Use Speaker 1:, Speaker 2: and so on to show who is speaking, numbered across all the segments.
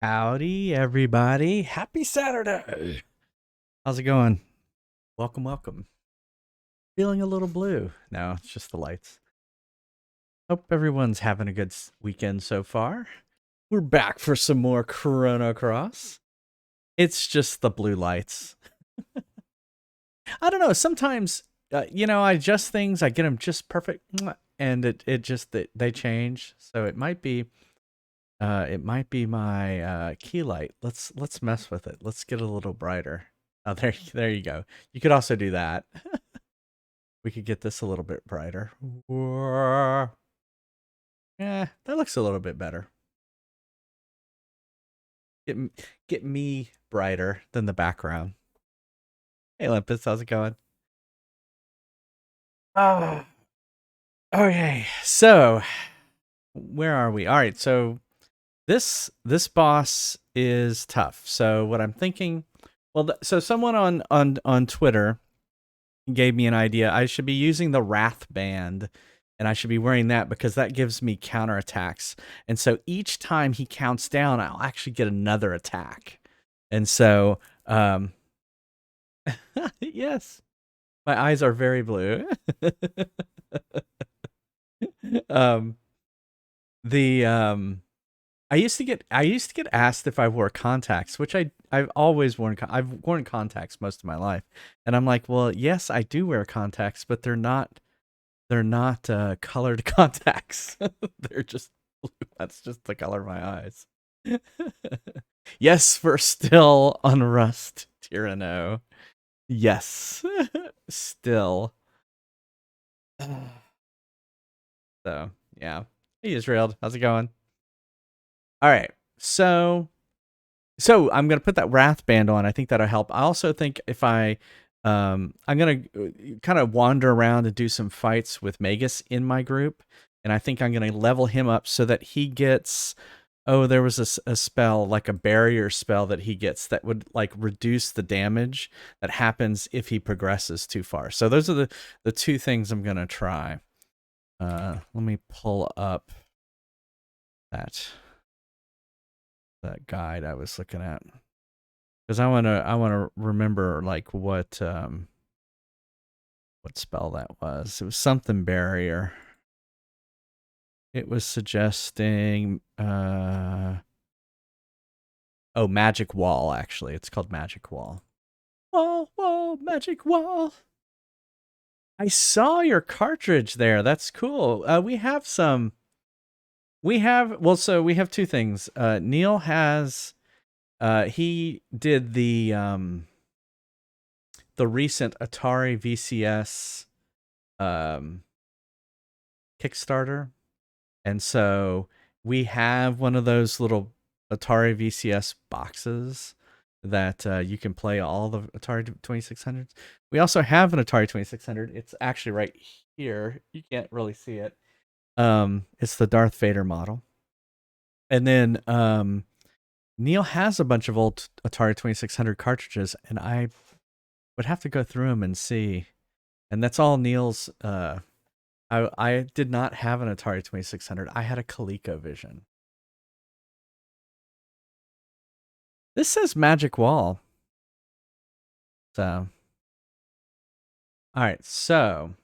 Speaker 1: Howdy, everybody. Happy Saturday. How's it going? Welcome, welcome. Feeling a little blue. No, it's just the lights. Hope everyone's having a good weekend so far. We're back for some more Chrono Cross. It's just the blue lights. I don't know. Sometimes, I adjust things, I get them just perfect, and it just they change. So it might be my key light. Let's mess with it. Let's get a little brighter. Oh, there you go. You could also do that. We could get this a little bit brighter. Yeah, that looks a little bit better. Get get me brighter than the background. Hey, Olympus, how's it going? Oh, okay. So, where are we? All right. So this boss is tough. So what I'm thinking, well, so someone on Twitter gave me an idea. I should be using the Wrath Band, and I should be wearing that because that gives me counterattacks. And so each time he counts down, I'll actually get another attack. And so, yes, my eyes are very blue. um, the I used to get asked if I wore contacts, which I've always worn. I've worn contacts most of my life, and I'm like, well, yes, I do wear contacts, but they're not colored contacts. They're just blue. That's just the color of my eyes. Yes, we're still on Rust, Tyranno. Yes, still. So yeah. Hey Israel, how's it going? All right. So I'm gonna put that Wrath Band on. I think that'll help. I also think if I'm gonna kind of wander around and do some fights with Magus in my group, and I think I'm gonna level him up so that he gets. Oh, there was a spell, like a barrier spell that he gets that would like reduce the damage that happens if he progresses too far. So those are the two things I'm gonna try. Let me pull up that that guide I was looking at. Because I wanna remember like what spell that was. It was something barrier. It was suggesting magic wall. Actually, it's called magic wall. Wall, magic wall. I saw your cartridge there. That's cool. We have some. We have so we have two things. Neil has. He did the recent Atari VCS um, Kickstarter, and so we have one of those little Atari VCS boxes that you can play all the Atari 2600s. We also have an Atari 2600. It's actually right here. You can't really see it. It's the Darth Vader model, and then Neil has a bunch of old Atari 2600 cartridges, and I would have to go through them and see. And that's all Neil's. I did not have an Atari 2600. I had a ColecoVision. This says Magic Wall. So, all right. So,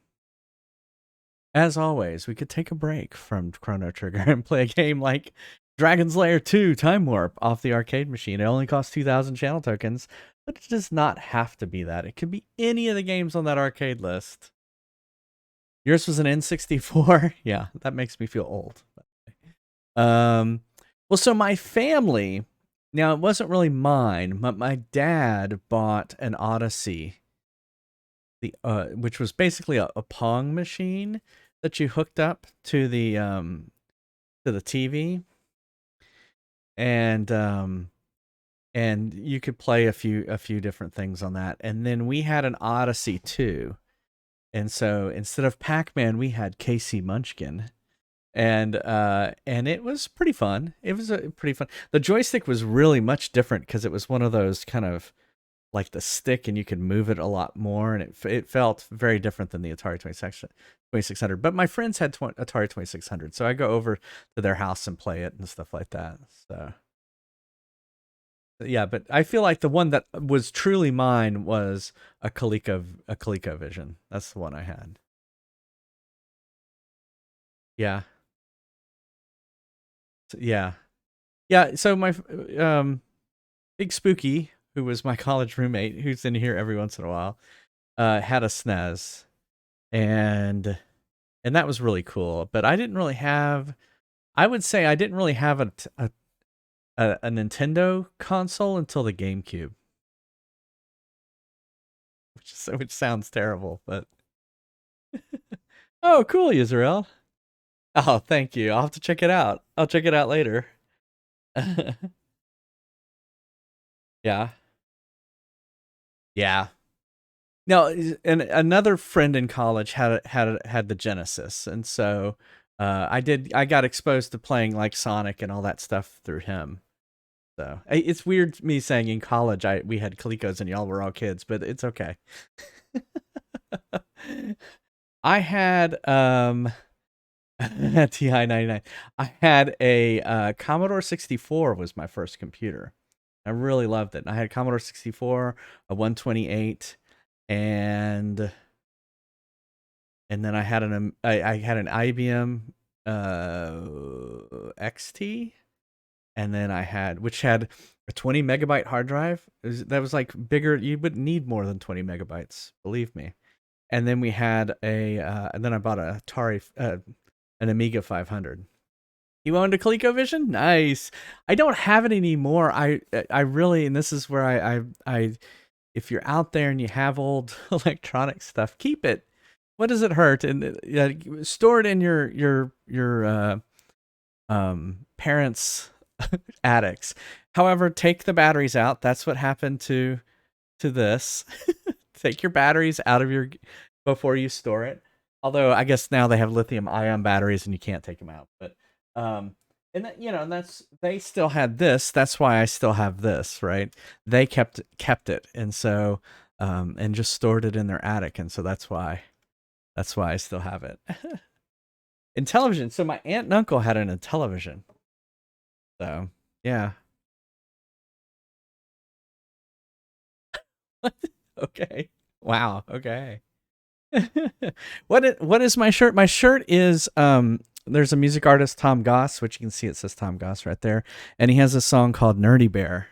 Speaker 1: as always, we could take a break from Chrono Trigger and play a game like Dragon's Lair 2 Time Warp off the arcade machine. It only costs 2,000 channel tokens, but it does not have to be that. It could be any of the games on that arcade list. Yours was an N64? Yeah, that makes me feel old. Well, so my family, now it wasn't really mine, but my dad bought an Odyssey, which was basically a Pong machine that you hooked up to the TV, and you could play a few different things on that. And then we had an Odyssey too. And so instead of Pac-Man, we had Casey Munchkin. And it was pretty fun. It was pretty fun. The joystick was really much different because it was one of those kind of like the stick, and you could move it a lot more, and it felt very different than the Atari 2600. But my friends had Atari 2600, so I go over to their house and play it and stuff like that. So Yeah, but I feel like the one that was truly mine was a ColecoVision. That's the one I had. Yeah. Yeah. Yeah, so my Big Spooky, who was my college roommate, who's in here every once in a while, had a SNES, and that was really cool. But I didn't really have. I would say I didn't really have a Nintendo console until the GameCube, which sounds terrible, but oh, cool, Israel. Oh, thank you. I'll have to check it out. I'll check it out later. Yeah, yeah. No, and another friend in college had the Genesis, and so I got exposed to playing like Sonic and all that stuff through him. So it's weird me saying in college we had Colecos and y'all were all kids, but it's okay. I had TI 99. I had a Commodore 64 was my first computer. I really loved it. I had a Commodore 64, a 128, and then I had an IBM XT, and then I had which had a 20 megabyte hard drive. That was like bigger. You wouldn't need more than 20 megabytes, believe me. And then we had and then I bought a Atari, an Amiga 500. You owned a ColecoVision? Nice. I don't have it anymore. I really, and this is where I if you're out there and you have old electronic stuff, keep it. What does it hurt? And store it in your parents' attics. However, take the batteries out. That's what happened to this. Take your batteries out of your before you store it. Although I guess now they have lithium ion batteries and you can't take them out. But and that, and that's they still had this. That's why I still have this, right? They kept it, and so and just stored it in their attic, and so that's why I still have it. In television, so my aunt and uncle had it in television. So yeah. Okay. Wow. Okay. What is my shirt? My shirt is there's a music artist, Tom Goss, which you can see it says Tom Goss right there, and he has a song called Nerdy Bear.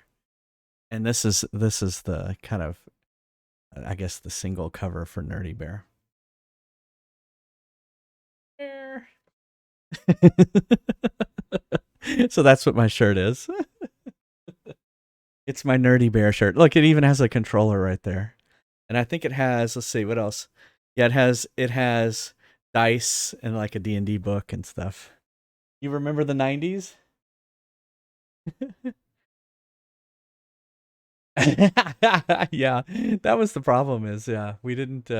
Speaker 1: And this is the kind of, I guess, the single cover for Nerdy Bear. So that's what my shirt is. It's my Nerdy Bear shirt. Look, it even has a controller right there. And I think it has, let's see, what else? Yeah, it has dice and like a D&D book and stuff. You remember the 90s? Yeah, that was the problem is, yeah, we didn't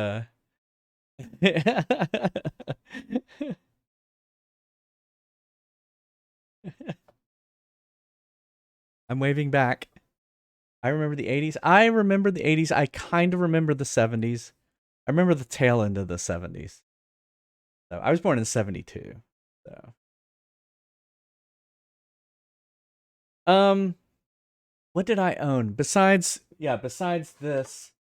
Speaker 1: I'm waving back. I remember the 80s. I remember the 80s. I kind of remember the 70s. I remember the tail end of the 70s. So I was born in 72. So um what did I own besides this?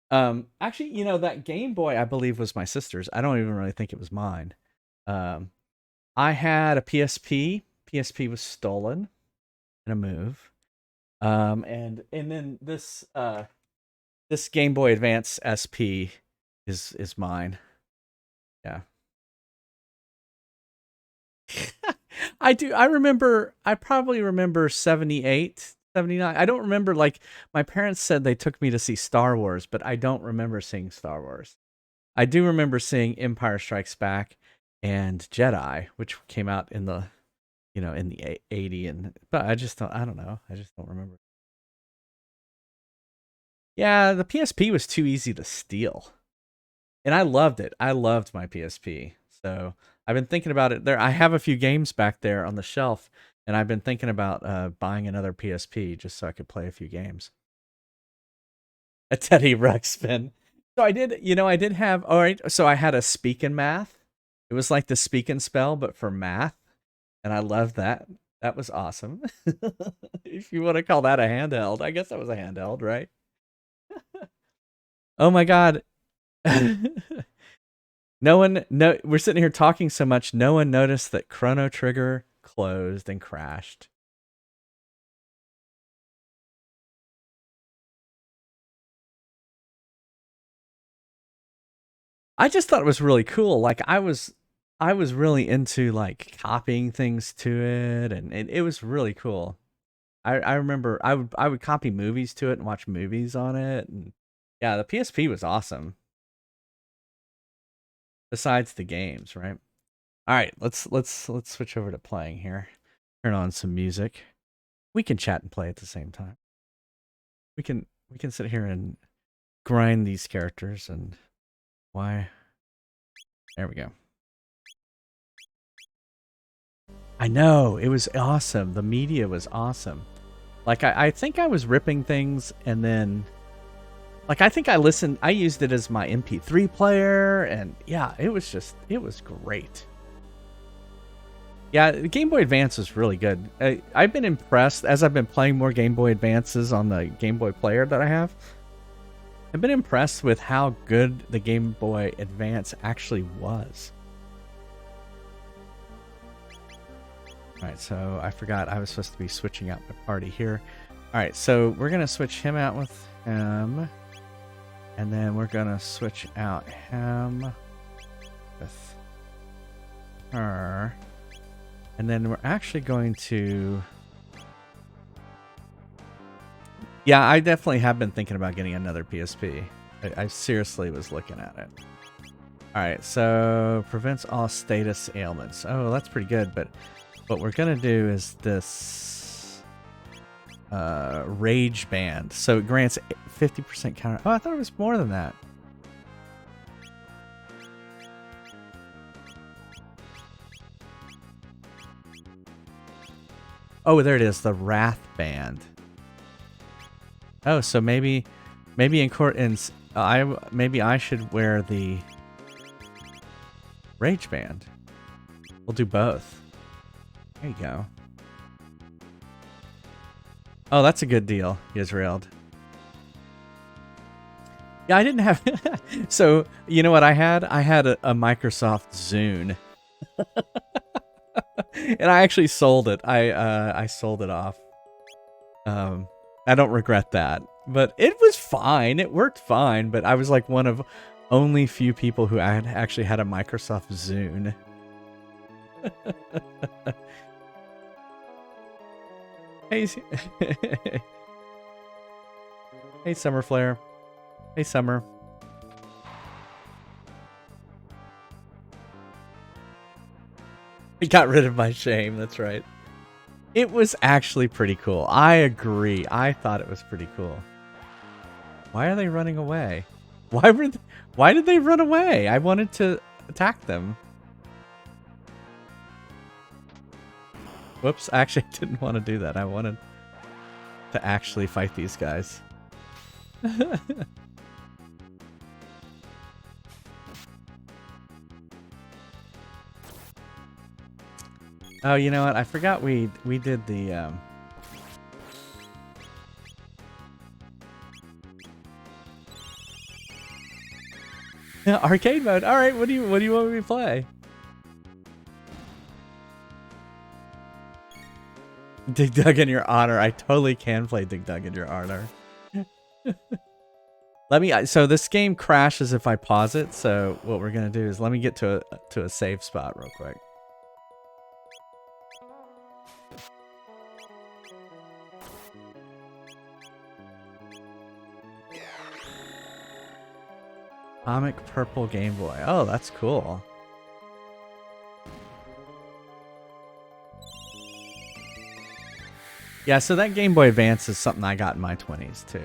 Speaker 1: Actually, that Game Boy I believe was my sister's. I don't even really think it was mine. Um I had a PSP. PSP was stolen in a move. And then this Game Boy Advance SP is mine. Yeah. I do. I probably remember 78, 79. I don't remember, like, my parents said they took me to see Star Wars, but I don't remember seeing Star Wars. I do remember seeing Empire Strikes Back and Jedi, which came out in the 80, but I don't know. I just don't remember. Yeah, the PSP was too easy to steal. And I loved it. I loved my PSP. So I've been thinking about it. There, I have a few games back there on the shelf, and I've been thinking about buying another PSP just so I could play a few games. A Teddy Ruxpin. So I did have. All right. So I had a Speak and Math. It was like the Speak and Spell, but for math, and I loved that. That was awesome. If you want to call that a handheld, I guess that was a handheld, right? Oh my god. We're sitting here talking so much, no one noticed that Chrono Trigger closed and crashed. I just thought it was really cool. Like I was really into like copying things to it, and it was really cool. I remember I would copy movies to it and watch movies on it, and yeah, the PSP was awesome. Besides the games, right? All right, let's switch over to playing here. Turn on some music. We can chat and play at the same time. We can sit here and grind these characters and why? There we go. I know, it was awesome. The media was awesome. Like I think I was ripping things and then like I think I used it as my MP3 player and yeah, it was great. Yeah, the Game Boy Advance was really good. I've been impressed as I've been playing more Game Boy Advances on the Game Boy player that I have. I've been impressed with how good the Game Boy Advance actually was. Alright, so I forgot I was supposed to be switching out my party here. Alright, so we're going to switch him out with him. And then we're going to switch out him with her. And then we're actually going to... Yeah, I definitely have been thinking about getting another PSP. I seriously was looking at it. Alright, so prevents all status ailments. Oh, that's pretty good, but what we're going to do is this rage band. So it grants 50% counter. Oh, I thought it was more than that. Oh, there it is, the Wrath Band. Oh, so maybe in court maybe I should wear the Rage Band. We'll do both. There you go. Oh, that's a good deal, Israel. Yeah, I didn't have... So, you know what I had? I had a Microsoft Zune. And I actually sold it. I sold it off. I don't regret that. But it was fine. It worked fine. But I was like one of only few people who actually had a Microsoft Zune. Hey, hey, Summer Flare. Hey, Summer. I got rid of my shame. That's right. It was actually pretty cool. I agree. I thought it was pretty cool. Why are they running away? Why did they run away? I wanted to attack them. Whoops, I actually didn't want to do that. I wanted to actually fight these guys. Oh, you know what? I forgot we did the arcade mode. All right, what do you want me to play? Dig Dug in Your Honor. I totally can play Dig Dug in Your Honor. So this game crashes if I pause it. So what we're gonna do is let me get to a save spot real quick. Comic Purple Game Boy. Oh, that's cool. Yeah, so that Game Boy Advance is something I got in my 20s too.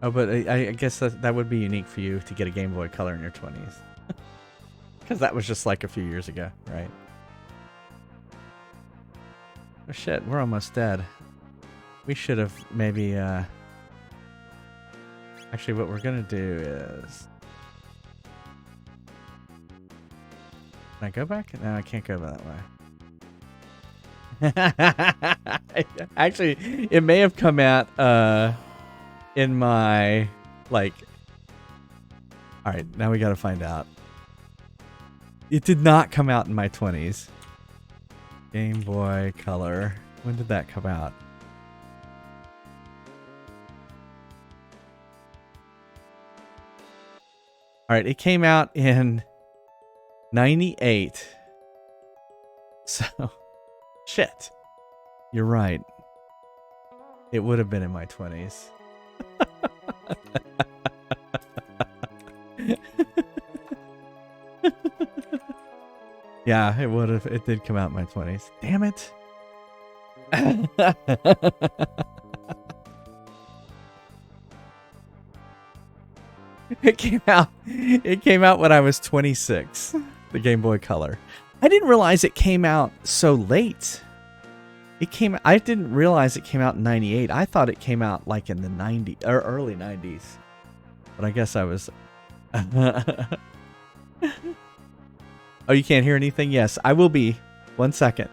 Speaker 1: Oh, but I guess that would be unique for you to get a Game Boy Color in your 20s. Because that was just like a few years ago, right? Oh shit, we're almost dead. We should have maybe, actually what we're gonna do is... Can I go back? No, I can't go that way. Actually, it may have come out in my like. All right, now we got to find out. It did not come out in my 20s. Game Boy Color. When did that come out? All right, it came out in 98. So, shit. You're right. It would have been in my 20s. Yeah, it would have. It did come out in my 20s. Damn it. It came out when I was 26. The Game Boy Color. I didn't realize it came out so late. I didn't realize it came out in 98. I thought it came out like in the 90s or early 90s. But I guess I was Oh, you can't hear anything? Yes, I will be. 1 second.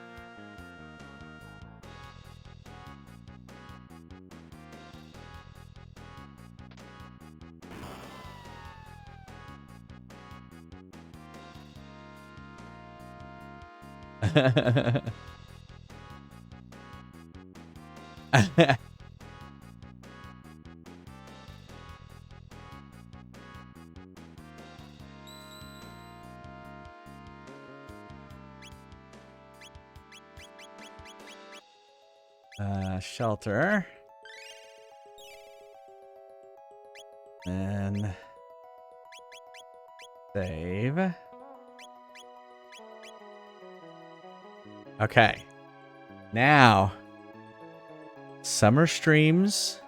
Speaker 1: Shelter. And save. Okay. Now, Summer Streams,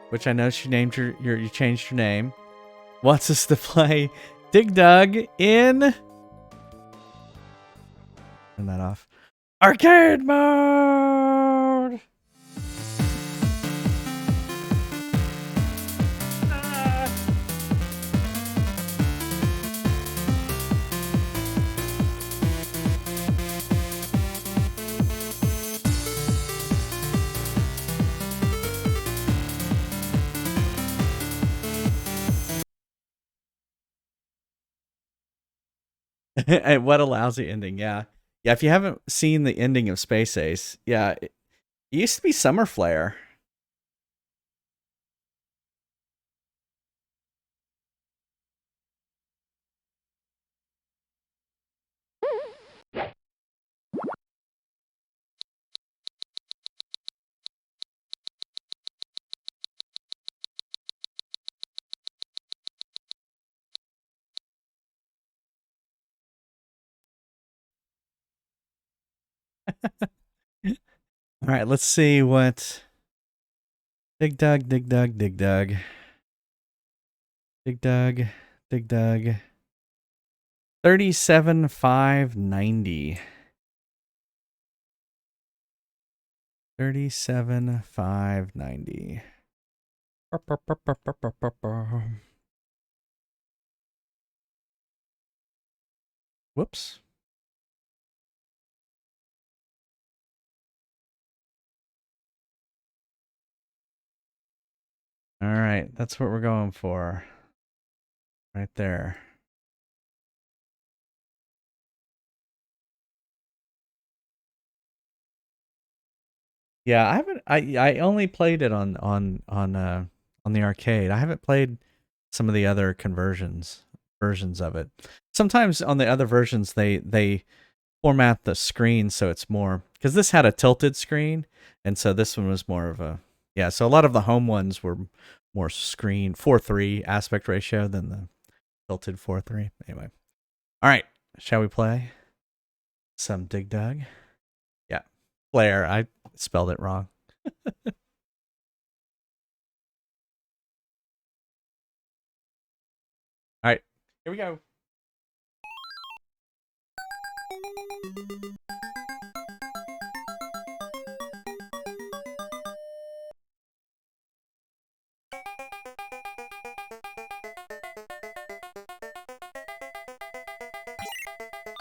Speaker 1: which I know she named you changed your name, wants us to play Dig Dug in. Turn that off. Arcade mode. And what a lousy ending, yeah. Yeah, if you haven't seen the ending of Space Ace, yeah, it used to be Summer Flare. All right, let's see what Dig Dug, Dig Dug, Dig Dug. Dig Dug, Dig Dug. 37,590. 37,590. Whoops. All right, that's what we're going for. Right there. Yeah, I haven't. I only played it on the arcade. I haven't played some of the other versions of it. Sometimes on the other versions they format the screen so it's more, because this had a tilted screen, and so this one was more of a, yeah. So a lot of the home ones were more screen 4:3 aspect ratio than the tilted 4:3. Anyway, all right, shall we play some Dig Dug? Yeah, Flare. I spelled it wrong. All right, here we go.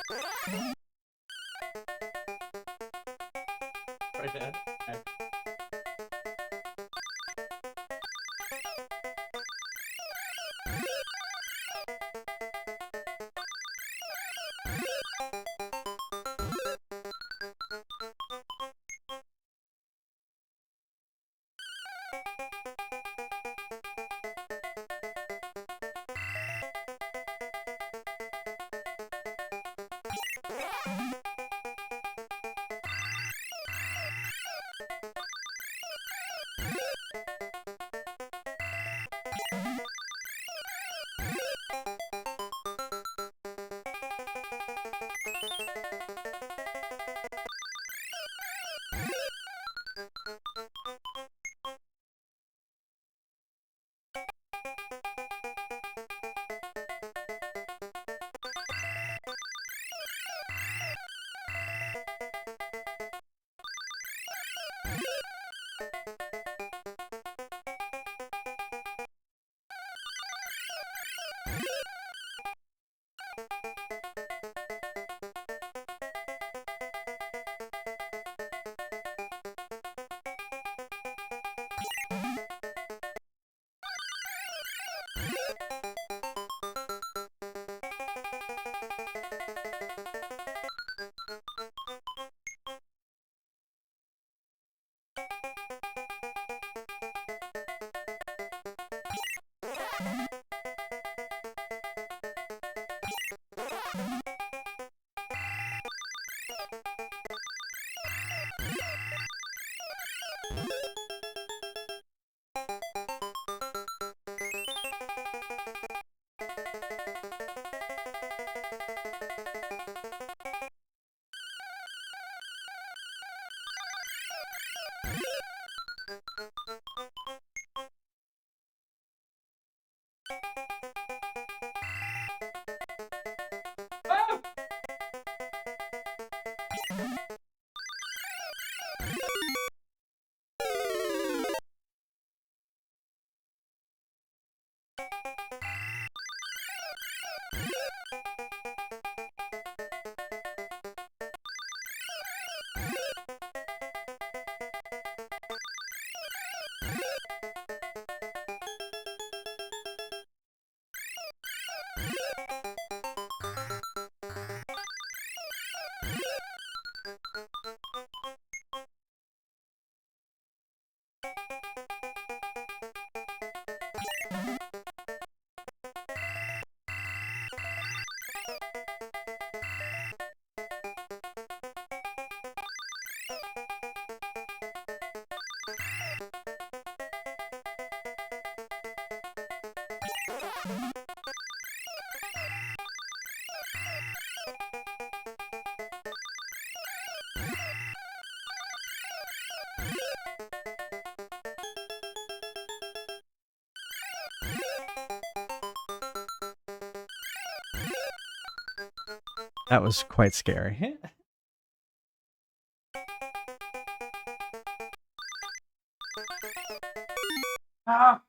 Speaker 1: Right, Dad? Okay. That was quite scary. Ah.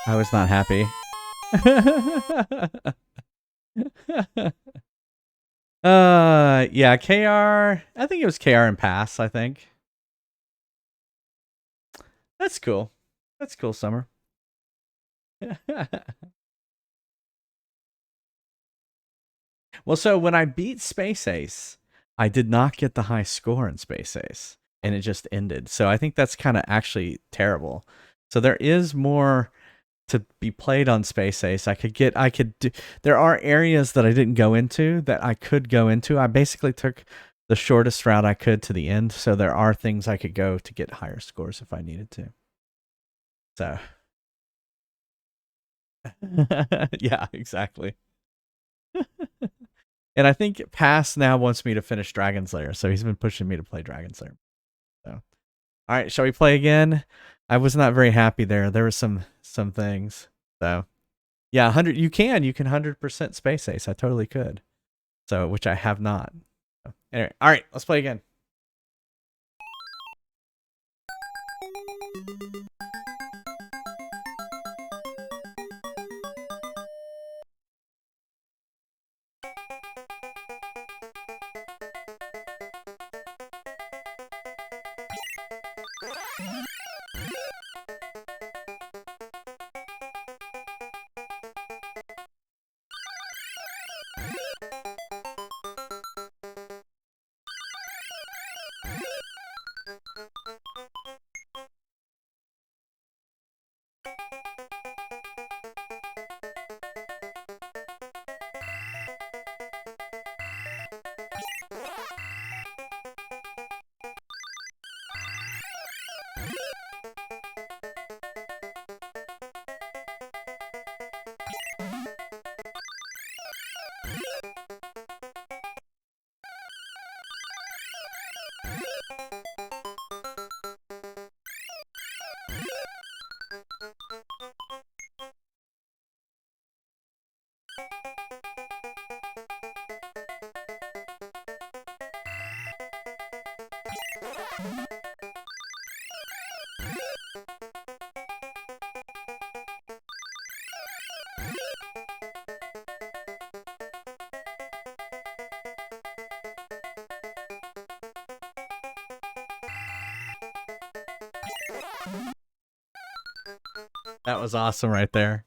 Speaker 1: I was not happy. Yeah, KR. I think it was KR and pass, I think. That's cool. That's cool, Summer. Well, so when I beat Space Ace, I did not get the high score in Space Ace, and it just ended. So I think that's kind of actually terrible. So there is more to be played on Space Ace. There are areas that I didn't go into that I could go into. I basically took the shortest route I could to the end. So there are things I could go to get higher scores if I needed to. So yeah, exactly. And I think Pass now wants me to finish Dragon's Lair, so he's been pushing me to play Dragon's Lair. So, all right, shall we play again? I was not very happy there. There were some things. So, Yeah, 100. You can 100% Space Ace. I totally could. So, which I have not. So, anyway, all right, let's play again. That was awesome right there.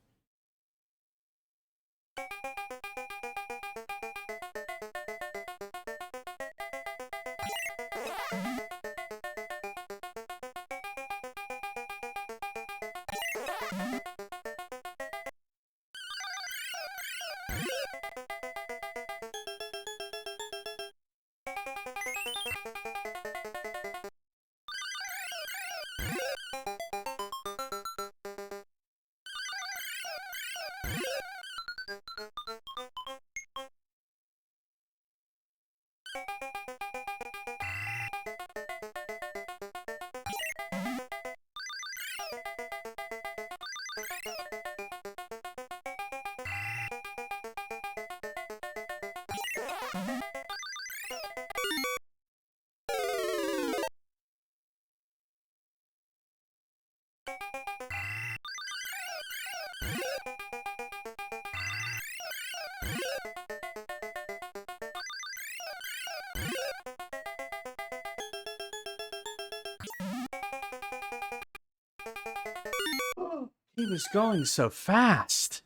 Speaker 1: He was going so fast.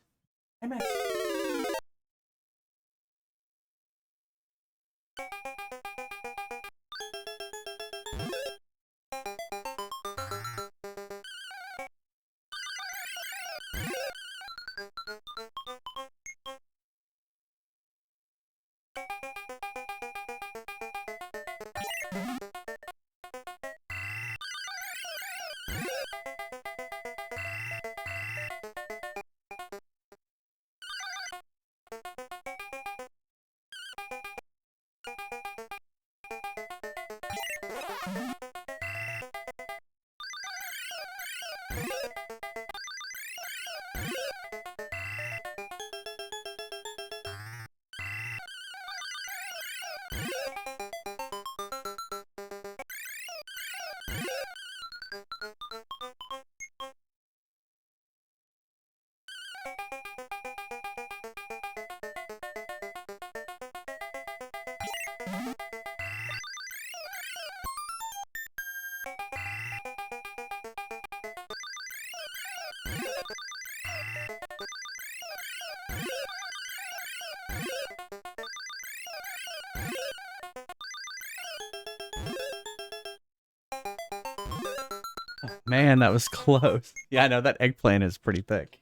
Speaker 1: Man, that was close. Yeah, I know that eggplant is pretty thick.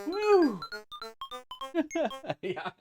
Speaker 1: Woo! Yeah.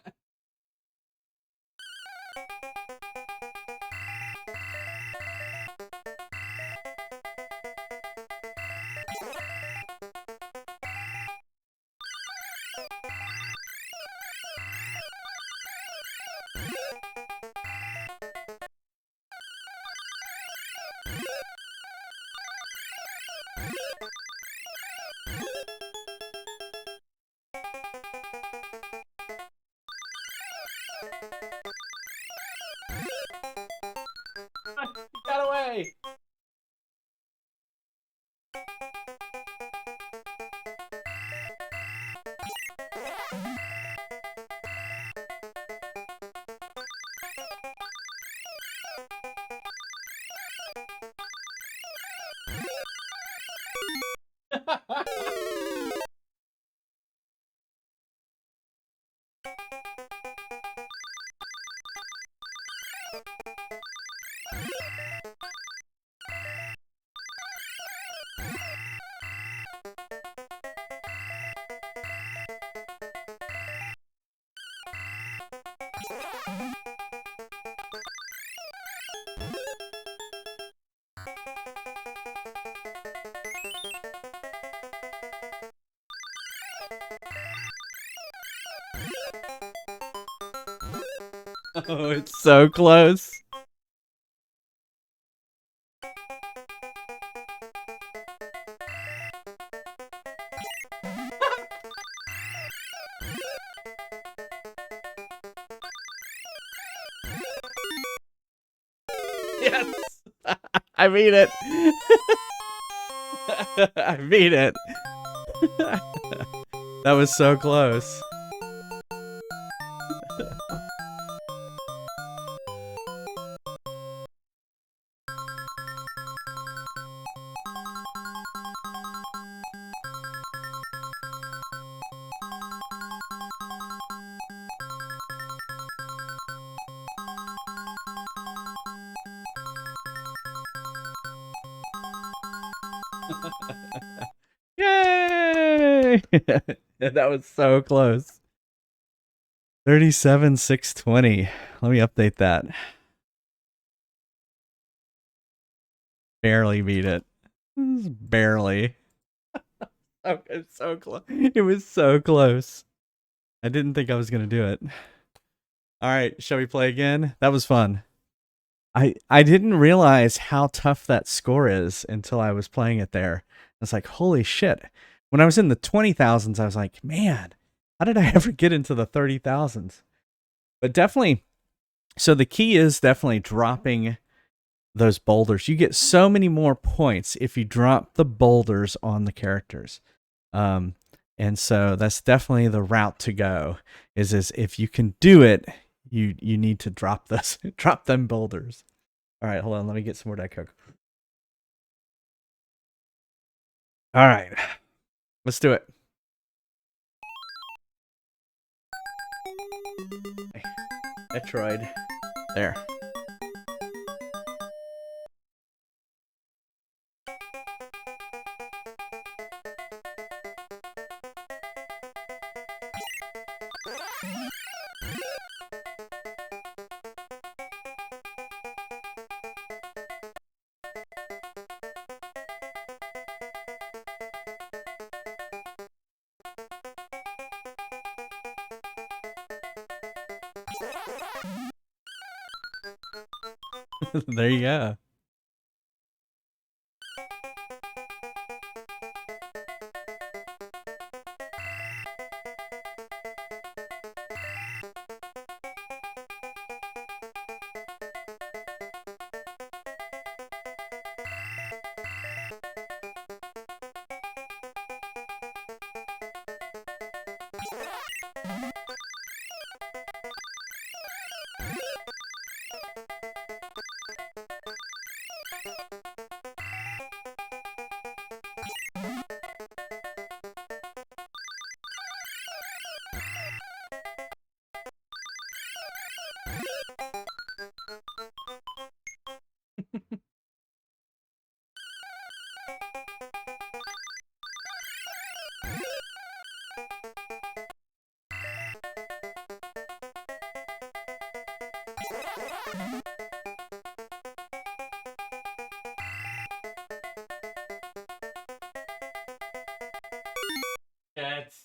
Speaker 1: Yay! Oh, it's so close. Yes! I beat it! I beat it! That was so close. Yay! That was so close. 37,620. Let me update that. Barely beat it. Barely. Oh, it's so close. It was so close. I didn't think I was going to do it. All right, shall we play again? That was fun. I didn't realize how tough that score is until I was playing it there. I was like, holy shit. When I was in the 20,000s, I was like, man, how did I ever get into the 30,000s? But definitely, so the key is definitely dropping those boulders. You get so many more points if you drop the boulders on the characters. And so that's definitely the route to go. Is if you can do it, you need to drop them boulders. All right, hold on. Let me get some more Diet Coke. All right, let's do it. Metroid. There. There you go. Cats.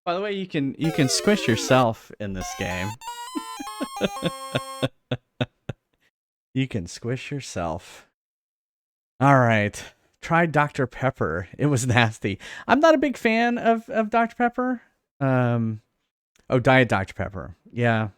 Speaker 1: By the way, you can squish yourself in this game. You can squish yourself. All right. Try Dr. Pepper. It was nasty. I'm not a big fan of Dr. Pepper. Oh, Diet Dr. Pepper. Yeah.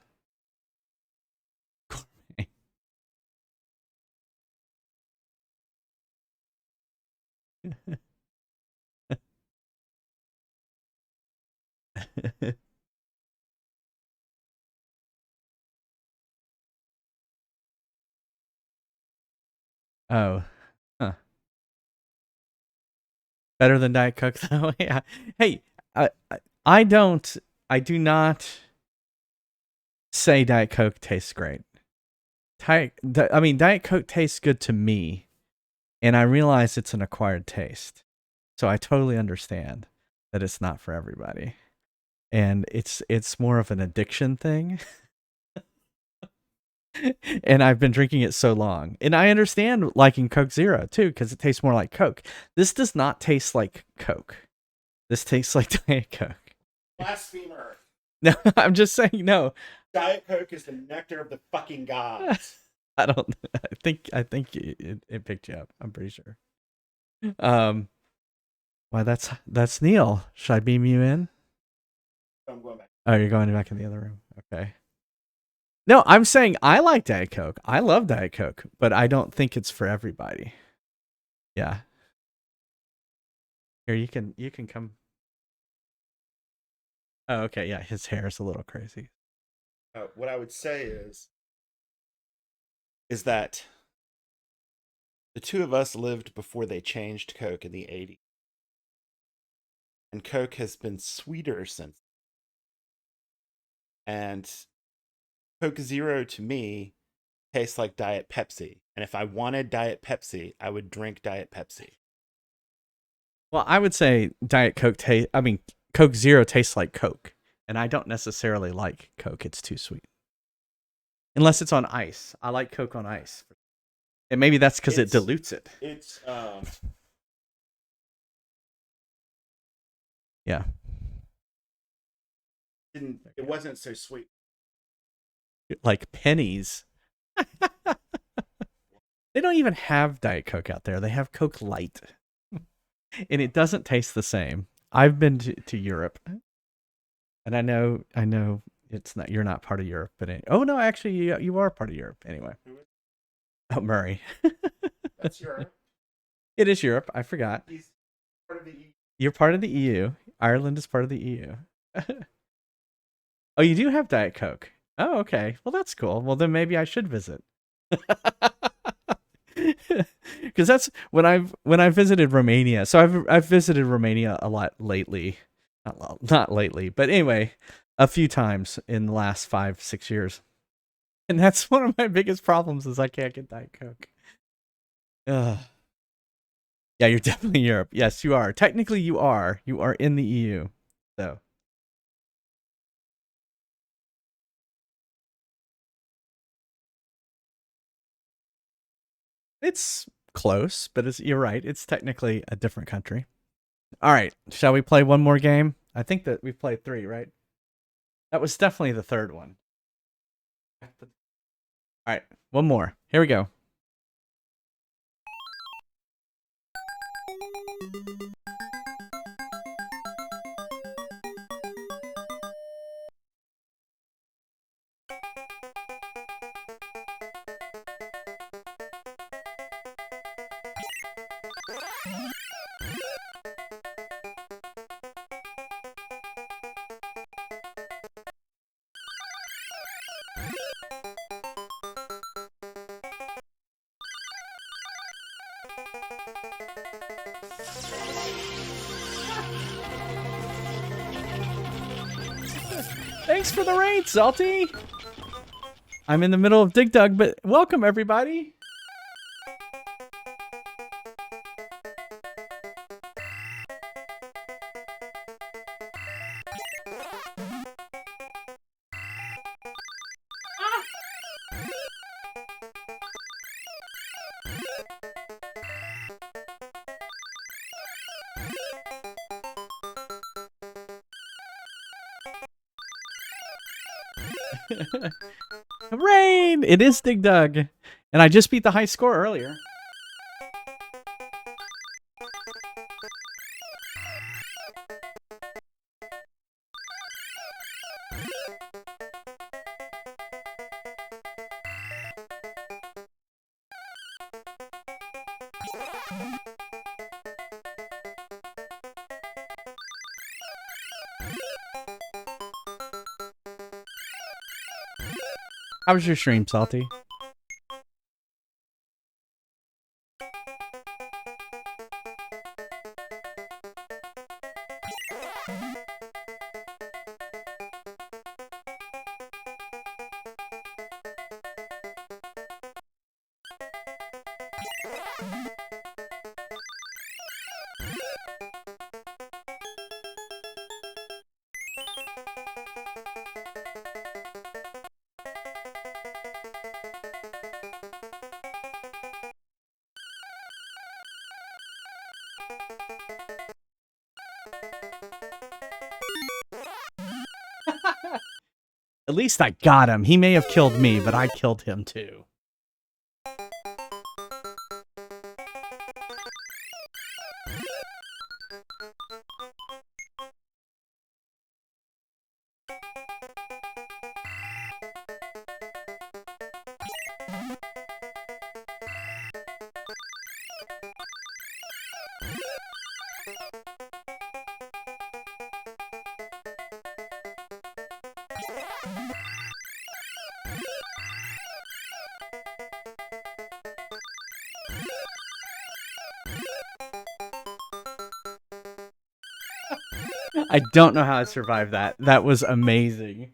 Speaker 1: Oh. Huh. Better than Diet Coke though. Yeah. Hey, I do not say Diet Coke tastes great. Diet Coke tastes good to me, and I realize it's an acquired taste. So I totally understand that it's not for everybody. And it's more of an addiction thing. And I've been drinking it so long. And I understand liking Coke Zero too, because it tastes more like Coke. This does not taste like Coke. This tastes like Diet Coke.
Speaker 2: Blasphemer.
Speaker 1: No, I'm just saying no.
Speaker 2: Diet Coke is the nectar of the fucking gods.
Speaker 1: I think it picked you up. I'm pretty sure. Why that's Neil. Should I beam you in?
Speaker 2: I'm going back.
Speaker 1: Oh, you're going back in the other room. Okay. No, I'm saying I like Diet Coke. I love Diet Coke, but I don't think it's for everybody. Yeah. Here, you can come. Oh, okay. Yeah, his hair is a little crazy.
Speaker 2: What I would say is that the two of us lived before they changed Coke in the 80s. And Coke has been sweeter since. And Coke Zero to me tastes like Diet Pepsi. And if I wanted Diet Pepsi, I would drink Diet Pepsi.
Speaker 1: Well, I would say Coke Zero tastes like Coke. And I don't necessarily like Coke. It's too sweet. Unless it's on ice. I like Coke on ice. And maybe that's because it dilutes it.
Speaker 2: It's
Speaker 1: yeah.
Speaker 2: It wasn't so sweet.
Speaker 1: Like pennies. They don't even have Diet Coke out there. They have Coke Light. And it doesn't taste the same. I've been to Europe. And I know it's not, you're not part of Europe, but no, actually you are part of Europe anyway. Oh, Murray.
Speaker 2: That's Europe.
Speaker 1: It is Europe. I forgot.
Speaker 2: He's part of the EU.
Speaker 1: You're part of the EU. Ireland is part of the EU. Oh, you do have Diet Coke. Oh, okay. Well, that's cool. Well, then maybe I should visit. Because that's when I visited Romania. So I've visited Romania a lot lately. Not lately, but anyway, a few times in the last 5-6 years. And that's one of my biggest problems is I can't get Diet Coke. Ugh. Yeah, you're definitely in Europe. Yes, you are. Technically, you are. You are in the EU. So. It's close, but you're right. It's technically a different country. All right. Shall we play one more game? I think that we've played 3, right? That was definitely the third one. All right. One more. Here we go. Thanks for the raid, Salty. I'm in the middle of Dig Dug, but welcome everybody. Rain! It is Dig Dug. And I just beat the high score earlier. How was your stream, Salty? At least I got him. He may have killed me, but I killed him too. I don't know how I survived that. That was amazing.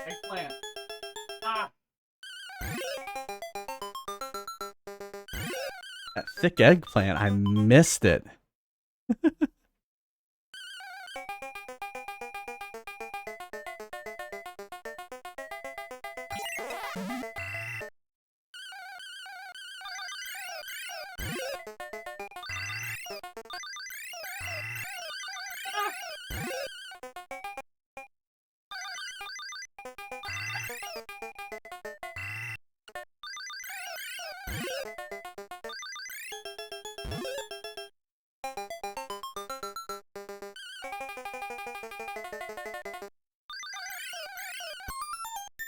Speaker 1: Eggplant. Ah. That thick eggplant, I missed it.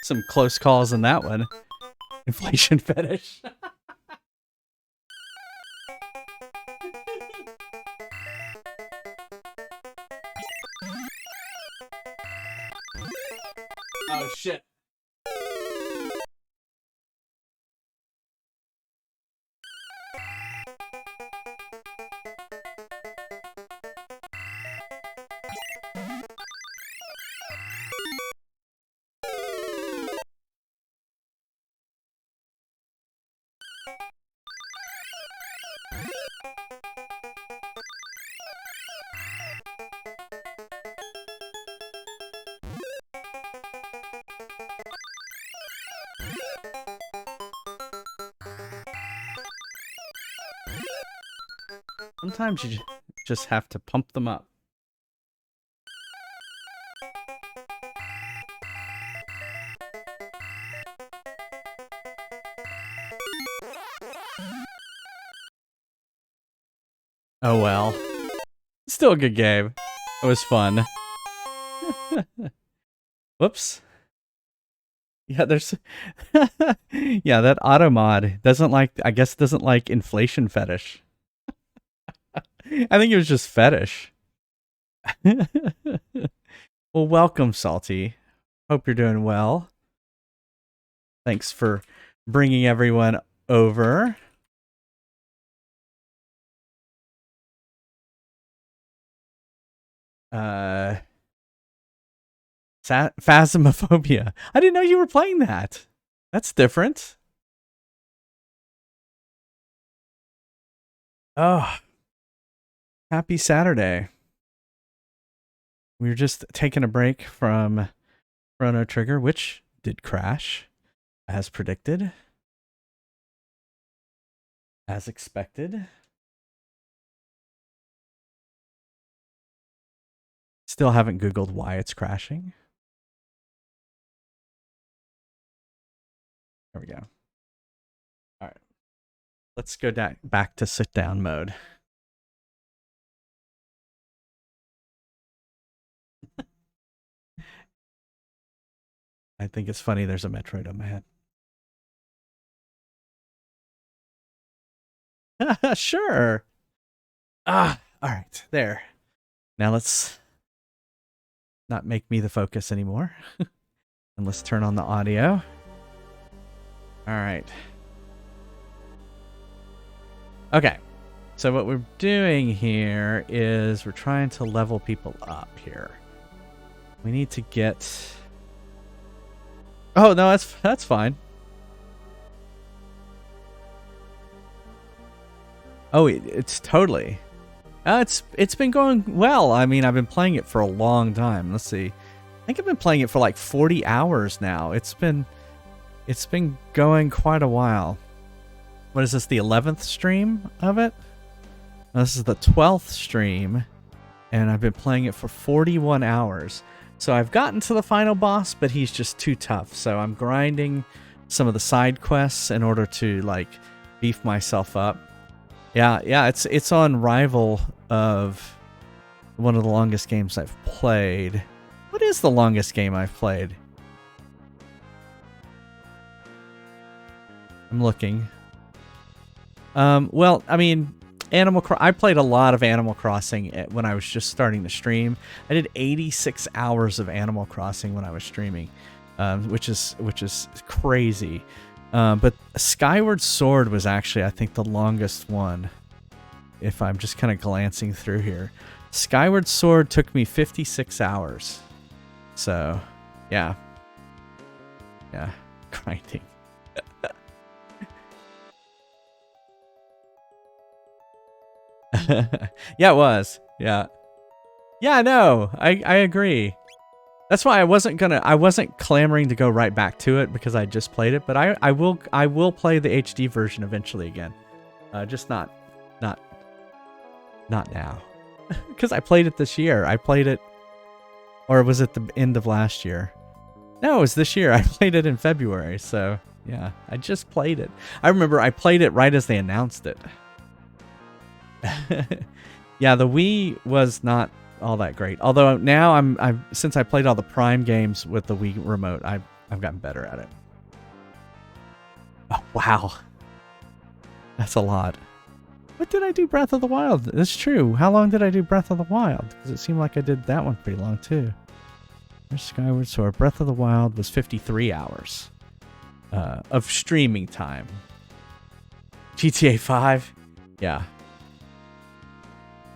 Speaker 1: Some close calls in that one. Inflation fetish. Oh shit. Sometimes you just have to pump them up. Oh well. Still a good game. It was fun. Whoops. Yeah, there's yeah, that auto mod doesn't like, I guess doesn't like inflation fetish. I think it was just fetish. Well, welcome, Salty. Hope you're doing well. Thanks for bringing everyone over. Phasmophobia. I didn't know you were playing that. That's different. Oh, happy Saturday. We were just taking a break from Chrono Trigger, which did crash, as predicted, as expected. Still haven't Googled why it's crashing. There we go. All right. Let's go back to sit down mode. I think it's funny there's a Metroid on my head. Sure. All right. There. Now let's not make me the focus anymore. And let's turn on the audio. All right. Okay. So what we're doing here is we're trying to level people up here. We need to get... Oh, no, that's fine. Oh, it's totally... it's been going well. I mean, I've been playing it for a long time. Let's see. I think I've been playing it for like 40 hours now. It's been going quite a while. What is this, the 11th stream of it? No, this is the 12th stream, and I've been playing it for 41 hours. So I've gotten to the final boss, but he's just too tough. So I'm grinding some of the side quests in order to like beef myself up. Yeah, it's on rival of one of the longest games I've played. What is the longest game I've played? I'm looking. Well, I mean, I played a lot of Animal Crossing when I was just starting to stream. I did 86 hours of Animal Crossing when I was streaming, which is crazy. But Skyward Sword was actually, I think, the longest one. If I'm just kind of glancing through here, Skyward Sword took me 56 hours. So, yeah, grinding. Yeah, it was. Yeah, no, I agree. That's why I wasn't clamoring to go right back to it because I just played it, but I will play the HD version eventually again. Just not now. Because I played it this year. I played it, or was it the end of last year? No, it was this year. I played it in February, so yeah, I just played it. I remember I played it right as they announced it. Yeah, the Wii was not all that great. Although now since I played all the Prime games with the Wii remote, I've gotten better at it. Oh, wow. That's a lot. What did I do Breath of the Wild? That's true. How long did I do Breath of the Wild? Because it seemed like I did that one pretty long too. There's Skyward Sword. Breath of the Wild was 53 hours of streaming time. GTA 5? Yeah.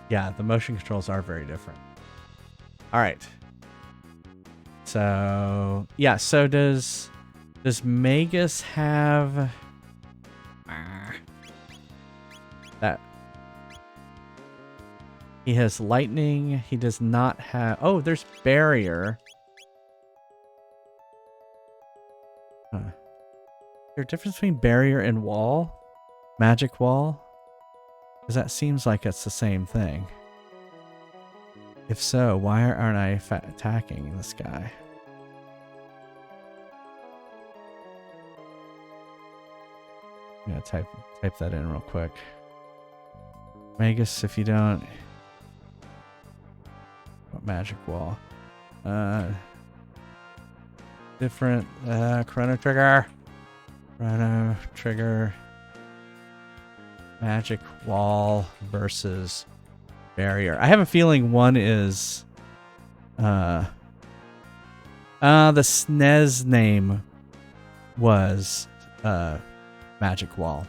Speaker 1: Yeah, the motion controls are very different. All right. So, yeah, so does Magus have that? He has lightning. He does not have... Oh, there's barrier. Huh. Is there a difference between barrier and wall? Magic wall? Because that seems like it's the same thing. If so, why aren't I attacking this guy? I'm gonna type that in real quick. Magus, if you don't... What magic wall? Different chrono trigger. Chrono trigger. Magic wall versus barrier. I have a feeling one is the SNES name was magic wall.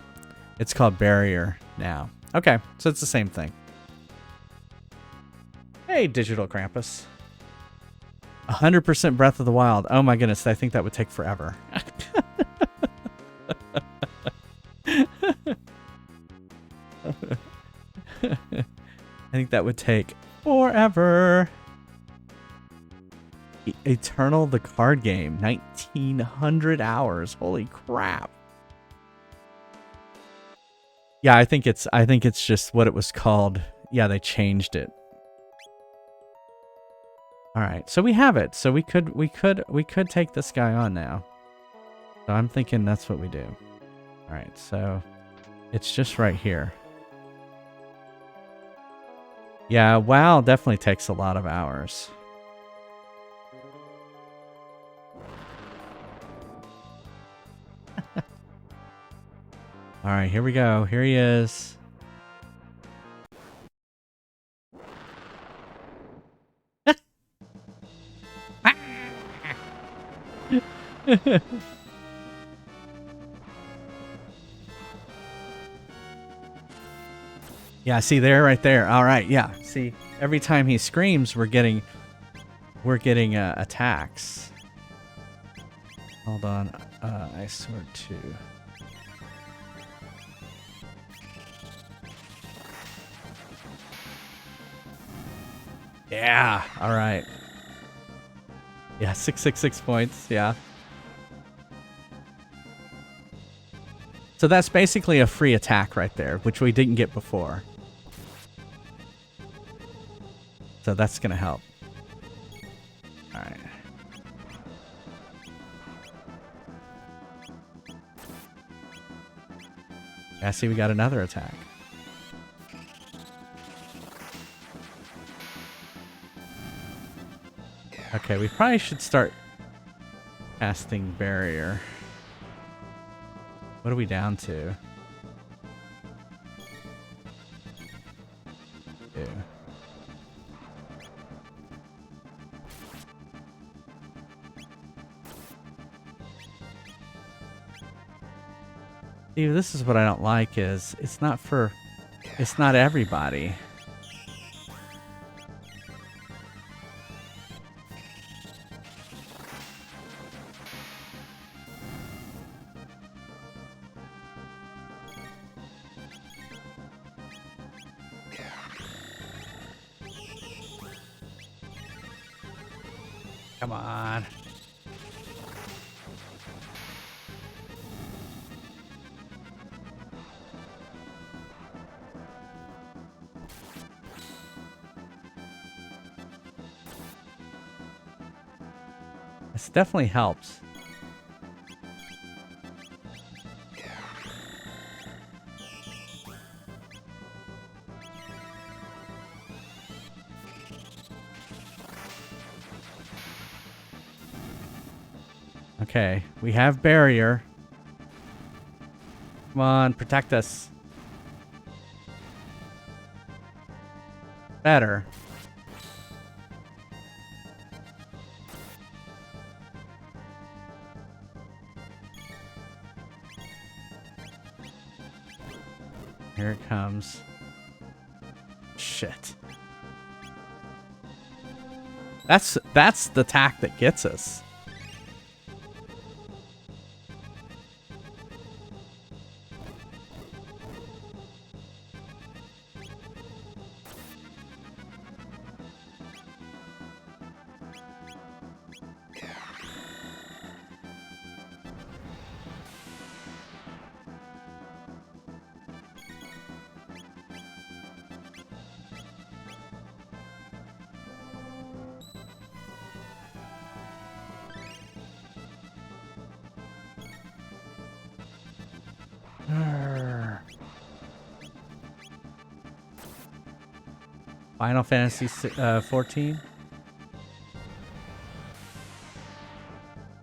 Speaker 1: It's called barrier now. Okay, so it's the same thing. Hey, Digital Krampus. 100% Breath of the Wild. Oh my goodness, I think that would take forever. I think that would take forever. Eternal the card game, 1900 hours. Holy crap. Yeah, I think it's just what it was called. Yeah, they changed it. All right, so we have it. So we could take this guy on now. So I'm thinking that's what we do. All right, so it's just right here. Yeah, WoW definitely takes a lot of hours. All right, here we go. Here he is. Yeah, see there, right there. All right, yeah. See, every time he screams, we're getting attacks. Hold on, I swear to. Yeah. All right. Yeah, 666 points. Yeah. So that's basically a free attack right there, which we didn't get before. So that's going to help. All right. Yeah, see, we got another attack. Okay, we probably should start casting barrier. What are we down to? 2. See, this is what I don't like is it's not everybody. Come on. This definitely helps. Okay, we have barrier. Come on, protect us. Better. Here it comes. Shit. That's the attack that gets us. Final Fantasy 14.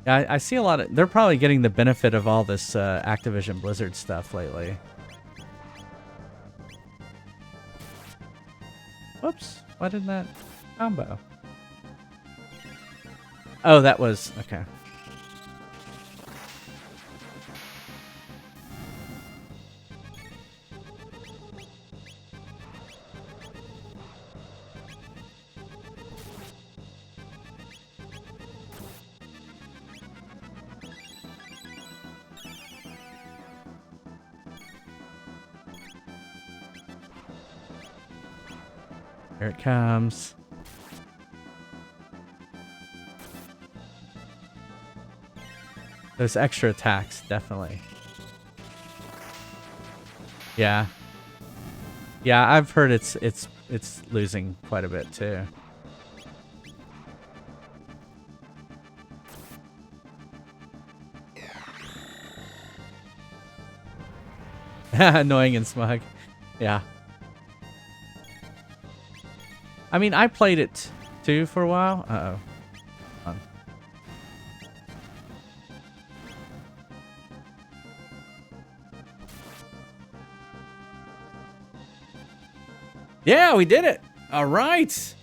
Speaker 1: I see a lot of... They're probably getting the benefit of all this Activision Blizzard stuff lately. Whoops. Why didn't that combo? Oh, that was... Okay. Here it comes. Those extra attacks, definitely. Yeah. Yeah, I've heard it's losing quite a bit too. Annoying and smug. Yeah. I mean, I played it too for a while. Uh-oh. Yeah, we did it. All right.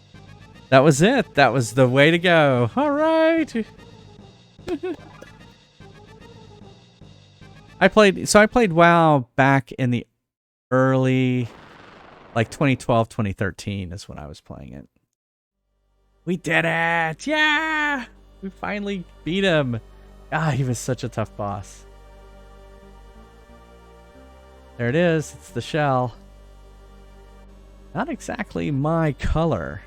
Speaker 1: That was it. That was the way to go. All right. I played WoW back in the early, like 2012, 2013 is when I was playing it. We did it. Yeah. We finally beat him. Ah, he was such a tough boss. There it is. It's the shell. Not exactly my color.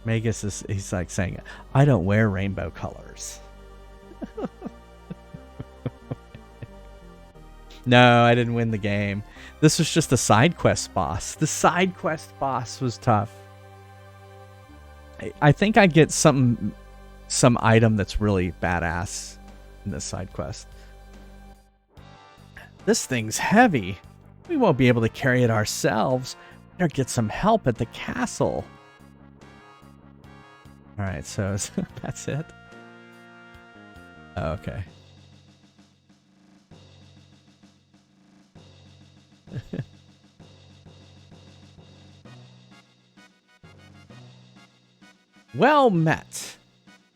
Speaker 1: Magus he's like saying, I don't wear rainbow colors. No, I didn't win the game. This was just a side quest boss. The side quest boss was tough. I think I'd get some item that's really badass in this side quest. This thing's heavy. We won't be able to carry it ourselves. Better get some help at the castle. Alright, so that's it. Oh, okay. Well met.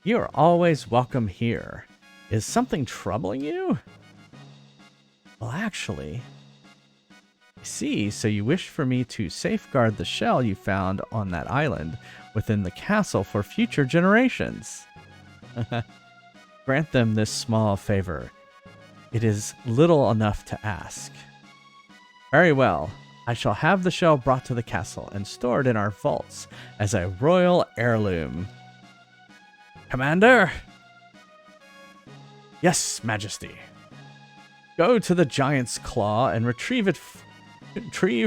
Speaker 1: You're always welcome here. Is something troubling you? Well, actually, I see, so you wish for me to safeguard the shell you found on that island within the castle for future generations. Grant them this small favor. It is little enough to ask. Very well. I shall have the shell brought to the castle and stored in our vaults as a royal heirloom. Commander? Yes, Majesty. Go to the Giant's Claw and retrieve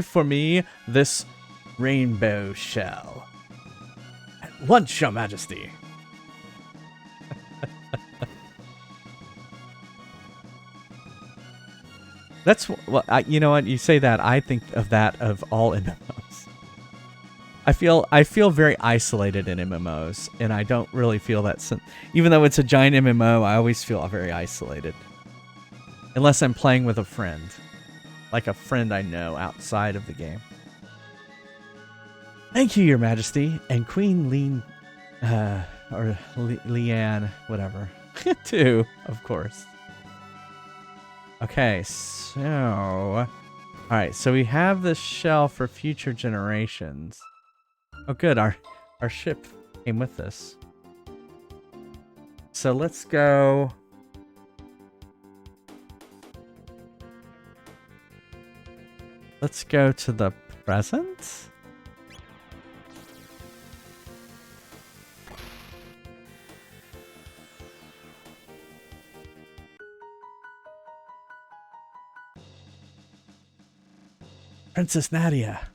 Speaker 1: for me this rainbow shell. At once, Your Majesty. That's well, you know what, you say that, I think of that of all MMOs. I feel very isolated in MMOs, and I don't really feel that. Even though it's a giant MMO, I always feel very isolated. Unless I'm playing with a friend. Like a friend I know outside of the game. Thank you, Your Majesty, and Queen Leanne, whatever. Too, of course. Okay, so... Alright, so we have this shell for future generations. Oh good, our ship came with this. So let's go... Let's go to the present? Princess Nadia.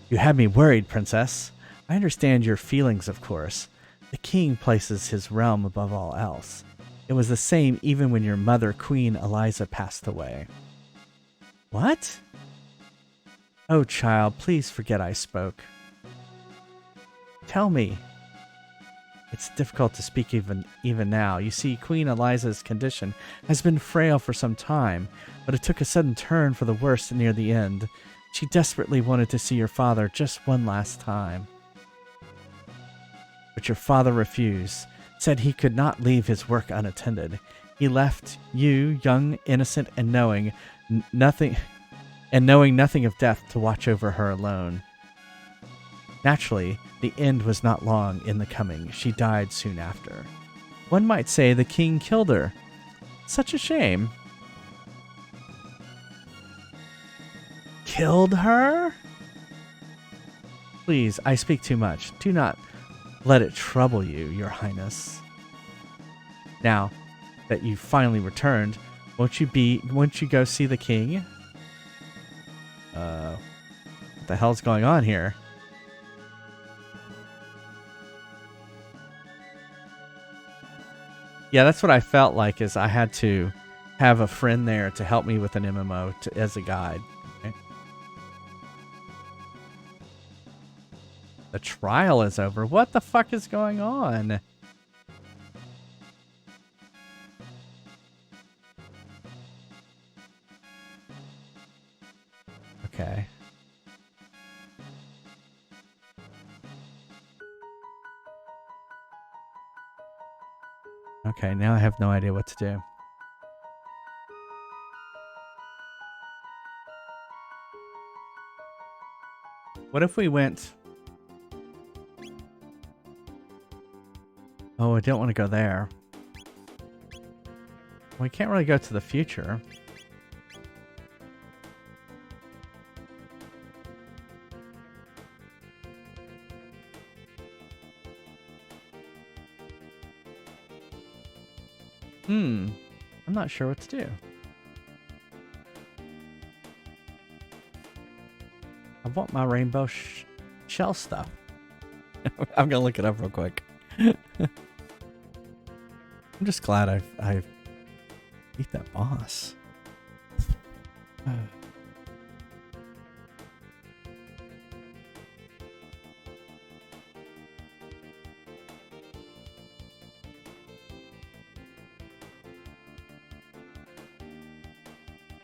Speaker 1: You had me worried, Princess. I understand your feelings, of course. The king places his realm above all else. It was the same even when your mother, Queen Eliza, passed away. What? Oh, child, please forget I spoke. Tell me. It's difficult to speak even now. You see, Queen Eliza's condition has been frail for some time, but it took a sudden turn for the worse near the end. She desperately wanted to see your father just one last time. But your father refused, said he could not leave his work unattended. He left you, young, innocent, and knowing nothing of death, to watch over her alone. Naturally, the end was not long in the coming. She died soon after. One might say the king killed her. Such a shame. Killed her? Please, I speak too much. Do not let it trouble you, your highness. Now that you've finally returned, won't you go see the king? What the hell's going on here? Yeah, that's what I felt like, is I had to have a friend there to help me with an MMO as a guide. Okay. The trial is over. What the fuck is going on? Okay. Okay, now I have no idea what to do. What if we went... Oh, I don't want to go there. We can't really go to the future. I'm not sure what to do. I want my rainbow shell stuff. I'm gonna look it up real quick. I'm just glad I've beat that boss.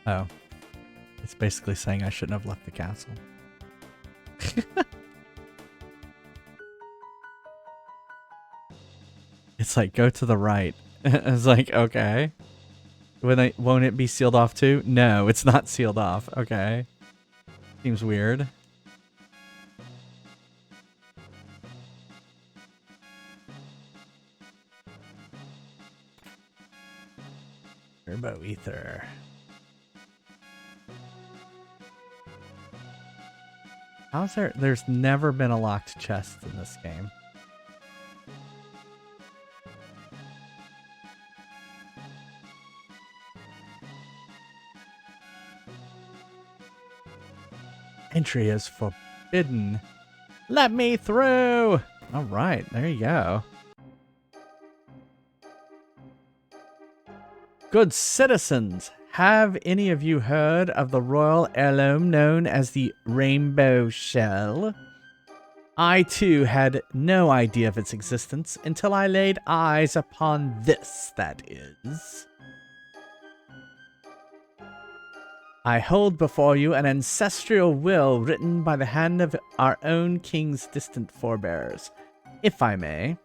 Speaker 1: Oh. It's basically saying I shouldn't have left the castle. It's like, go to the right. It's like, okay. Won't it be sealed off too? No, it's not sealed off. Okay. Seems weird. Turbo ether. How's there's never been a locked chest in this game. Entry is forbidden. Let me through! Alright, there you go. Good citizens, have any of you heard of the royal heirloom known as the Rainbow Shell? I too had no idea of its existence until I laid eyes upon this, that is. I hold before you an ancestral will written by the hand of our own king's distant forebears. If I may,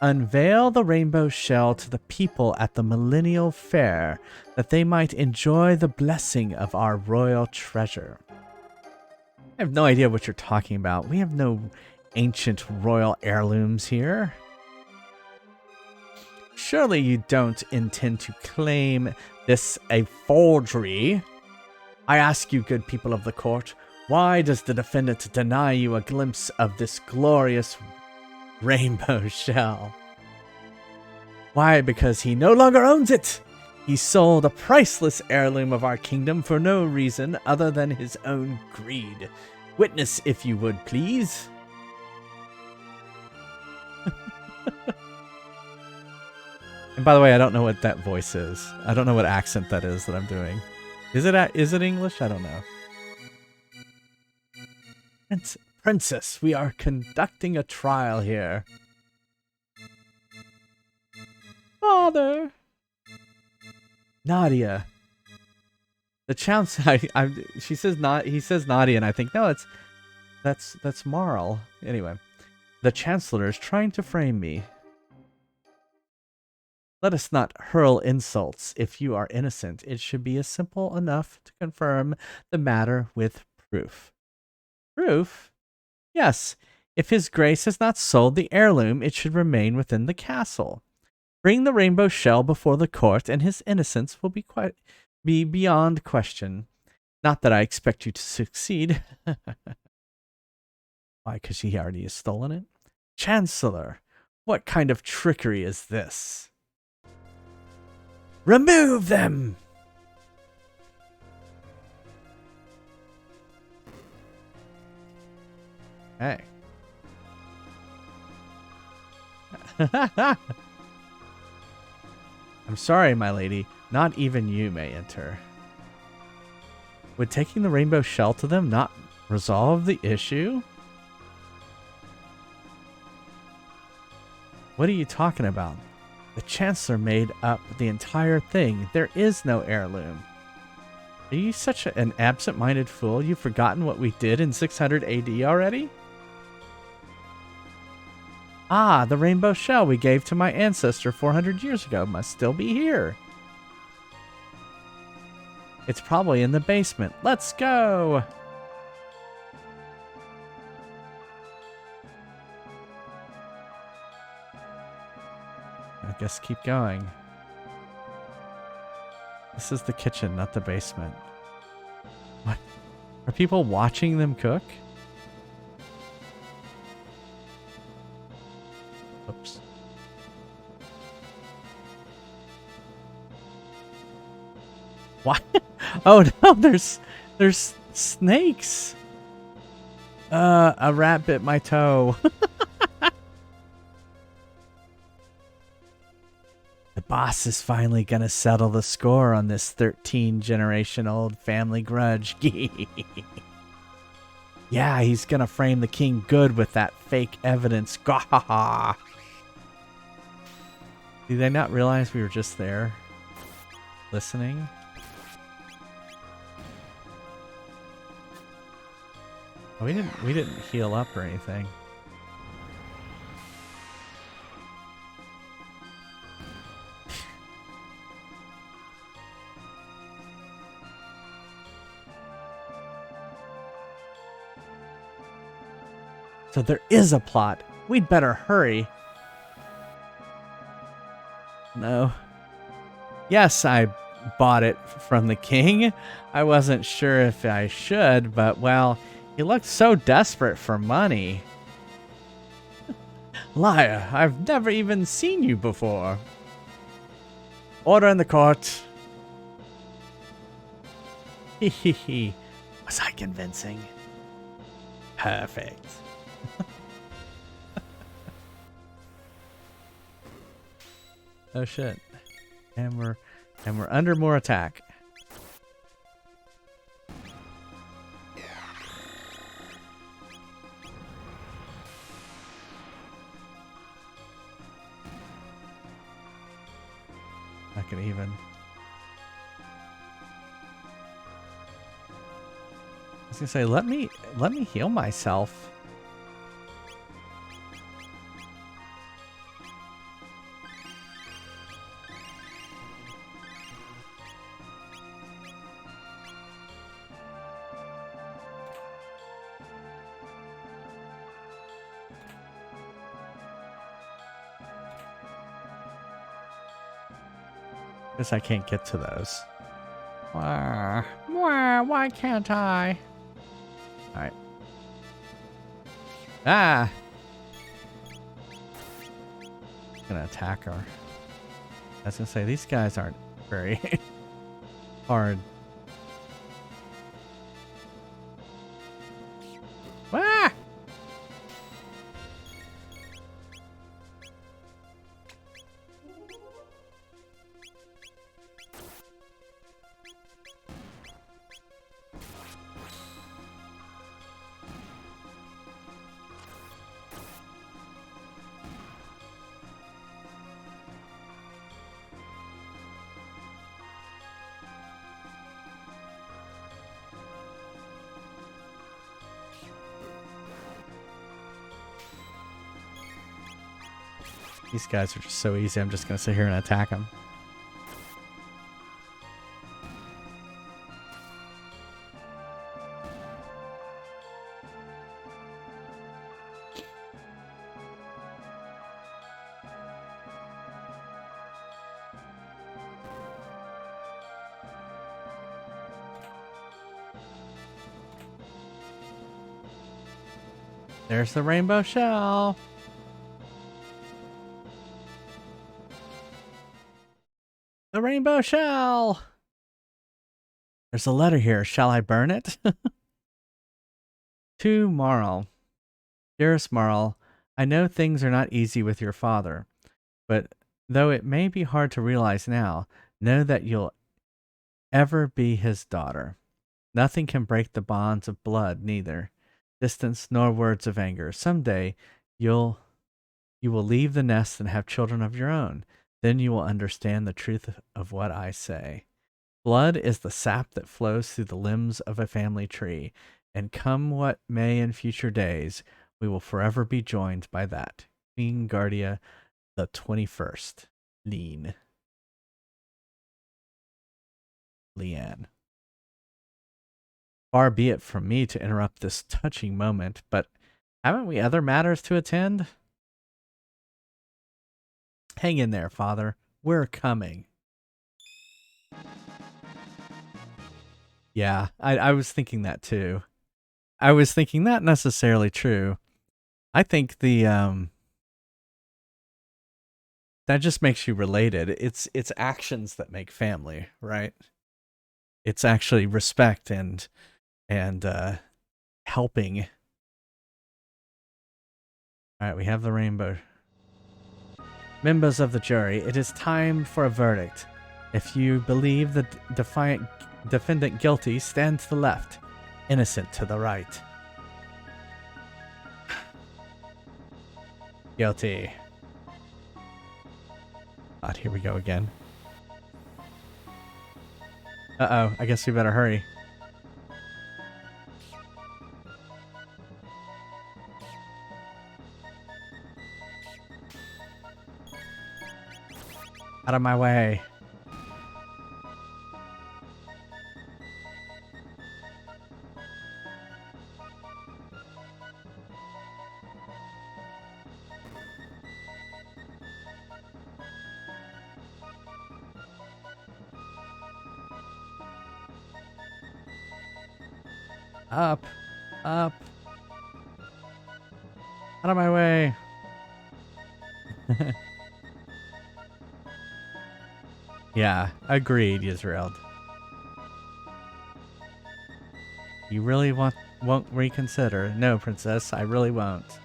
Speaker 1: unveil the rainbow shell to the people at the Millennial Fair, that they might enjoy the blessing of our royal treasure. I have no idea what you're talking about. We have no ancient royal heirlooms here. Surely you don't intend to claim this a forgery? I ask you, good people of the court, why does the defendant deny you a glimpse of this glorious rainbow shell? Why? Because he no longer owns it! He sold a priceless heirloom of our kingdom for no reason other than his own greed. Witness, if you would, please. And by the way, I don't know what that voice is. I don't know what accent that is that I'm doing. Is it English? I don't know. Princess, we are conducting a trial here. Father! Nadia. The chancellor, she says not. He says Nadia, and I think no, that's Marl. Anyway, the chancellor is trying to frame me. Let us not hurl insults. If you are innocent, it should be simple enough to confirm the matter with proof. Proof? Yes. If his grace has not sold the heirloom, it should remain within the castle. Bring the rainbow shell before the court, and his innocence will be beyond question. Not that I expect you to succeed. Why? Because he already has stolen it? Chancellor, what kind of trickery is this? Remove them! Hey. I'm sorry, my lady. Not even you may enter. Would taking the rainbow shell to them not resolve the issue? What are you talking about? The Chancellor made up the entire thing. There is no heirloom. Are you such an absent-minded fool? You've forgotten what we did in 600 AD already? Ah, the rainbow shell we gave to my ancestor 400 years ago must still be here. It's probably in the basement. Let's go! I guess keep going. This is the kitchen, not the basement. What? Are people watching them cook? Oops. What? Oh no, there's snakes. A rat bit my toe. The boss is finally gonna settle the score on this 13-generation-old family grudge. Yeah, he's gonna frame the king good with that fake evidence. Gahaha. Did they not realize we were just there? Listening? Oh, we didn't heal up or anything. So there is a plot. We'd better hurry. No. Yes, I bought it from the king. I wasn't sure if I should, but well, he looked so desperate for money. Liar, I've never even seen you before. Order in the court. Hehehe. Was I convincing? Perfect. Oh shit. And we're under more attack. Not gonna even. I was gonna say, let me heal myself. Guess I can't get to those. Why can't I? Alright. Ah! Gonna attack her. I was gonna say, these guys aren't very hard. Ah! These guys are just so easy. I'm just going to sit here and attack them. There's the rainbow shell. The rainbow shell. There's a letter here. Shall I burn it? To Marl. Dearest Marl, I know things are not easy with your father, but though it may be hard to realize now, know that you'll ever be his daughter. Nothing can break the bonds of blood, neither distance nor words of anger. Someday you will leave the nest and have children of your own. Then you will understand the truth of what I say. Blood is the sap that flows through the limbs of a family tree, and come what may in future days, we will forever be joined by that. Queen Guardia the 21st. Leanne. Far be it from me to interrupt this touching moment, but haven't we other matters to attend? Hang in there, Father. We're coming. Yeah, I was thinking that too. I was thinking not necessarily true. I think the that just makes you related. It's actions that make family, right? It's actually respect and helping. All right, we have the rainbow. Members of the jury, it is time for a verdict. If you believe the defendant guilty, stand to the left. Innocent to the right. Guilty. God, here we go again. Uh-oh, I guess we better hurry. Out of my way. Up. Up. Out of my way. Yeah, agreed, Yisrael. You really won't reconsider? No, Princess, I really won't.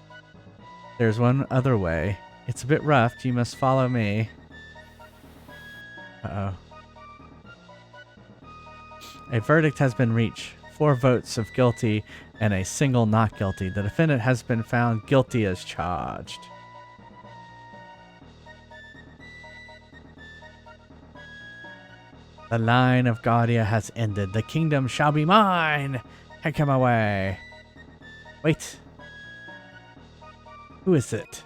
Speaker 1: There's one other way. It's a bit rough. You must follow me. Uh-oh. A verdict has been reached. 4 votes of guilty and a single not guilty. The defendant has been found guilty as charged. The line of Guardia has ended. The kingdom shall be mine. Take him away. Wait. Who is it?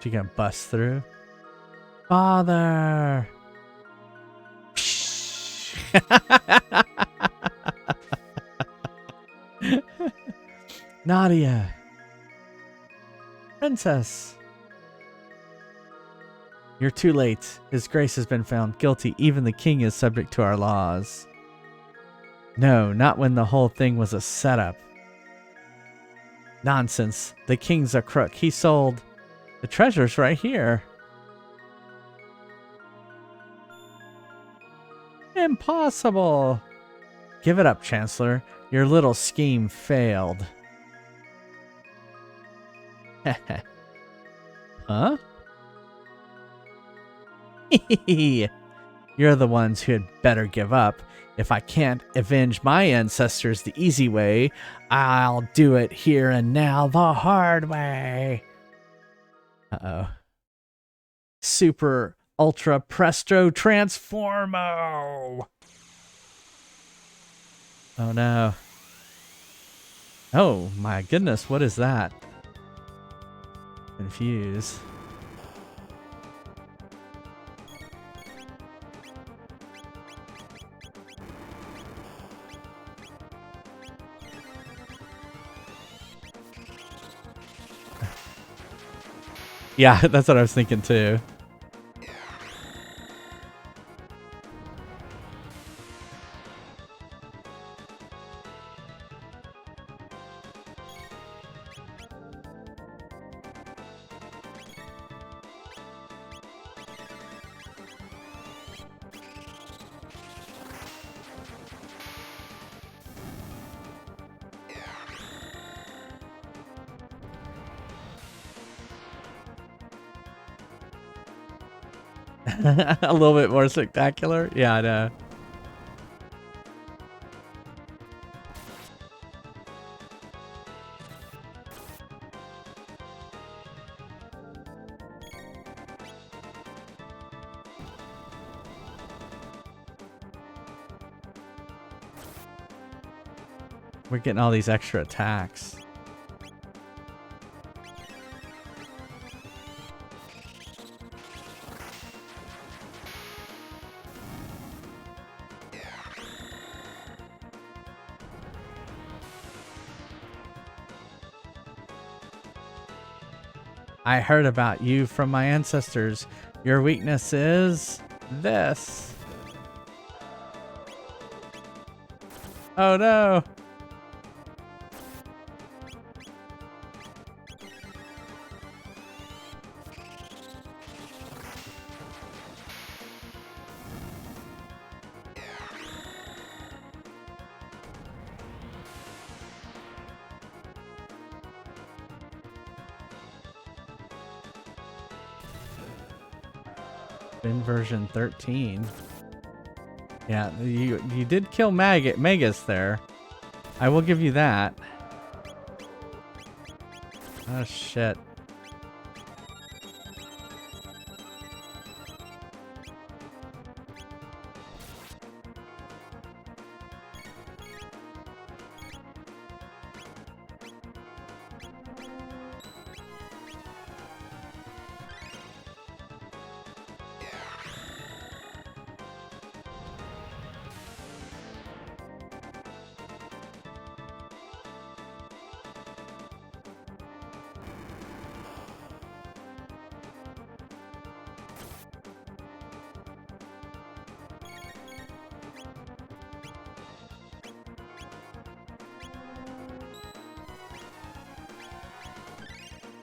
Speaker 1: She gonna bust through? Father! Nadia! Princess! You're too late. His Grace has been found guilty. Even the king is subject to our laws. No, not when the whole thing was a setup. Nonsense. The king's a crook. He sold... The treasure's right here. Impossible. Give it up, Chancellor. Your little scheme failed. Huh? You're the ones who had better give up. If I can't avenge my ancestors the easy way, I'll do it here and now the hard way. Uh-oh. Super Ultra Presto Transformo! Oh no. Oh my goodness, what is that? Confuse. Yeah, that's what I was thinking too. A little bit more spectacular. Yeah, I know. We're getting all these extra attacks. I heard about you from my ancestors. Your weakness is this. Oh no. In version 13. Yeah, you did kill Magus there. I will give you that. Oh shit.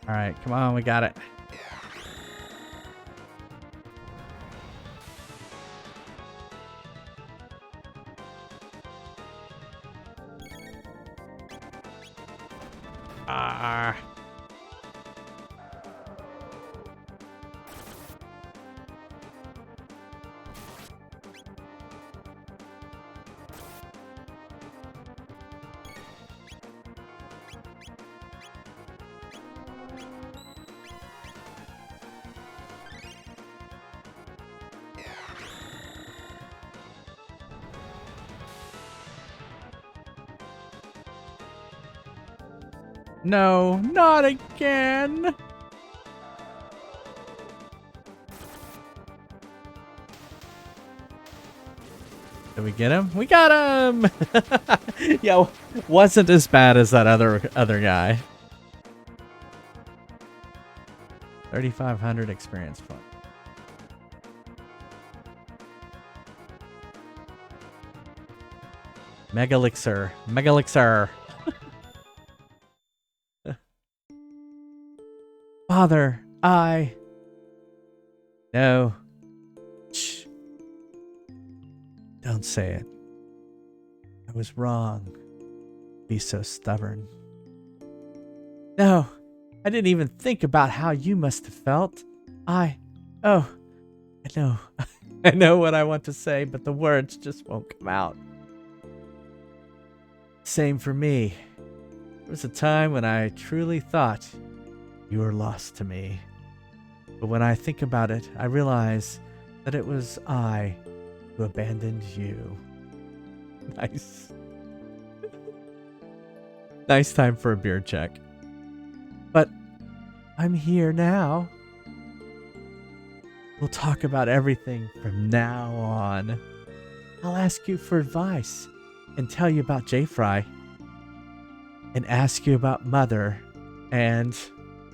Speaker 1: All right, come on, we got it. Ah. No, not again. Did we get him? We got him. Yeah, wasn't as bad as that other guy. 3,500 experience point. Megalixir. Father, No. Shh. Don't say it. I was wrong. Be so stubborn. No. I didn't even think about how you must have felt. I know. I know what I want to say, but the words just won't come out. Same for me. There was a time when I truly thought you were lost to me. But when I think about it, I realize that it was I who abandoned you. Nice. Nice time for a beard check. But I'm here now. We'll talk about everything from now on. I'll ask you for advice and tell you about J-Fry. And ask you about Mother and...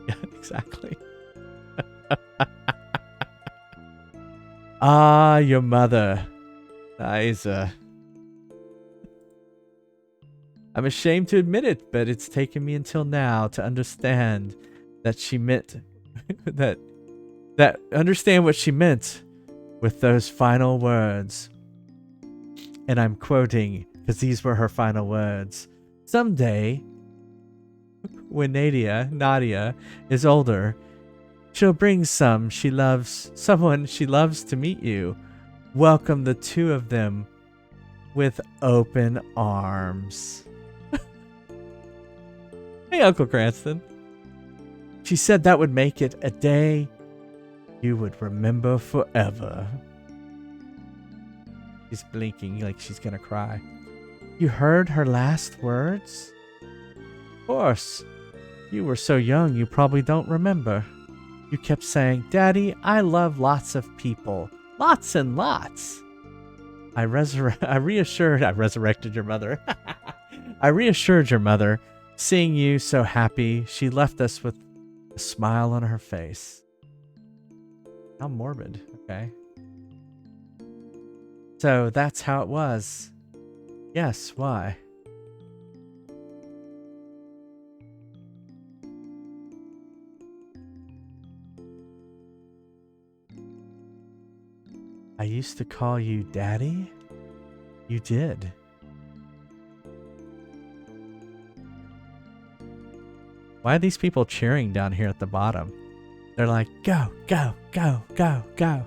Speaker 1: Yeah, exactly. Ah, your mother. Isa. I'm ashamed to admit it, but it's taken me until now to understand that she meant that understand what she meant with those final words. And I'm quoting because these were her final words. Someday, when Nadia is older, she'll bring someone she loves to meet you. Welcome the two of them with open arms. Hey, Uncle Cranston. She said that would make it a day you would remember forever. She's blinking like she's gonna cry. You heard her last words? Of course. You were so young you probably don't remember. You kept saying, Daddy, I love lots of people. Lots and lots. I resurrected your mother. I reassured your mother. Seeing you so happy, she left us with a smile on her face. How morbid. Okay. So that's how it was. Yes, why? I used to call you Daddy? You did. Why are these people cheering down here at the bottom? They're like, go, go, go, go, go.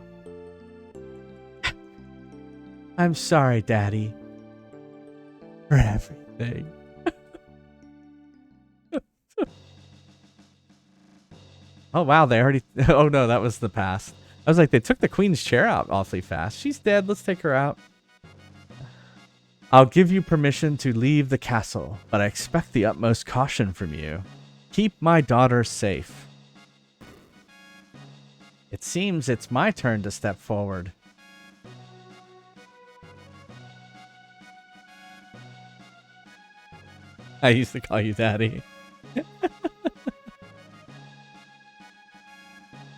Speaker 1: I'm sorry, Daddy. For everything. Oh, wow, they already... Oh, no, that was the past. I was like, they took the queen's chair out awfully fast. She's dead. Let's take her out. I'll give you permission to leave the castle, but I expect the utmost caution from you. Keep my daughter safe. It seems it's my turn to step forward. I used to call you Daddy.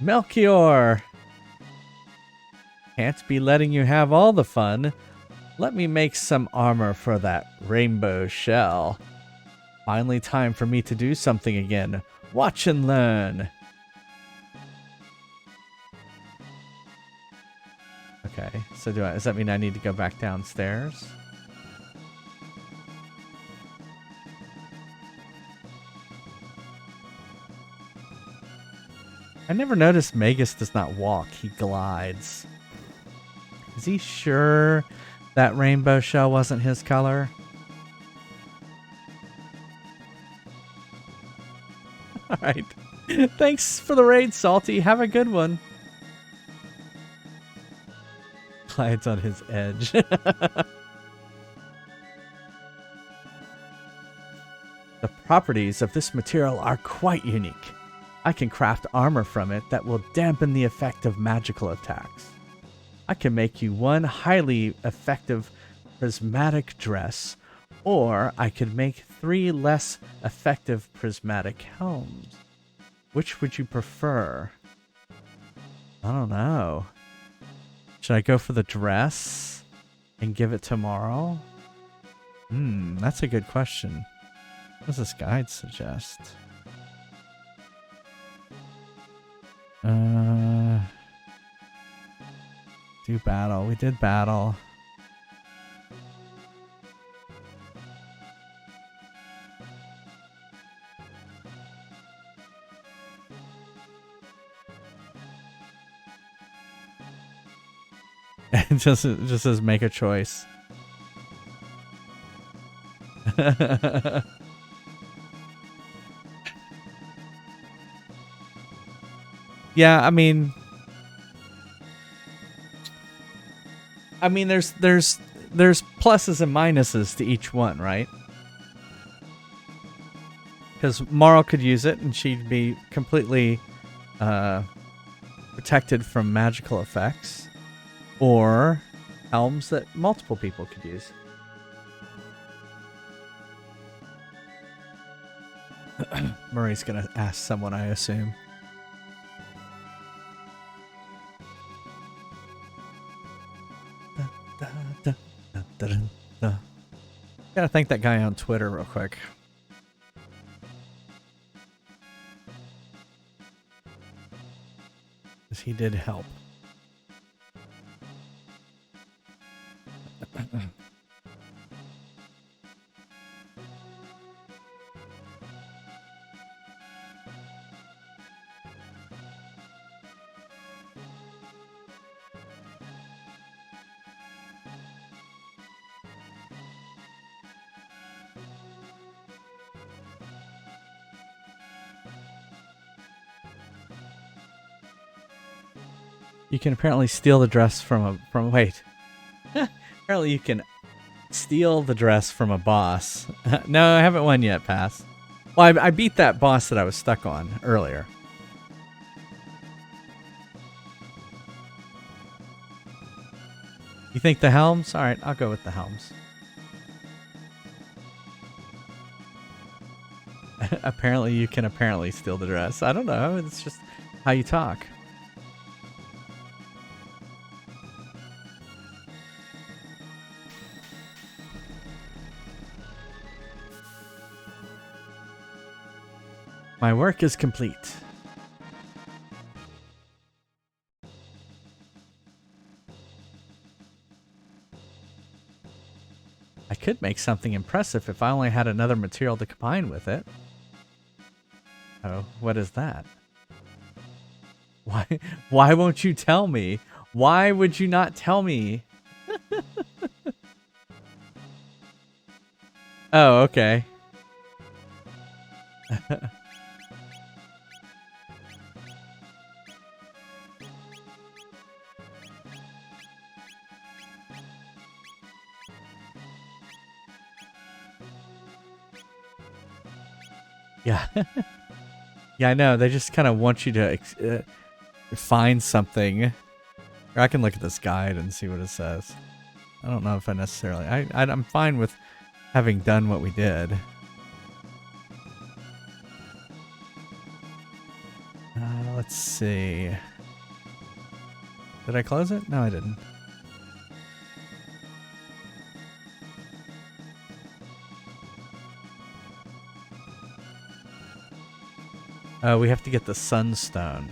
Speaker 1: Melchior! Can't be letting you have all the fun. Let me make some armor for that rainbow shell. Finally time for me to do something again. Watch and learn. Okay, so does that mean I need to go back downstairs? I never noticed Magus does not walk, he glides. Is he sure that rainbow shell wasn't his color? Alright. Thanks for the raid, Salty. Have a good one. Glides on his edge. The properties of this material are quite unique. I can craft armor from it that will dampen the effect of magical attacks. I can make you one highly effective prismatic dress, or I could make 3 less effective prismatic helms. Which would you prefer? I don't know. Should I go for the dress and give it tomorrow? That's a good question. What does this guide suggest? Do battle. We did battle. It just says make a choice. Yeah, I mean there's pluses and minuses to each one, right? because Marl could use it and she'd be completely protected from magical effects, or helms that multiple people could use. Murray's gonna ask someone, I assume. Gotta thank that guy on Twitter real quick. Because he did help. You can apparently steal the dress from wait. Apparently you can steal the dress from a boss. No, I haven't won yet, pass. Well, I beat that boss that I was stuck on earlier. You think the helms? All right, I'll go with the helms. Apparently you can steal the dress. I don't know. It's just how you talk. My work is complete. I could make something impressive if I only had another material to combine with it. Oh, what is that? Why won't you tell me? Why would you not tell me? Oh, okay. Yeah. Yeah, I know. They just kind of want you to find something. Or I can look at this guide and see what it says. I don't know if I necessarily... I'm fine with having done what we did. Let's see. Did I close it? No, I didn't. We have to get the Sunstone,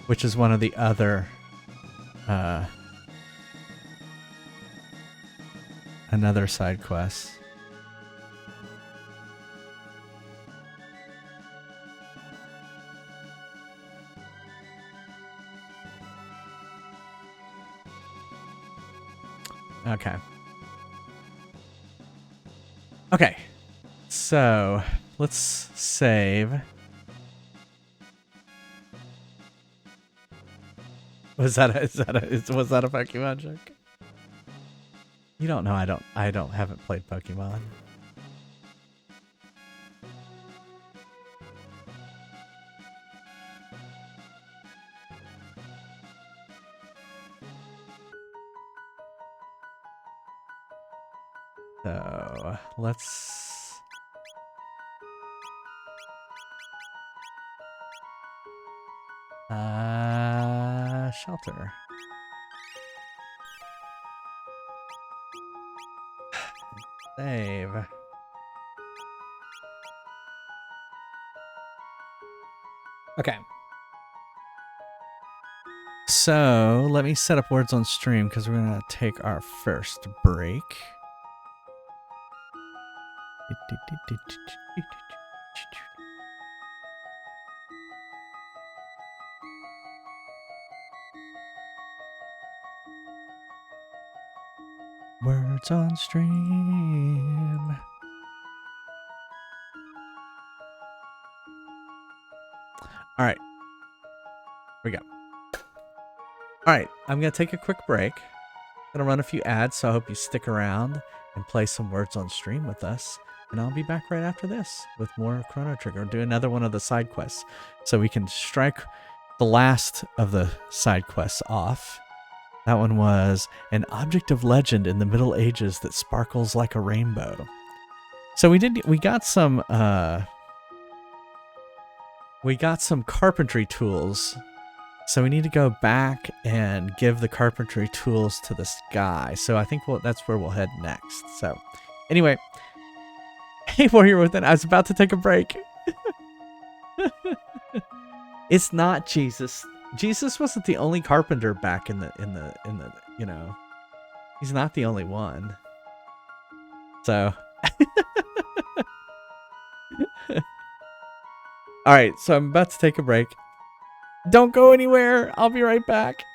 Speaker 1: which is one of the other another side quest. Okay. Okay. So, let's save. Was that a Pokemon joke? You don't know I haven't played Pokemon. So, let's shelter. Save. Okay. So, let me set up words on stream because we're going to take our first break. Words on stream. All right. Here we go. All right. I'm going to take a quick break. I'm going to run a few ads, so I hope you stick around and play some words on stream with us. and I'll be back right after this with more Chrono Trigger. Do another one of the side quests so we can strike the last of the side quests off. That one was an object of legend in the Middle Ages that sparkles like a rainbow. So we got some carpentry tools. So we need to go back and give the carpentry tools to this guy. So I think that's where we'll head next. So anyway, hey Warrior Within, I was about to take a break. It's not Jesus. Jesus wasn't the only carpenter back in the he's not the only one. So all right, so I'm about to take a break. Don't go anywhere. I'll be right back.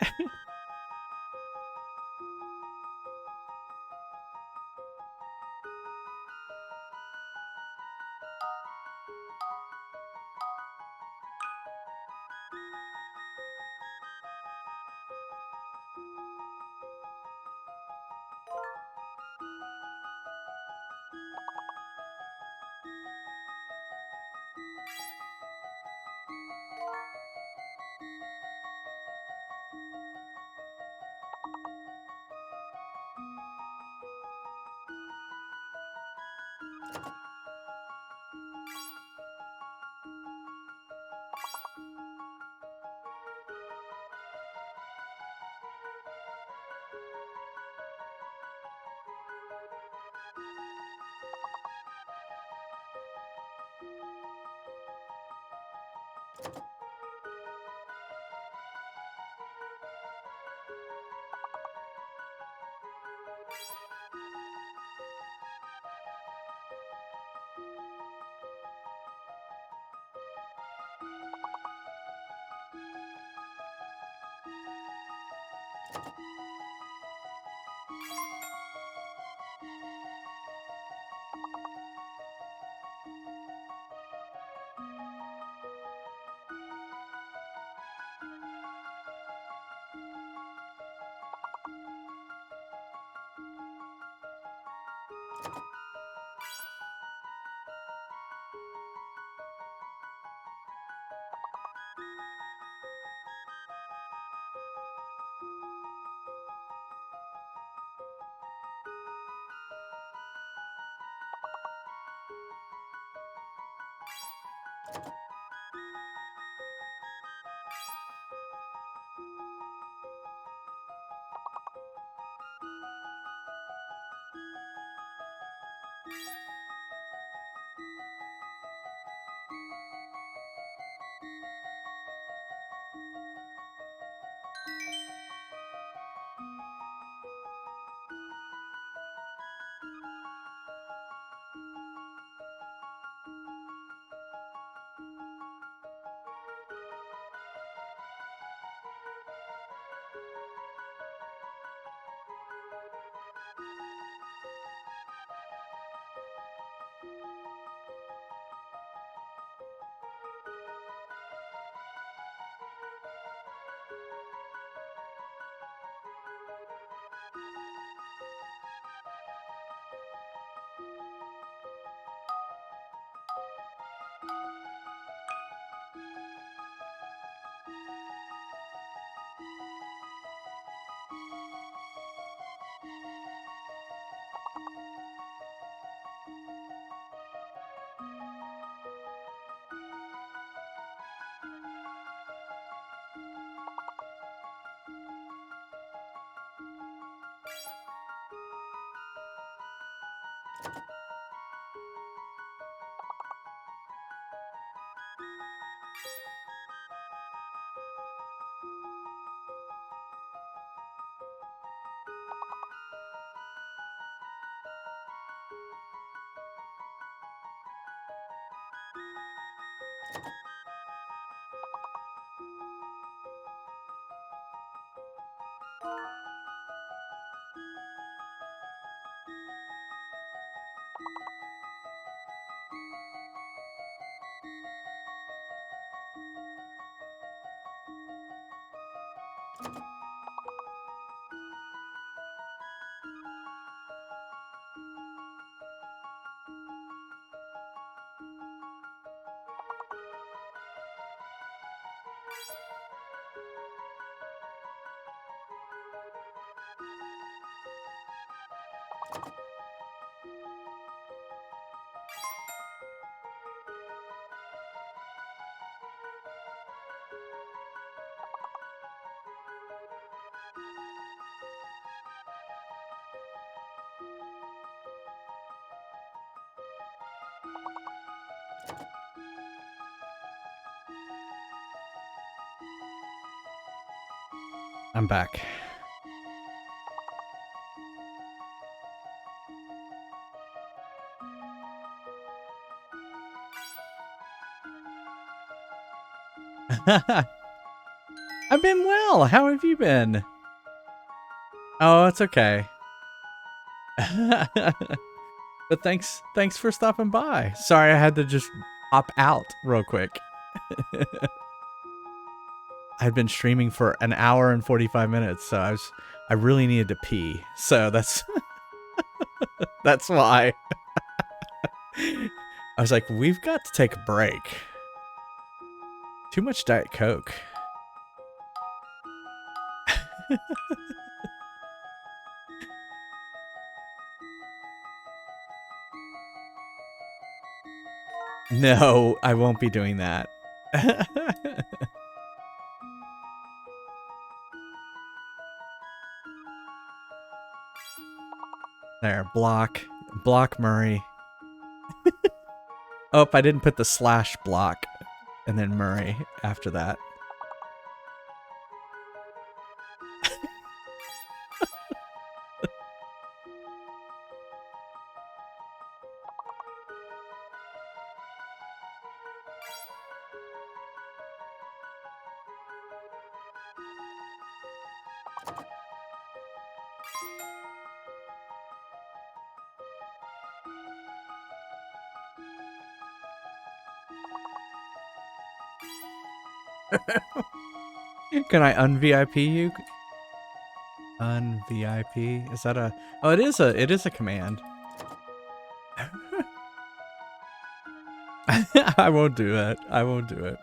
Speaker 1: I'm back. I've been well. How have you been? Oh, it's okay. But thanks for stopping by. Sorry I had to just hop out real quick. I'd been streaming for an hour and 45 minutes, so I really needed to pee. So that's that's why. I was like, we've got to take a break. Too much Diet Coke. No, I won't be doing that. There, block Murray. Oh, I didn't put the slash block and then Murray after that. Can I un-VIP you? Un-VIP? Is that a... Oh, it is a command. I won't do it. I won't do it.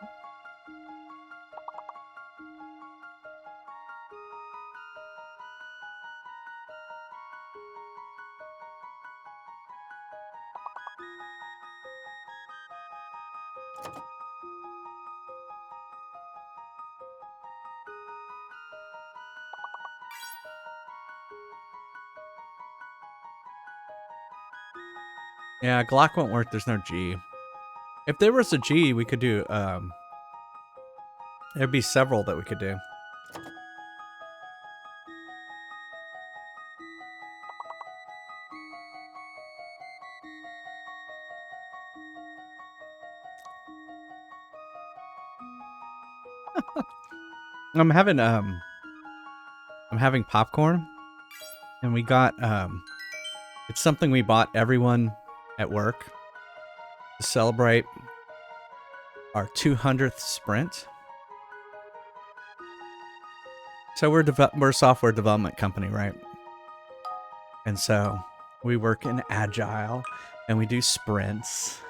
Speaker 1: Yeah, Glock won't work. There's no G. If there was a G, we could do, there'd be several that we could do. I'm having popcorn, and we got, it's something we bought everyone at work to celebrate our 200th sprint. So we're a software development company, right? And so we work in agile, and we do sprints,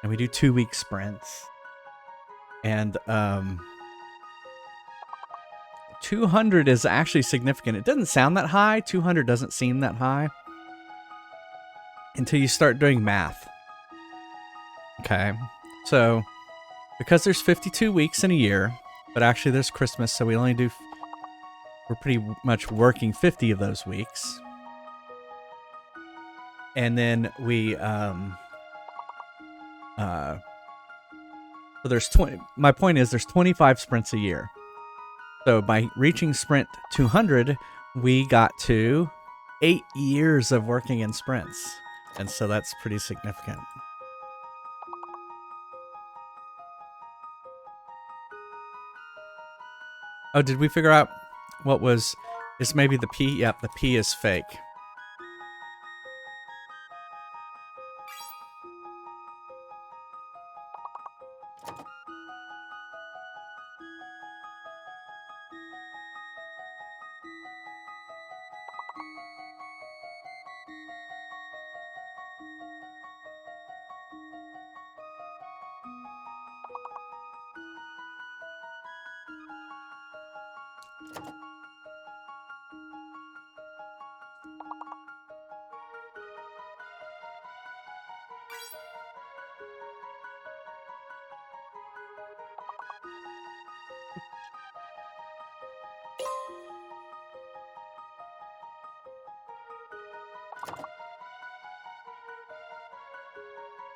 Speaker 1: and we do 2-week sprints. And 200 is actually significant. It doesn't sound that high. 200 doesn't seem that high until you start doing math. Okay. So because there's 52 weeks in a year, but actually there's Christmas, so we're pretty much working 50 of those weeks. And then we so there's 20. My point is there's 25 sprints a year. So by reaching sprint 200, we got to 8 years of working in sprints. And so that's pretty significant. Oh, did we figure out what was... Is maybe the P? Yep, the P is fake.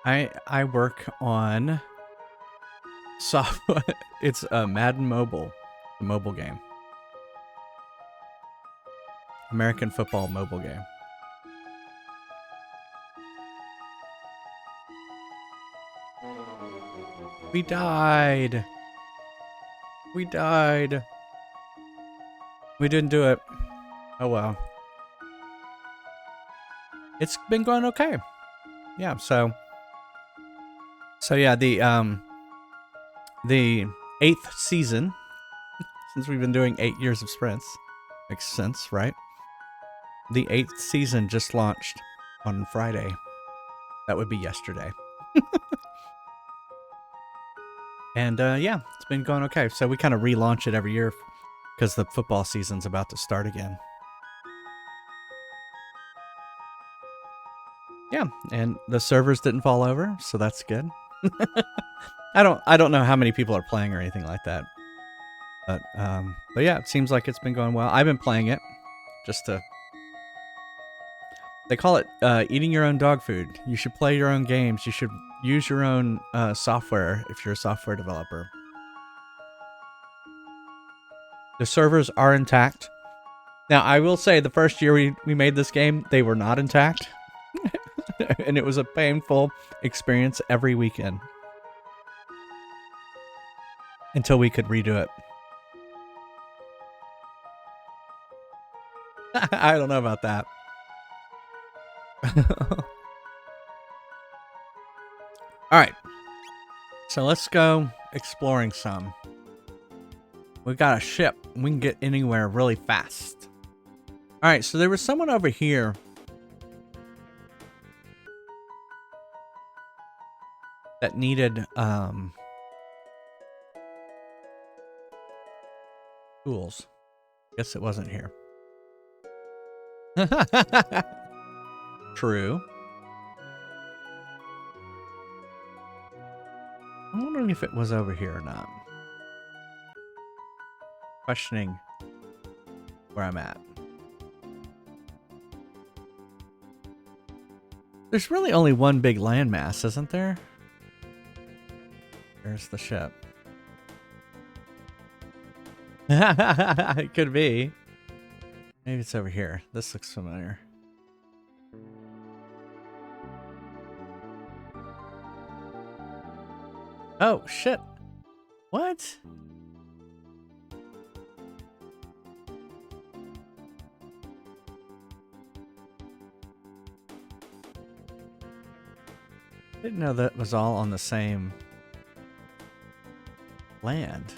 Speaker 1: I work on software. It's a Madden Mobile, a mobile game. American football mobile game. We died. We died. We didn't do it. Oh well. It's been going okay. Yeah, so yeah, the 8th season, since we've been doing 8 years of sprints. Makes sense, right? The 8th season just launched on Friday. That would be yesterday. And yeah, it's been going okay. So we kind of relaunch it every year because the football season's about to start again. Yeah, and the servers didn't fall over, so that's good. I don't know how many people are playing or anything like that. But yeah, it seems like it's been going well. I've been playing it just to. They call it eating your own dog food. You should play your own games. You should use your own software if you're a software developer. The servers are intact. Now, I will say the first year we made this game, they were not intact. And it was a painful experience every weekend. Until we could redo it. I don't know about that. Alright. So let's go exploring some. We've got a ship. We can get anywhere really fast. Alright, so there was someone over here. That needed tools. Guess it wasn't here. True. I'm wondering if it was over here or not. Questioning where I'm at. There's really only one big landmass, isn't there? There's the ship. It could be. Maybe it's over here. This looks familiar. Oh, shit. What? Didn't know that was all on the same land.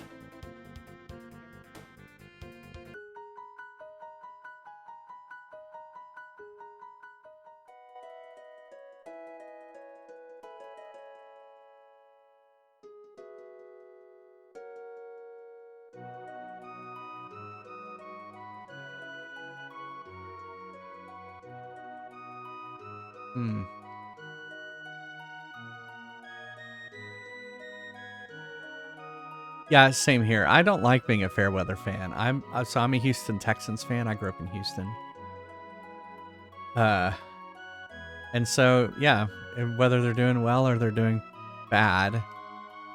Speaker 1: Hmm. Yeah, same here. I don't like being a fair weather fan. I'm a Houston Texans fan. I grew up in Houston. And so yeah, whether they're doing well or they're doing bad,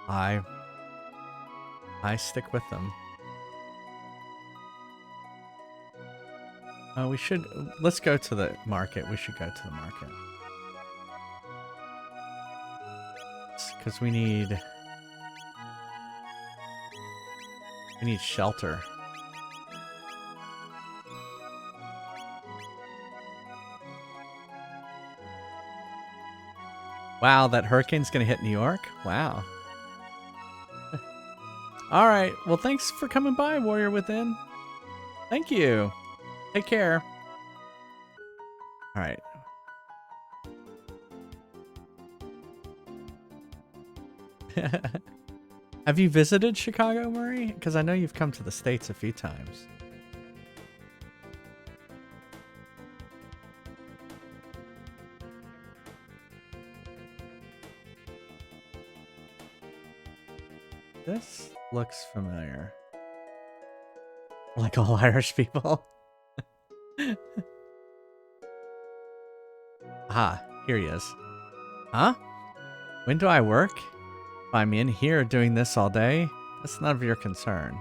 Speaker 1: I stick with them. Let's go to the market. We should go to the market. Because we need shelter. Wow, that hurricane's gonna hit New York? Wow. Alright, well thanks for coming by, Warrior Within. Thank you. Take care. Alright. Have you visited Chicago, Murray? Because I know you've come to the States a few times. This looks familiar. Like all Irish people. Ah, here he is. Huh? When do I work? If I'm in here doing this all day, that's none of your concern.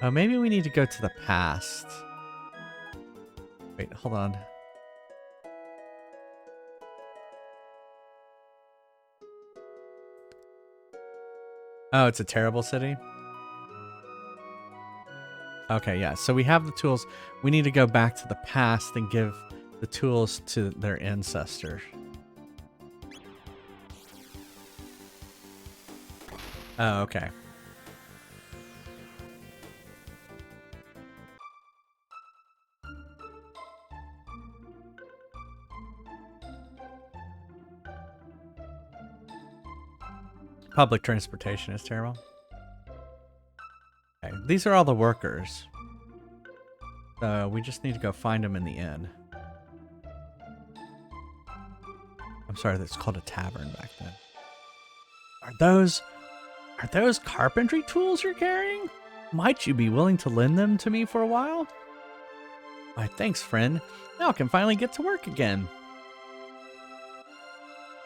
Speaker 1: Oh, maybe we need to go to the past. Wait, hold on. Oh, it's a terrible city? Okay, yeah. So we have the tools. We need to go back to the past and give the tools to their ancestor. Oh, okay. Public transportation is terrible. Okay, these are all the workers. So we just need to go find them in the inn. I'm sorry, that's called a tavern back then. Are those carpentry tools you're carrying? Might you be willing to lend them to me for a while? Why, thanks, friend. Now I can finally get to work again.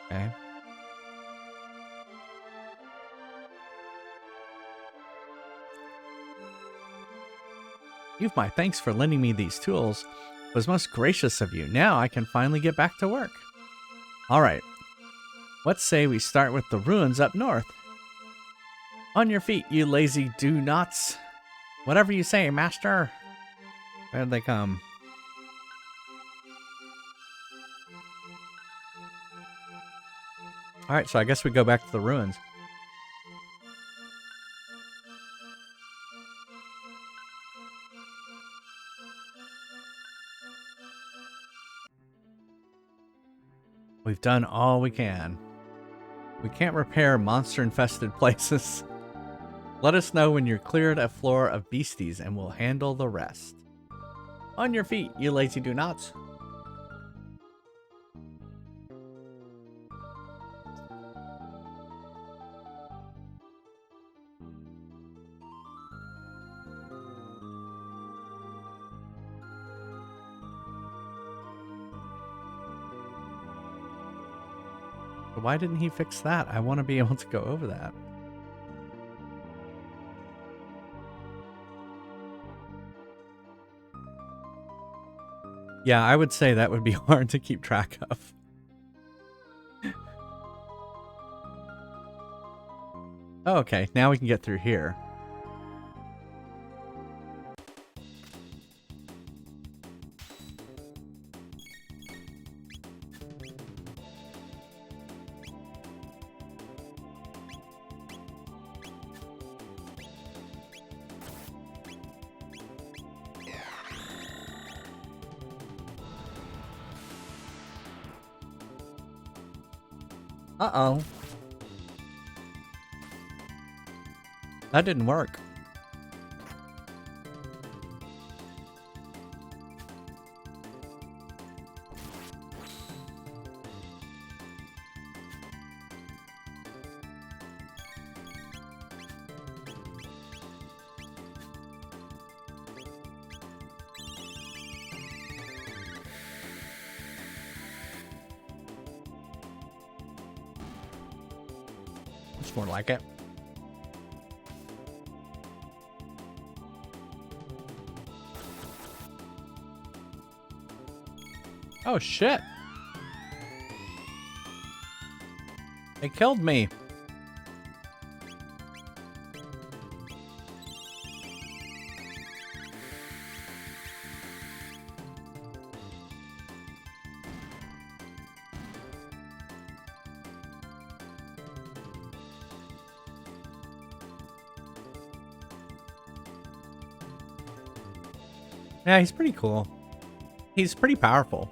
Speaker 1: Okay. You've my thanks for lending me these tools. It was most gracious of you. Now I can finally get back to work. All right. Let's say we start with the ruins up north. On your feet, you lazy do-nots. Whatever you say, master. Where'd they come? All right, so I guess we go back to the ruins. We've done all we can. We can't repair monster-infested places. Let us know when you're cleared a floor of beasties and we'll handle the rest. On your feet, you lazy do-nots. Why didn't he fix that? I want to be able to go over that. Yeah, I would say that would be hard to keep track of. Oh, okay, now we can get through here. Uh-oh. That didn't work. It's more like it. Oh, shit. They killed me. Yeah, he's pretty cool. He's pretty powerful.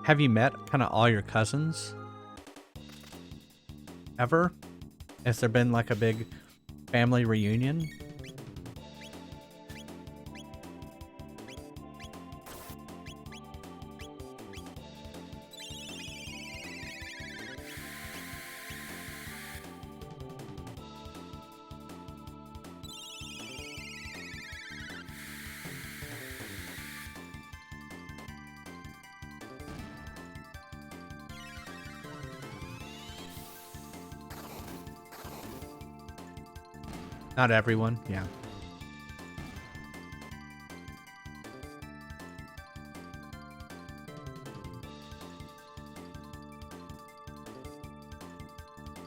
Speaker 1: Have you met kind of all your cousins? ever? Has there been like a big family reunion? Not everyone, yeah.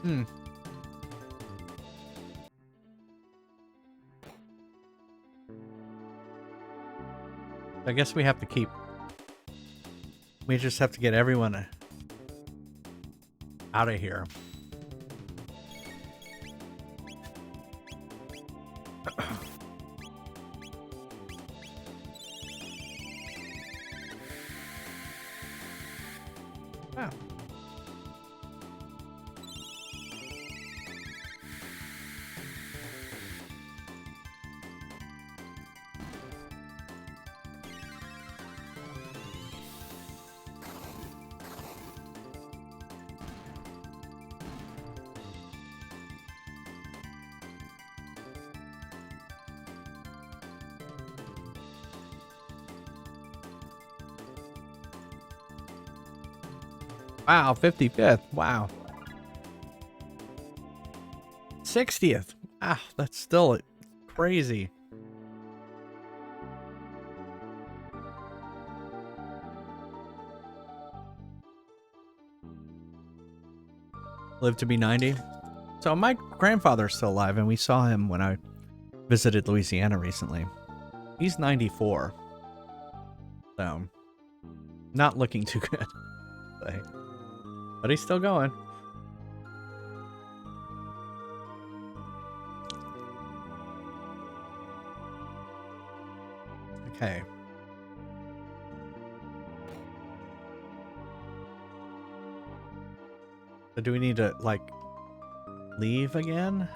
Speaker 1: Hmm. I guess we have to keep. We just have to get everyone out of here. Wow. Wow, 55th. Wow. 60th. Ah, that's still crazy. Live to be 90. So my grandfather's still alive, and we saw him when I visited Louisiana recently. He's 94. So, not looking too good. But he's still going. Okay. So do we need to, like, leave again?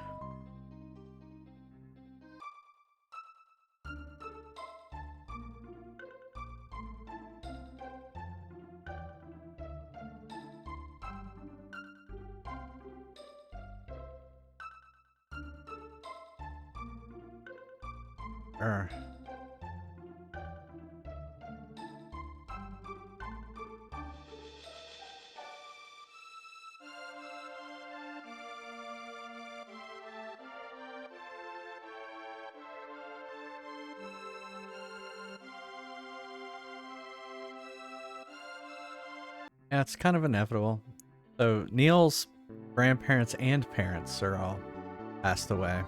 Speaker 1: Or... Yeah, it's kind of inevitable. So Neil's grandparents and parents are all passed away.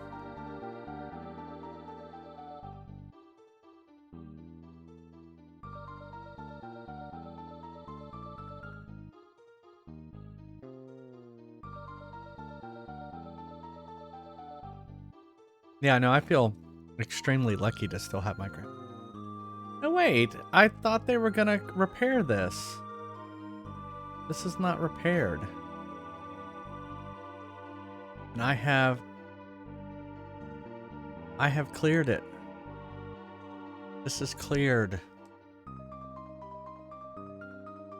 Speaker 1: Yeah, no, I feel extremely lucky to still have my grand. No, wait, I thought they were gonna repair this. This is not repaired. And I have cleared it. This is cleared.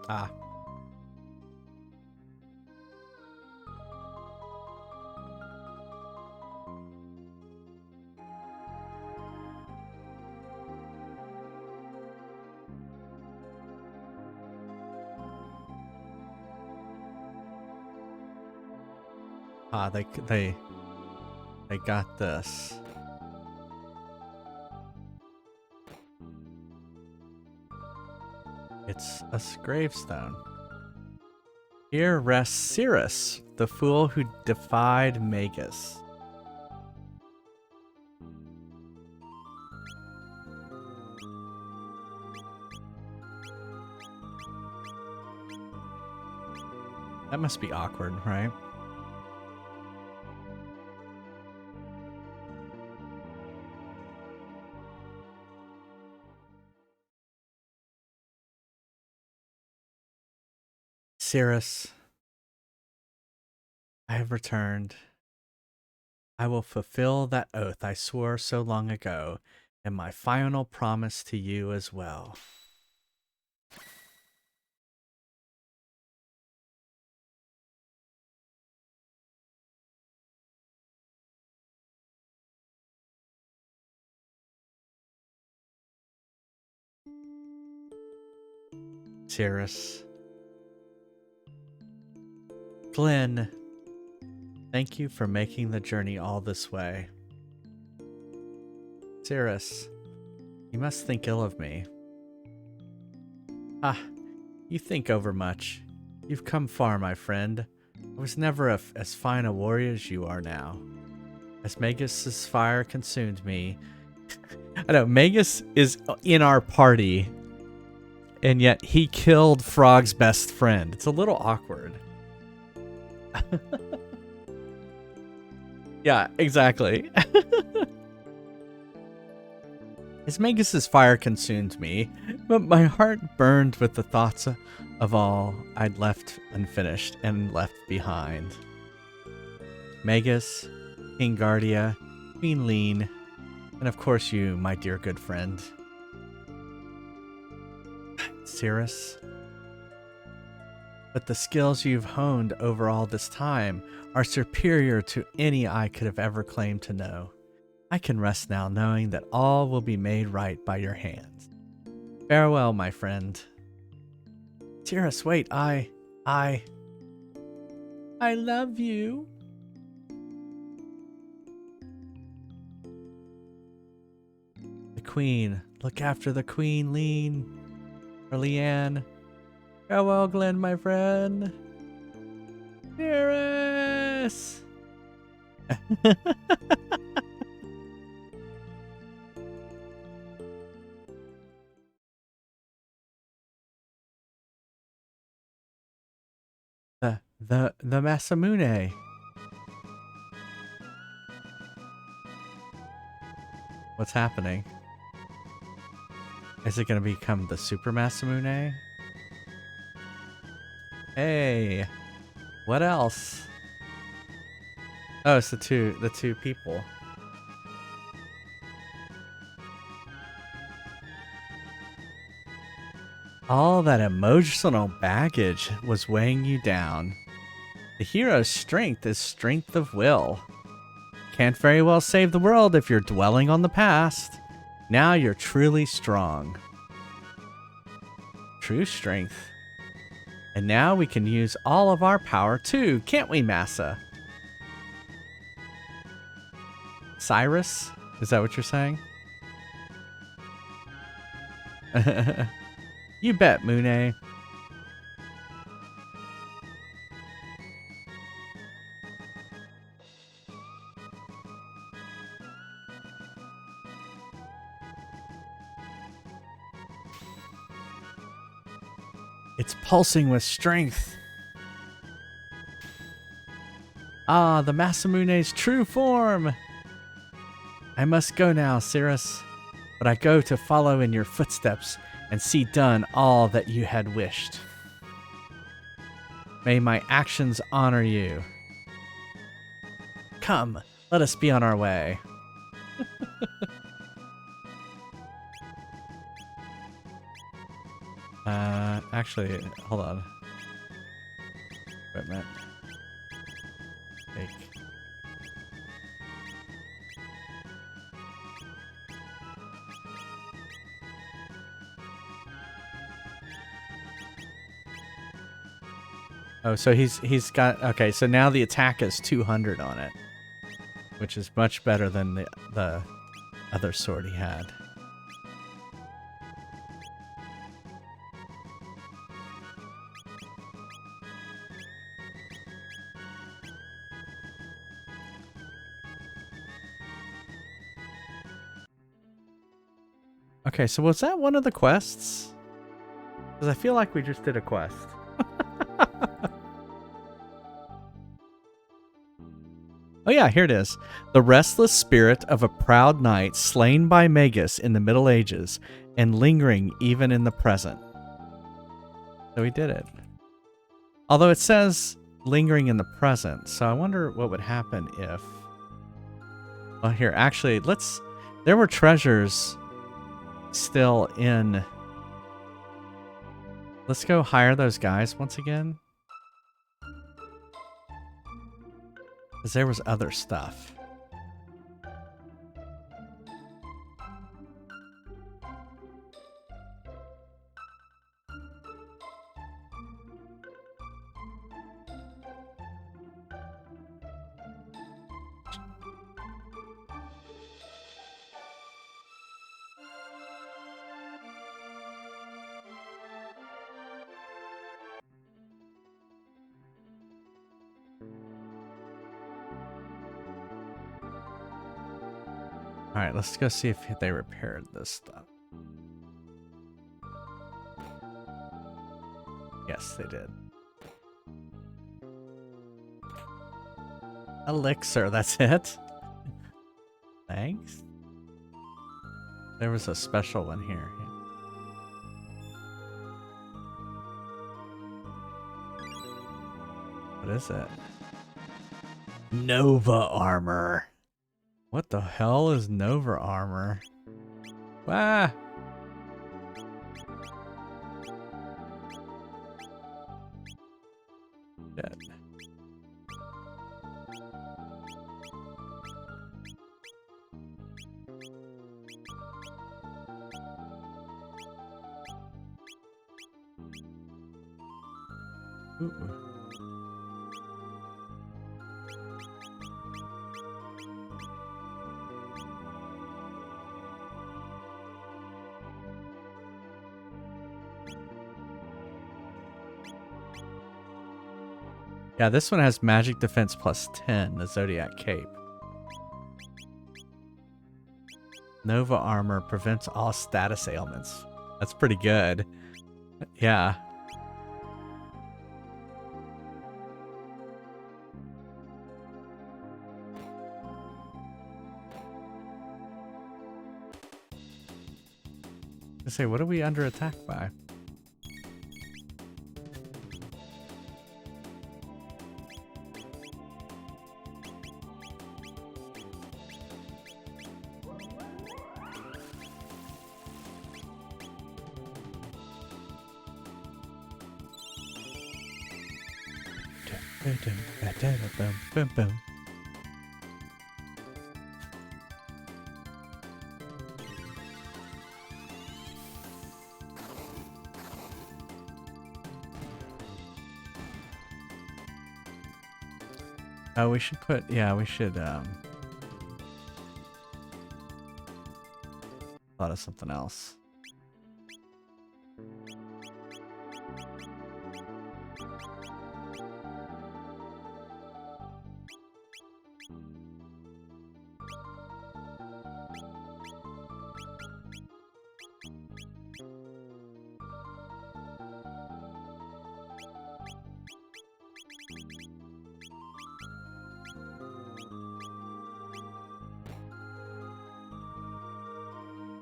Speaker 1: Ah. Ah, they got this. It's a gravestone. Here rests Cirrus, the fool who defied Magus. That must be awkward, right? Cirrus. I have returned. I will fulfill that oath I swore so long ago, and my final promise to you as well. Cirrus. Glenn, thank you for making the journey all this way. Cirrus, you must think ill of me. Ah, you think overmuch. You've come far, my friend. I was never as fine a warrior as you are now. As Magus's fire consumed me. I know, Magus is in our party, and yet he killed Frog's best friend. It's a little awkward. Yeah, exactly. As Magus's fire consumed me, but my heart burned with the thoughts of all I'd left unfinished and left behind. Magus, King Guardia, Queen Lean, and of course you, my dear good friend. Cirrus. But the skills you've honed over all this time are superior to any I could have ever claimed to know. I can rest now knowing that all will be made right by your hands. Farewell, my friend. Cirrus, wait, I love you. The Queen. Look after the Queen, Lean. Or Leanne. Farewell, Glenn, my friend. Cirrus! the Masamune. What's happening? Is it going to become the Super Masamune? Hey, what else? Oh, it's the two people. All that emotional baggage was weighing you down. The hero's strength is strength of will. Can't very well save the world if you're dwelling on the past. Now you're truly strong. True strength. And now we can use all of our power too, can't we, Massa? Cyrus? Is that what you're saying? You bet, Mune. It's pulsing with strength. Ah, the Masamune's true form. I must go now, Cirrus, but I go to follow in your footsteps and see done all that you had wished. May my actions honor you. Come, let us be on our way. Actually, hold on. Equipment. Take. Oh, so he's got, okay, so now the attack is 200 on it, which is much better than the other sword he had. Okay, so was that one of the quests? Because I feel like we just did a quest. Oh yeah, here it is. The restless spirit of a proud knight slain by Magus in the Middle Ages and lingering even in the present. So we did it. Although it says lingering in the present. So I wonder what would happen if... Well, here, actually, let's... There were treasures still in... Let's go hire those guys once again. Because there was other stuff. Alright, let's go see if they repaired this stuff. Yes, they did. Elixir, that's it? Thanks. There was a special one here. What is it? Nova armor. What the hell is Nova armor? Ah! Dead. Ooh. Yeah, this one has magic defense plus 10, the Zodiac Cape. Nova armor prevents all status ailments. That's pretty good. Yeah. I say, what are we under attack by? Boom, boom. Oh, we should put, yeah, we should, thought of something else.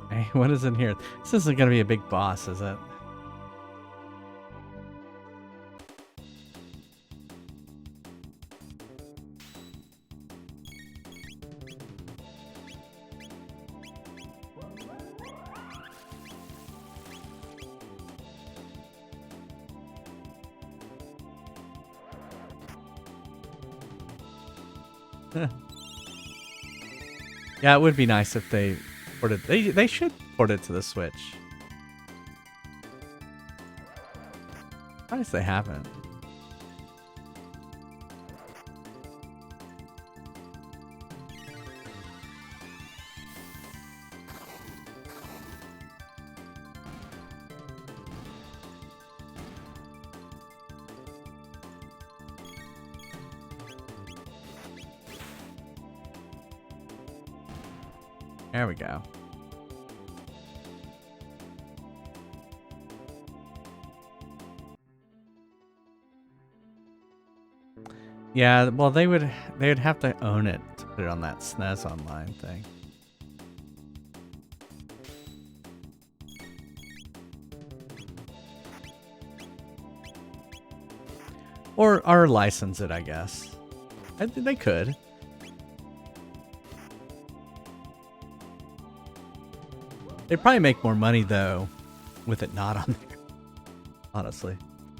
Speaker 1: Hey, what is in here? This isn't going to be a big boss, is it? Yeah, it would be nice if they ported. They should port it to the Switch. Surprised they haven't. There we go. Yeah, well, they would have to own it to put it on that SNES Online thing. Or license it, I guess. They could. They'd probably make more money, though, with it not on there. Honestly.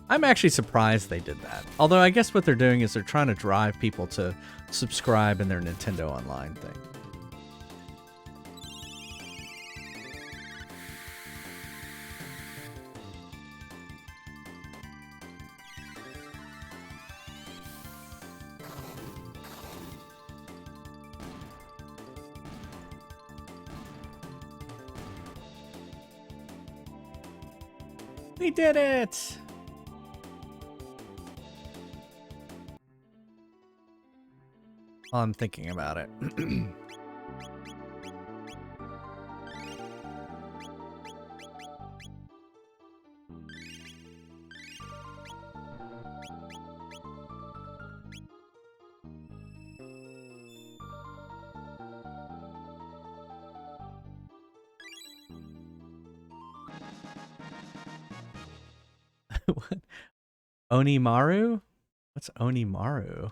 Speaker 1: I'm actually surprised they did that. Although I guess what they're doing is they're trying to drive people to subscribe in their Nintendo Online thing. We did it! I'm thinking about it. What? Onimaru? What's Onimaru?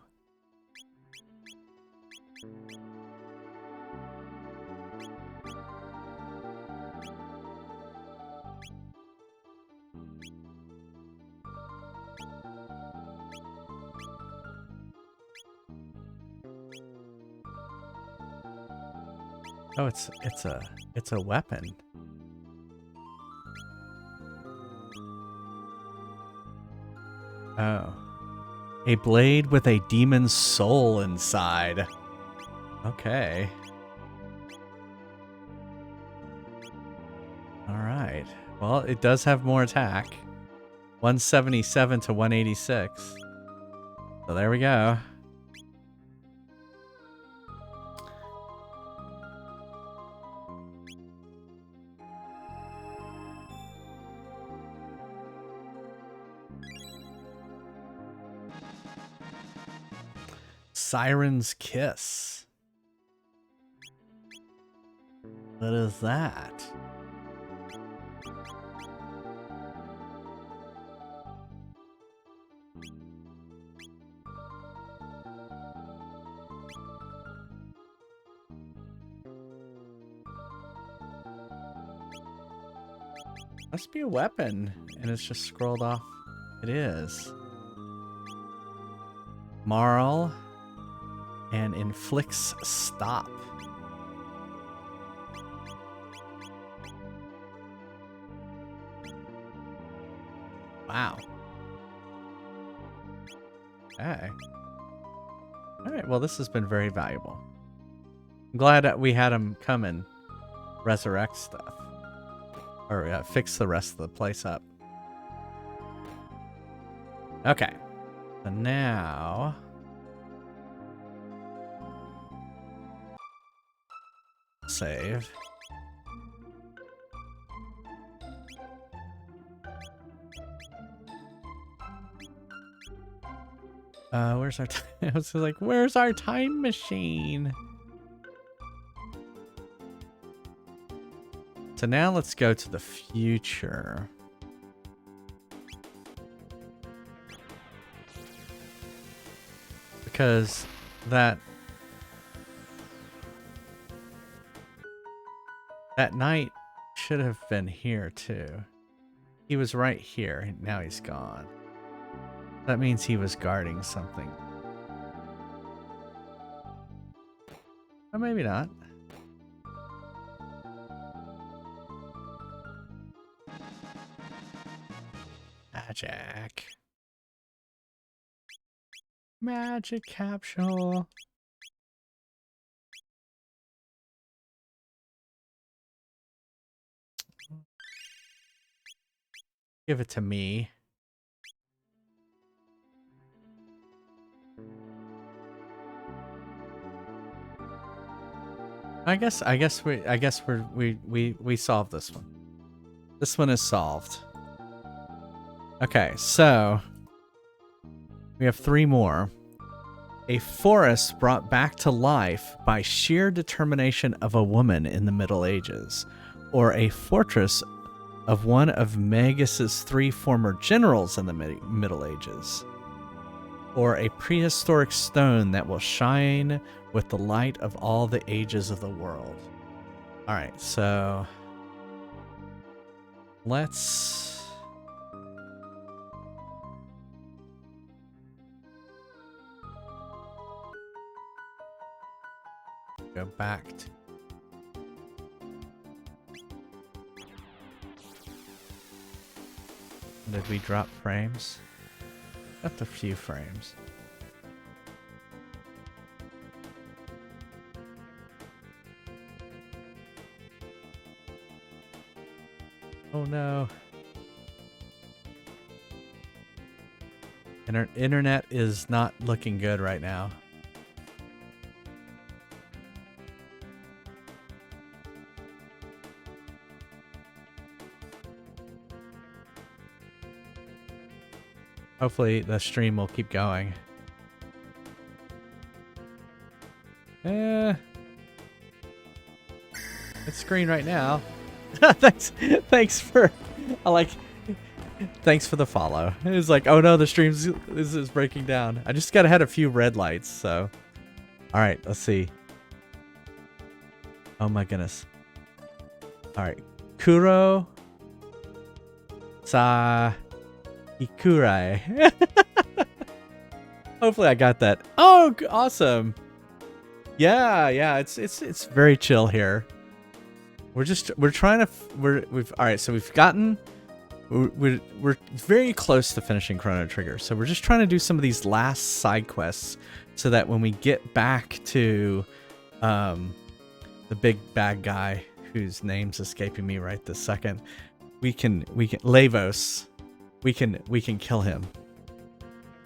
Speaker 1: Oh, it's a weapon. Oh. A blade with a demon's soul inside. Okay. Alright. Well, it does have more attack. 177 to 186. So there we go. Siren's Kiss. What is that? Must be a weapon, and it's just scrolled off. It is. Marl and inflicts stop. Wow. Okay. All right, well, this has been very valuable. I'm glad that we had him come and resurrect stuff. Or fix the rest of the place up. Okay. So now... save. Where's our I was like, where's our time machine? So now let's go to the future. Because that knight should have been here too. He was right here. Now he's gone. That means he was guarding something. Or maybe not. Magic. Magic capsule. Give it to me. I guess we solved this one. This one is solved. Okay, so we have 3 more. A forest brought back to life by sheer determination of a woman in the Middle Ages, or a fortress of one of Magus's 3 former generals in the Middle Ages. or a prehistoric stone that will shine with the light of all the ages of the world. All right, so let's go back to did we drop frames? Left a few frames. Oh no. Internet is not looking good right now. Hopefully the stream will keep going. It's screen right now. Thanks for thanks for the follow. It was like, oh no, the stream is breaking down. I just had a few red lights, so. All right, let's see. Oh my goodness. All right, Kuro sa Ikurai. Hopefully I got that. Oh, awesome. Yeah, it's very chill here. We're trying to all right, so we're very close to finishing Chrono Trigger. So we're just trying to do some of these last side quests so that when we get back to the big bad guy whose name's escaping me right this second, we can Lavos. We can kill him.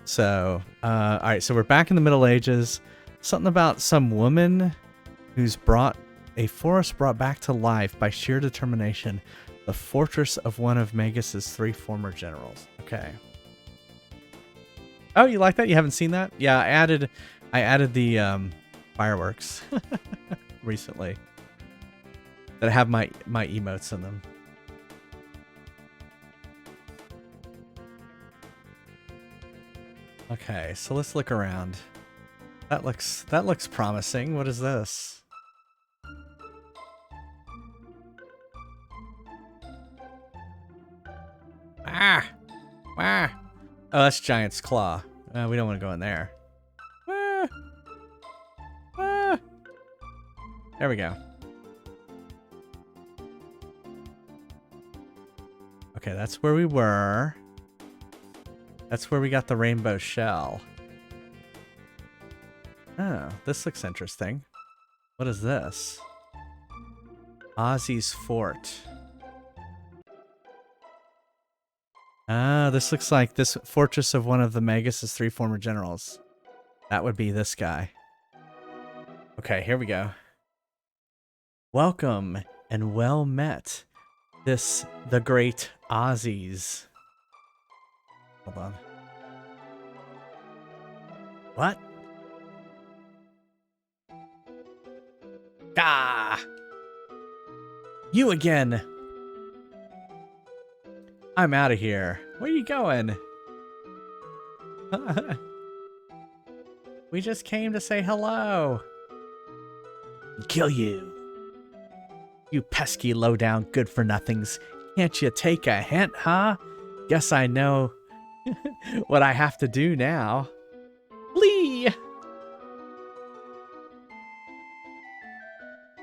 Speaker 1: So, all right, so we're back in the Middle Ages. Something about some woman who's brought a forest brought back to life by sheer determination, the fortress of one of Magus's 3 former generals. Okay. Oh, you like that? You haven't seen that? Yeah, I added the fireworks recently that have my emotes in them. Okay, so let's look around. That looks promising. What is this? Ah! Oh, that's Giant's Claw. We don't want to go in there. There we go. Okay, that's where we were. That's where we got the rainbow shell. Oh, this looks interesting. What is this? Ozzy's Fort. Ah, this looks like this fortress of one of the Magus's 3 former generals. That would be this guy. Okay, here we go. Welcome and well met, the great Ozzy's. Hold on. What? Ah! You again! I'm out of here. Where are you going? We just came to say hello. Kill you. You pesky low-down good-for-nothings. Can't you take a hint, huh? Guess I know what I have to do now. Flee!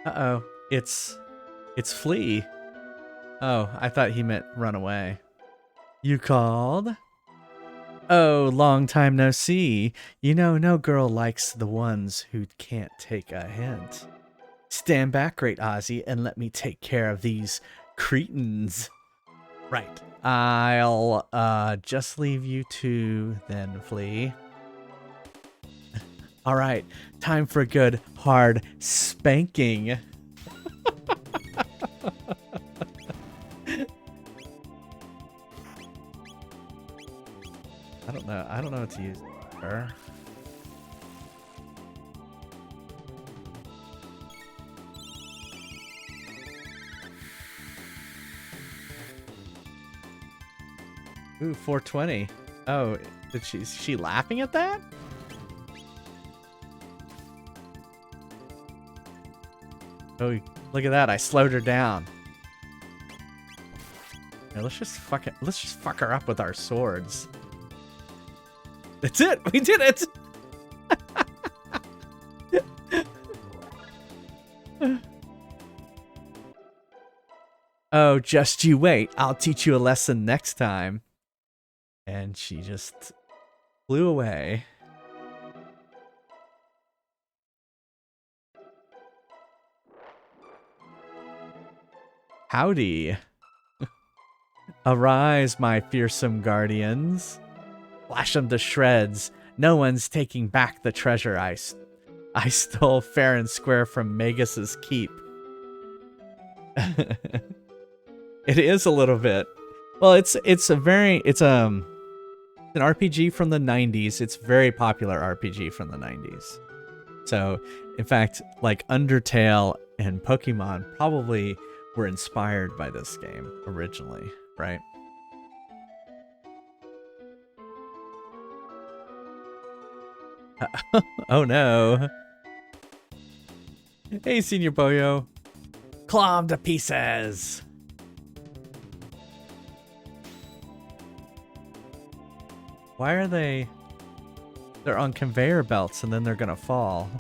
Speaker 1: Uh-oh. It's flee. Oh, I thought he meant run away. You called? Oh, long time no see. You know, no girl likes the ones who can't take a hint. Stand back, great Ozzy, and let me take care of these cretins. Right. I'll just leave you two then, Flea. All right, time for a good hard spanking. I don't know what to use for. Ooh, 420. Oh, Is she laughing at that? Oh, look at that. I slowed her down. Now let's just fuck it. Let's just fuck her up with our swords. That's it. We did it. Oh, just you wait. I'll teach you a lesson next time. And she just flew away. Howdy. Arise, my fearsome guardians. Flash them to shreds. No one's taking back the treasure I stole fair and square from Magus's keep. It is a little bit. Well, it's an RPG from the 90s. It's very popular RPG from the 90s. So, in fact, like Undertale and Pokemon probably were inspired by this game originally, right? Oh no. Hey, Senior Boyo. Claw 'em to pieces. Why are they... They're on conveyor belts and then they're gonna fall.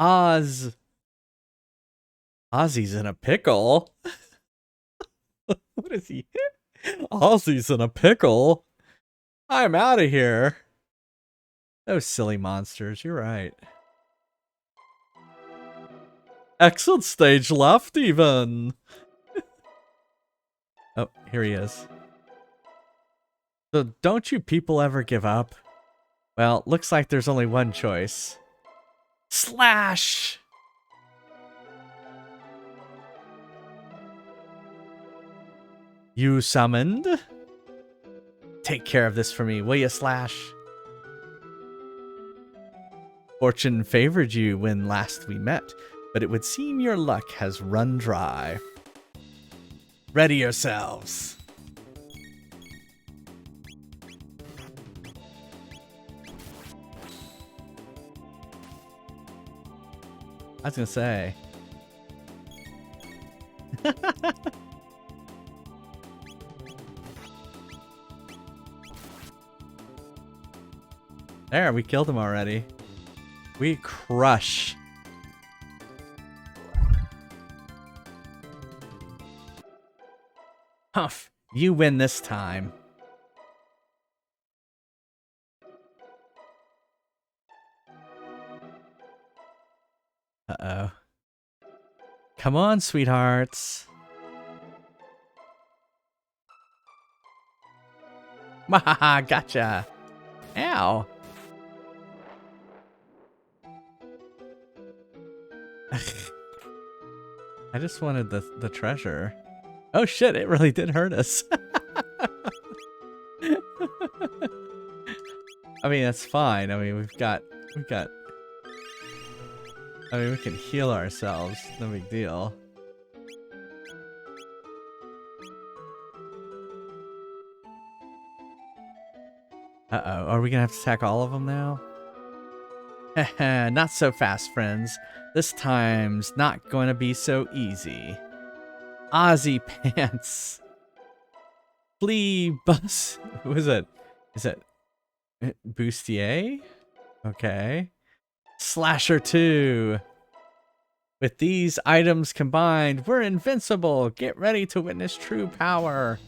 Speaker 1: Ozzy's in a pickle. What is he? Ozzy's in a pickle. I'm out of here. Those silly monsters, you're right. Exit stage left, even. Oh, here he is. So, don't you people ever give up? Well, looks like there's only one choice. Slash! You summoned? Take care of this for me, will you, Slash? Fortune favored you when last we met, but it would seem your luck has run dry. Ready yourselves. I was gonna say. There, we killed him already. We crush. Humph, you win this time. Uh-oh. Come on, sweethearts. Mahaha, gotcha. Ow. I just wanted the treasure. Oh shit, it really did hurt us. I mean, that's fine. I mean, we've got I mean, we can heal ourselves. No big deal. Uh-oh. Are we gonna have to attack all of them now? Not so fast, friends. This time's not going to be so easy. Ozzy Pants. Flea Bus. Who is it? Is it Bustier? Okay. Slasher 2. With these items combined, we're invincible. Get ready to witness true power.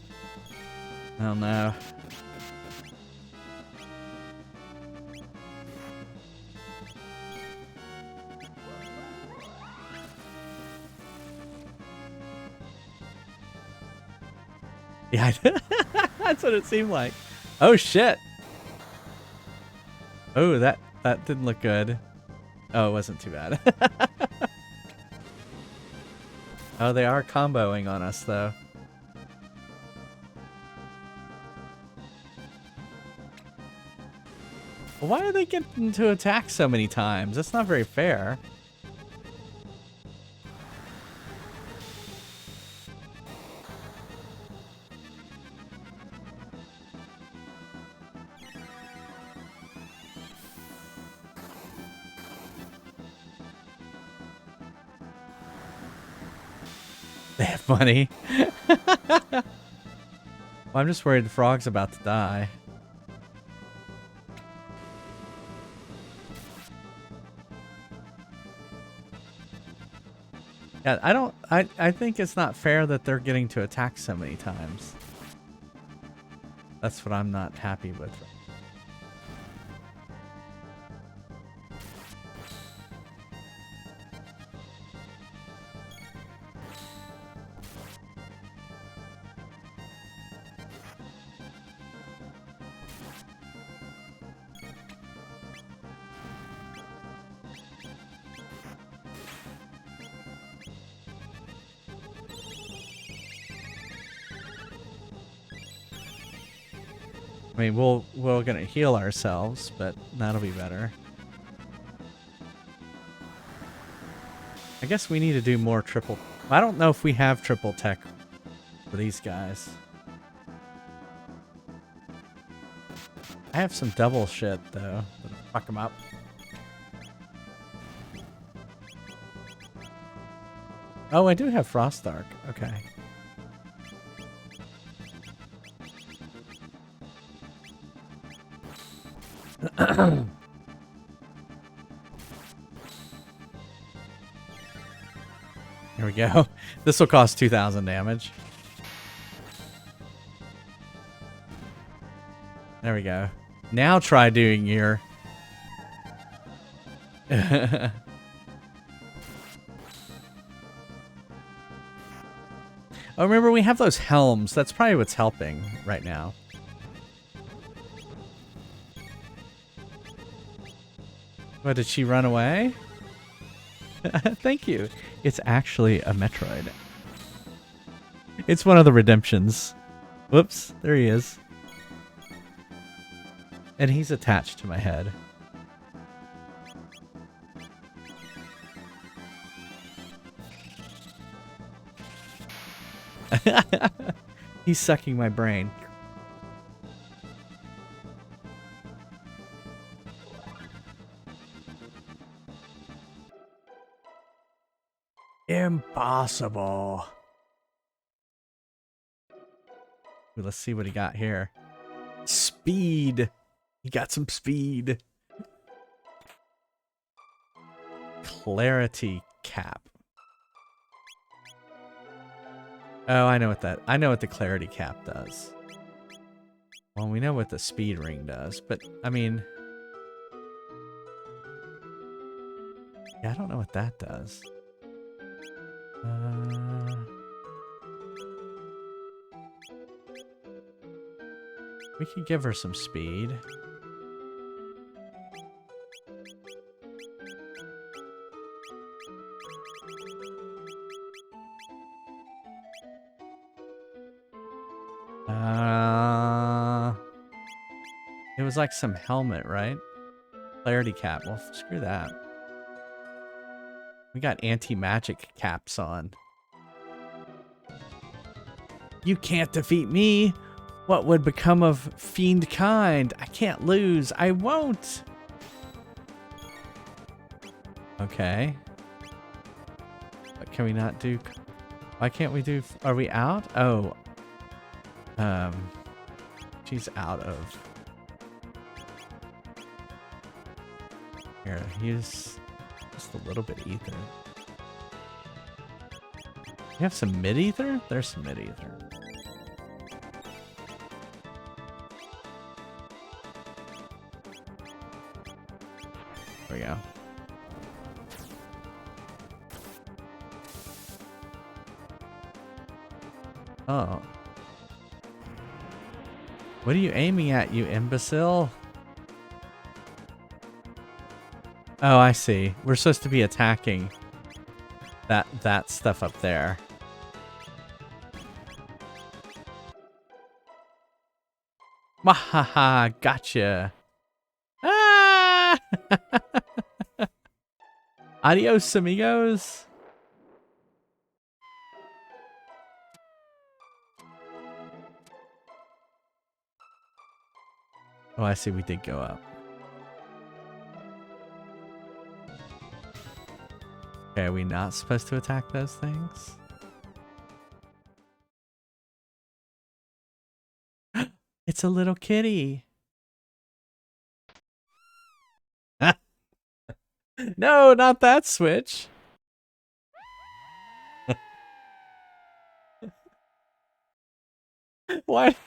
Speaker 1: Oh no. Yeah, that's what it seemed like. Oh shit. Oh, that didn't look good. Oh, it wasn't too bad. Oh, they are comboing on us though. Why are they getting to attack so many times? That's not very fair. They have money. Well, I'm just worried the frog's about to die. Yeah, I think it's not fair that they're getting to attack so many times. That's what I'm not happy with. I mean, we're gonna heal ourselves, but that'll be better. I guess we need to do more triple. I don't know if we have triple tech for these guys. I have some double shit though. Fuck them up. Oh, I do have Frost Arc. Okay. Here we go. This will cost 2,000 damage. There we go. Now try doing your... Oh, remember, we have those helms. That's probably what's helping right now. What, did she run away? Thank you. It's actually a Metroid. It's one of the redemptions. Whoops, there he is. And he's attached to my head. He's sucking my brain. Impossible. Ooh, let's see what he got here. Speed. He got some speed. Clarity cap. Oh, I know what the clarity cap does. Well, we know what the speed ring does, but I mean, yeah, I don't know what that does. We could give her some speed. It was like some helmet, right? Clarity cap. Well, screw that. We got anti-magic caps on. You can't defeat me. What would become of fiend kind? I can't lose. I won't. Okay. What can we not do? Why can't we do? Are we out? Oh. She's out of. Here, use just a little bit ether. You have some mid ether? There's some mid ether. There we go. Oh. What are you aiming at, you imbecile? Oh, I see. We're supposed to be attacking that stuff up there. Mahaha, gotcha. Ah! Adios, amigos. Oh, I see. We did go up. Okay, are we not supposed to attack those things? It's a little kitty. No, not that switch. Why?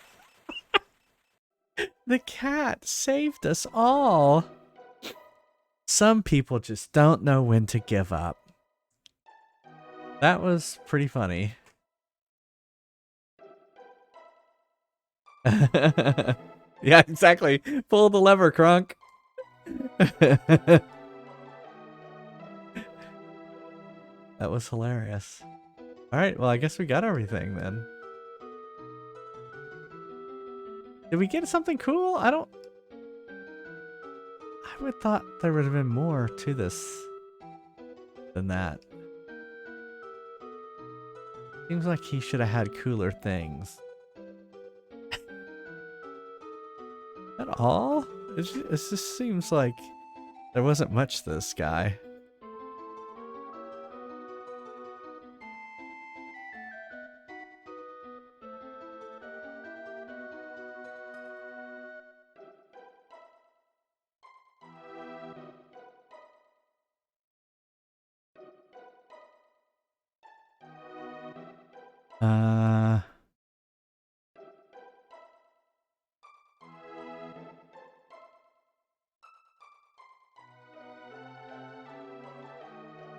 Speaker 1: The cat saved us all. Some people just don't know when to give up. That was pretty funny. Yeah, exactly. Pull the lever, Crunk. That was hilarious. All right, well, I guess we got everything then. Did we get something cool? I would have thought there would have been more to this than that. Seems like he should have had cooler things. At all? It just seems like there wasn't much to this guy.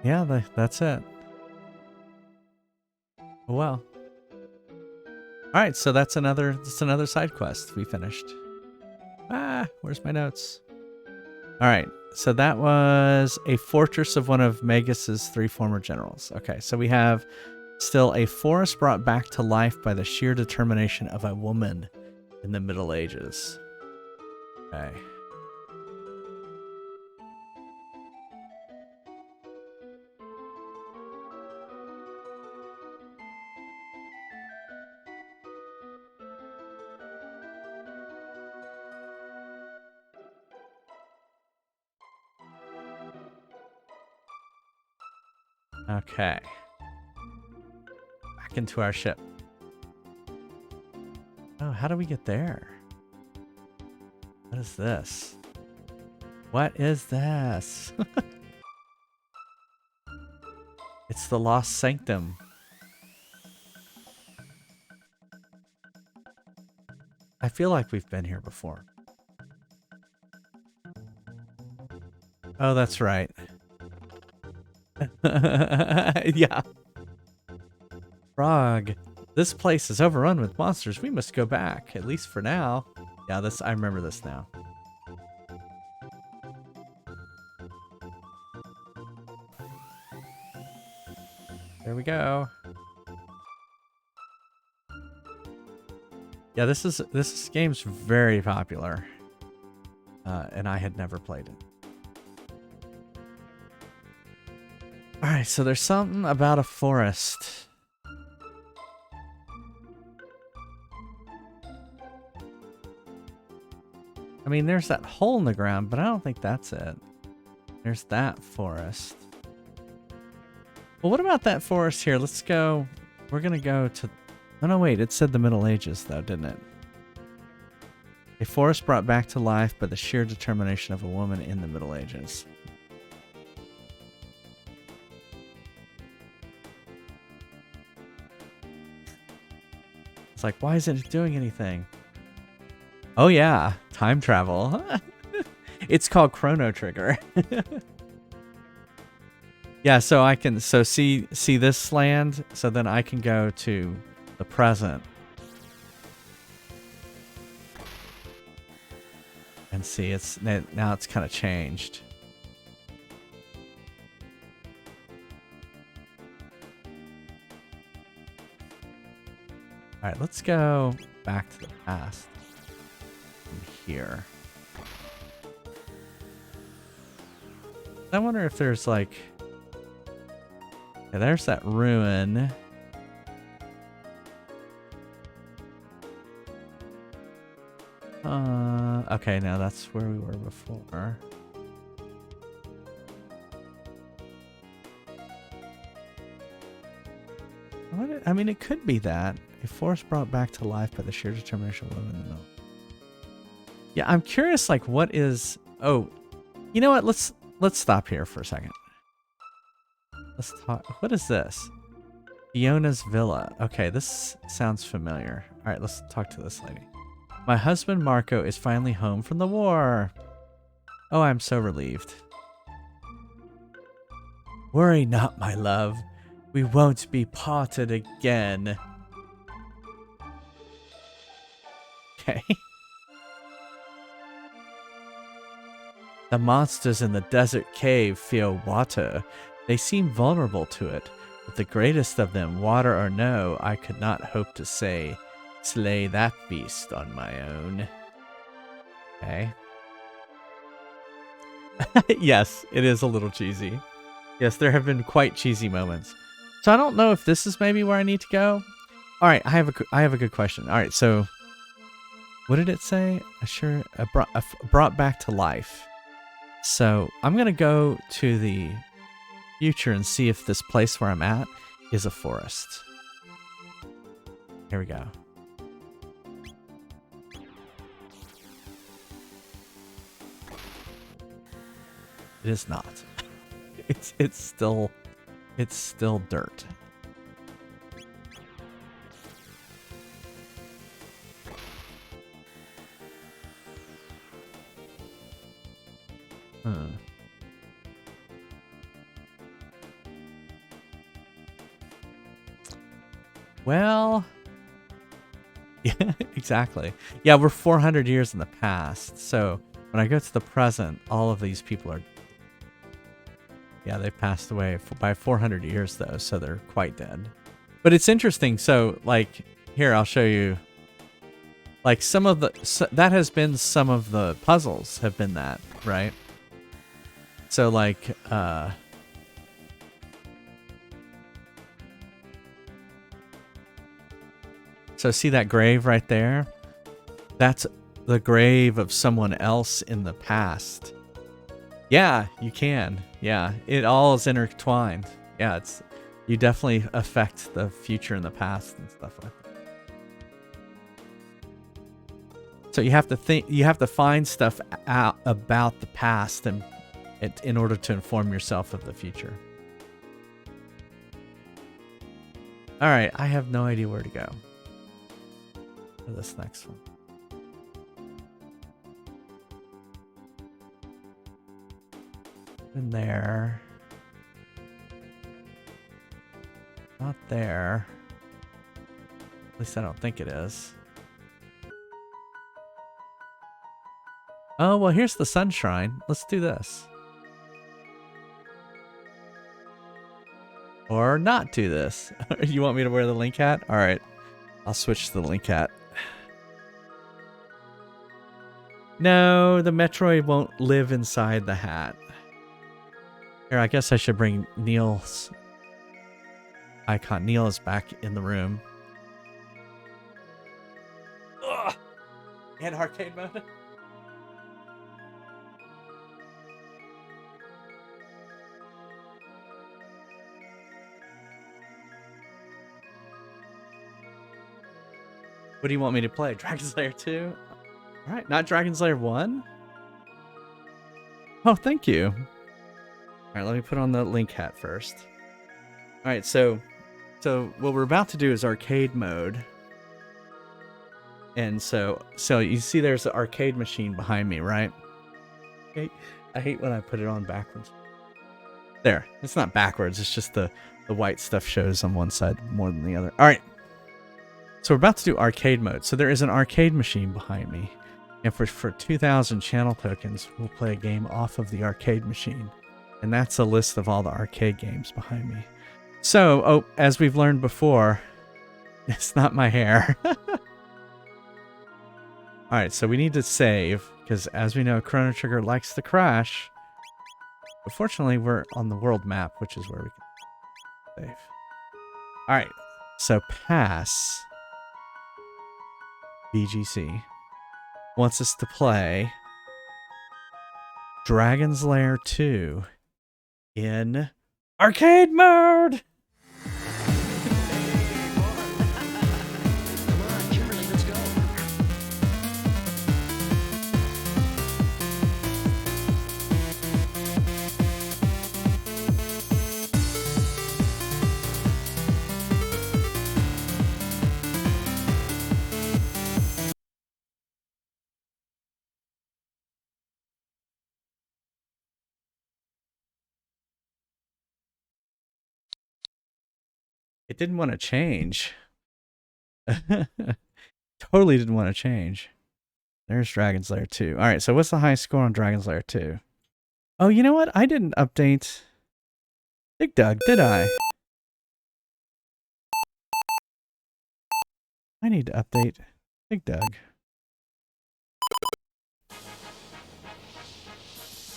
Speaker 1: Yeah, that's it. Well. All right, so that's another side quest we finished. Where's my notes? All right, so that was a fortress of one of Magus's 3 former generals. Okay, so we have still a forest brought back to life by the sheer determination of a woman in the Middle Ages. Okay. Okay. Back into our ship. Oh, how do we get there? What is this? What is this? It's the Lost Sanctum. I feel like we've been here before. Oh, that's right. Yeah. Frog. This place is overrun with monsters. We must go back, at least for now. Yeah, I remember this now. There we go. Yeah, this game's very popular. And I had never played it. Alright, so there's something about a forest. I mean, there's that hole in the ground, but I don't think that's it. There's that forest. Well, what about that forest here? Let's go. We're going to go to... Oh, no, wait. It said the Middle Ages, though, didn't it? A forest brought back to life by the sheer determination of a woman in the Middle Ages. It's like, why isn't it doing anything? Oh, yeah. Time travel. It's called Chrono Trigger. Yeah, so I can see this land, so then I can go to the present and see now it's kind of changed. All right, let's go back to the past from here. I wonder if there's like... Yeah, there's that ruin. Okay, now that's where we were before. I mean, it could be that. A forest brought back to life by the sheer determination of women in the middle. Yeah, I'm curious, like, what is... Oh, you know what? Let's stop here for a second. Let's talk... What is this? Fiona's Villa. Okay, this sounds familiar. All right, let's talk to this lady. My husband, Marco, is finally home from the war. Oh, I'm so relieved. Worry not, my love. We won't be parted again. Okay. The monsters in the desert cave fear water. They seem vulnerable to it. But the greatest of them, water or no, I could not hope to slay that beast on my own. Okay. Yes, it is a little cheesy. Yes, there have been quite cheesy moments. So I don't know if this is maybe where I need to go. All right, I have a good question. All right, so what did it say? Brought back to life. So I'm gonna go to the future and see if this place where I'm at is a forest. Here we go. It is not. It's still dirt. Well, yeah, exactly. Yeah, we're 400 years in the past. So when I go to the present, all of these people are... Yeah, they passed away by 400 years, though, so they're quite dead. But it's interesting. So, like, here, I'll show you. Like, some of the... that has been some of the puzzles have been that, right? So, like, so see that grave right there? That's the grave of someone else in the past. Yeah, you can. Yeah, it all is intertwined. Yeah, it's... You definitely affect the future and the past and stuff like that. So you have to think... You have to find stuff out about the past and in order to inform yourself of the future. Alright, I have no idea where to go for this next one. In there. Not there. At least I don't think it is. Oh, well, here's the sun shrine. Let's do this. Or not do this. You want me to wear the link hat? All right. I'll switch to the link hat. No, the Metroid won't live inside the hat. Here, I guess I should bring Neil's icon. Neil is back in the room. Ugh! In arcade mode? What do you want me to play? Dragon Slayer 2? Alright, not Dragon Slayer 1? Oh, thank you. Alright, let me put on the link hat first. Alright, so what we're about to do is arcade mode. And so you see there's the arcade machine behind me, right? I hate when I put it on backwards. There, it's not backwards, it's just the white stuff shows on one side more than the other. Alright. So we're about to do arcade mode. So there is an arcade machine behind me. And for 2,000 channel tokens, we'll play a game off of the arcade machine. And that's a list of all the arcade games behind me. So, as we've learned before, it's not my hair. Alright, so we need to save, because as we know, Chrono Trigger likes to crash. But fortunately, we're on the world map, which is where we can save. Alright, so pass... BGC wants us to play Dragon's Lair 2 in arcade mode. It didn't want to change. Totally didn't want to change. There's Dragon's Lair 2. All right, so what's the high score on Dragon's Lair 2? Oh, you know what? I didn't update Big Doug, did I? I need to update Big Doug.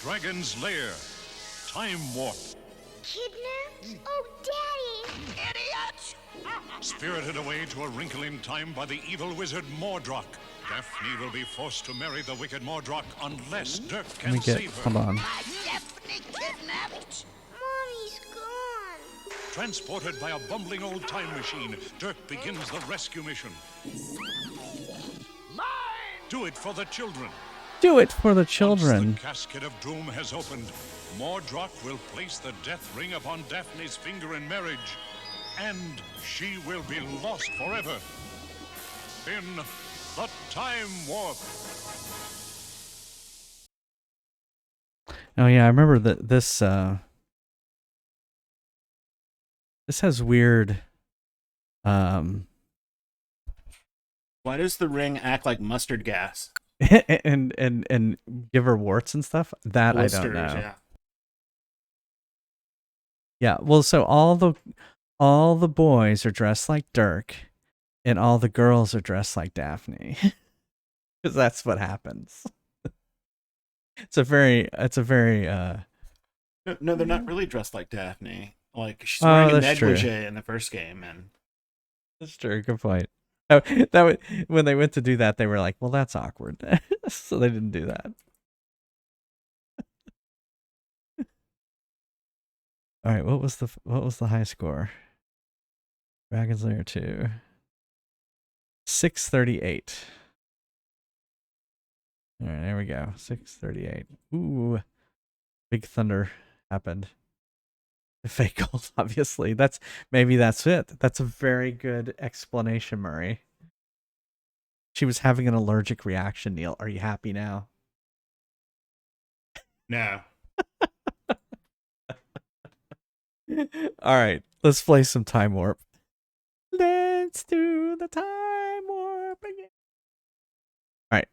Speaker 3: Dragon's Lair. Time warp.
Speaker 4: Kidnapped? Oh, Daddy! Idiot!
Speaker 3: Spirited away to a wrinkle in time by the evil wizard Mordroc. Daphne will be forced to marry the wicked Mordroc unless Dirk can save her.
Speaker 1: Hold on.
Speaker 4: Daphne kidnapped? Mommy's gone.
Speaker 3: Transported by a bumbling old time machine, Dirk begins the rescue mission.
Speaker 4: Mine!
Speaker 3: Do it for the children.
Speaker 1: Do it for the
Speaker 3: Once
Speaker 1: children.
Speaker 3: the casket of doom has opened, Mordroc will place the death ring upon Daphne's finger in marriage, and she will be lost forever in the Time Warp.
Speaker 1: Oh yeah, I remember that this this has weird
Speaker 2: Why does the ring act like mustard gas?
Speaker 1: and give her warts and stuff. That
Speaker 2: Blisters,
Speaker 1: I don't know.
Speaker 2: yeah.
Speaker 1: Yeah, well, so all the boys are dressed like Dirk, and all the girls are dressed like Daphne, because that's what happens. It's a very
Speaker 2: No, they're not really dressed like Daphne. Like, she's wearing a
Speaker 1: that's true.
Speaker 2: negligee in the first game, and
Speaker 1: That's true. Good point. Oh, that when they went to do that, they were like, "Well, that's awkward," so they didn't do that. All right, what was the high score? Dragon's Lair 2. 638. All right, there we go. 638. Ooh, big thunder happened. Fake gold, obviously. Maybe that's it. That's a very good explanation, Murray. She was having an allergic reaction, Neil. Are you happy now?
Speaker 2: no.
Speaker 1: All right, let's play some Time Warp. Let's do the Time Warp again. All right.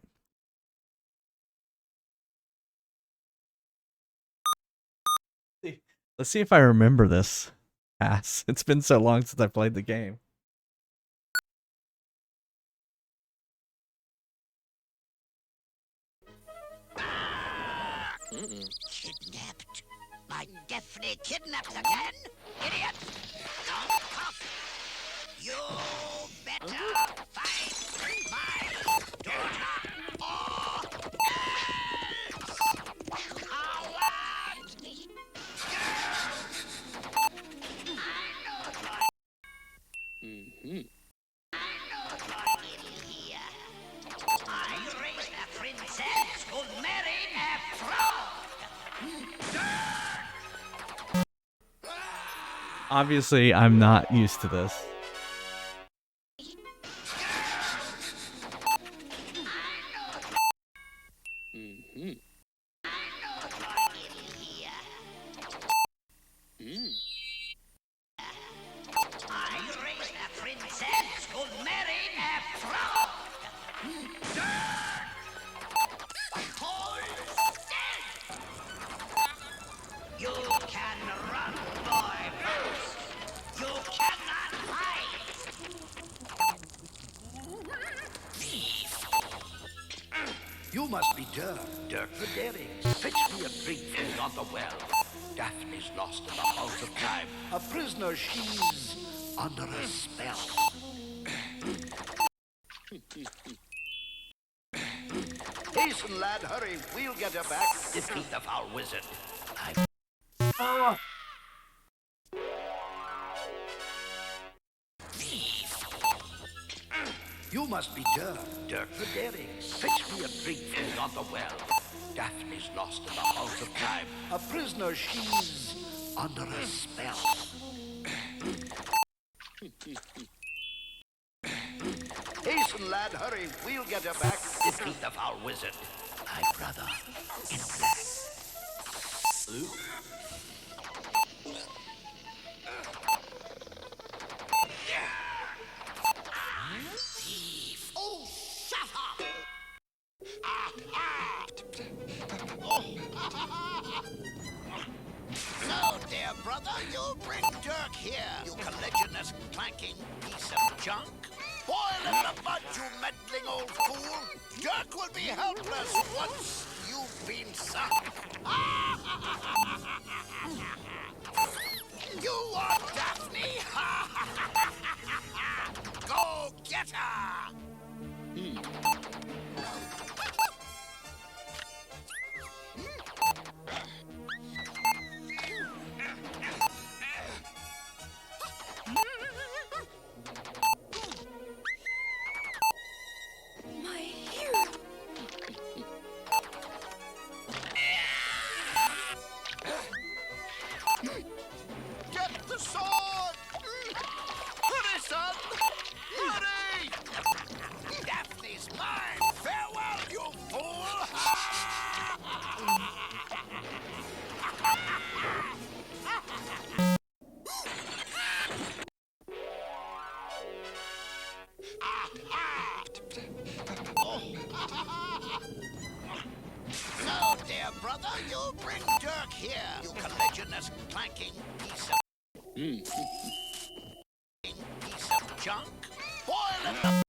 Speaker 1: Let's see if I remember this pass. It's been so long since I played the game.
Speaker 4: Kidnapped? My Daphne kidnapped again? Idiot! Don't cough! You better find my daughter or else! Coward! I know what it here. I raised a princess who married a fraud!
Speaker 1: Obviously, I'm not used to this.
Speaker 4: I raised a princess who married a fraud! Hold still! You can run, boy, mouse. You cannot hide. Thief!
Speaker 5: You must be Dirk, Dirk the Daring. Fetch me a drink from yonder well. Daphne's lost in the halls of time. A prisoner, she's under a spell. Hasten, lad, hurry. We'll get her back. Defeat the foul wizard. You must be Dirk, Dirk the Daring. Fetch me a drink from yonder well. Daphne's lost in the halls of time. A prisoner, she's under a spell. Hasten, lad, hurry. We'll get her back. Defeat the foul wizard. My brother in black. brother, you bring Dirk here, you collisionous, clanking piece of junk. Boil in the mud, you meddling old fool. Dirk will be helpless once you've been sunk. You are Daphne? Go get her!
Speaker 6: My hero.
Speaker 5: Get the sword! Hurry, son! Hurry! Daphne's mine! Farewell, you fool! So, dear brother, you bring Dirk here, you collisionous, clanking piece of junk. Boil in the...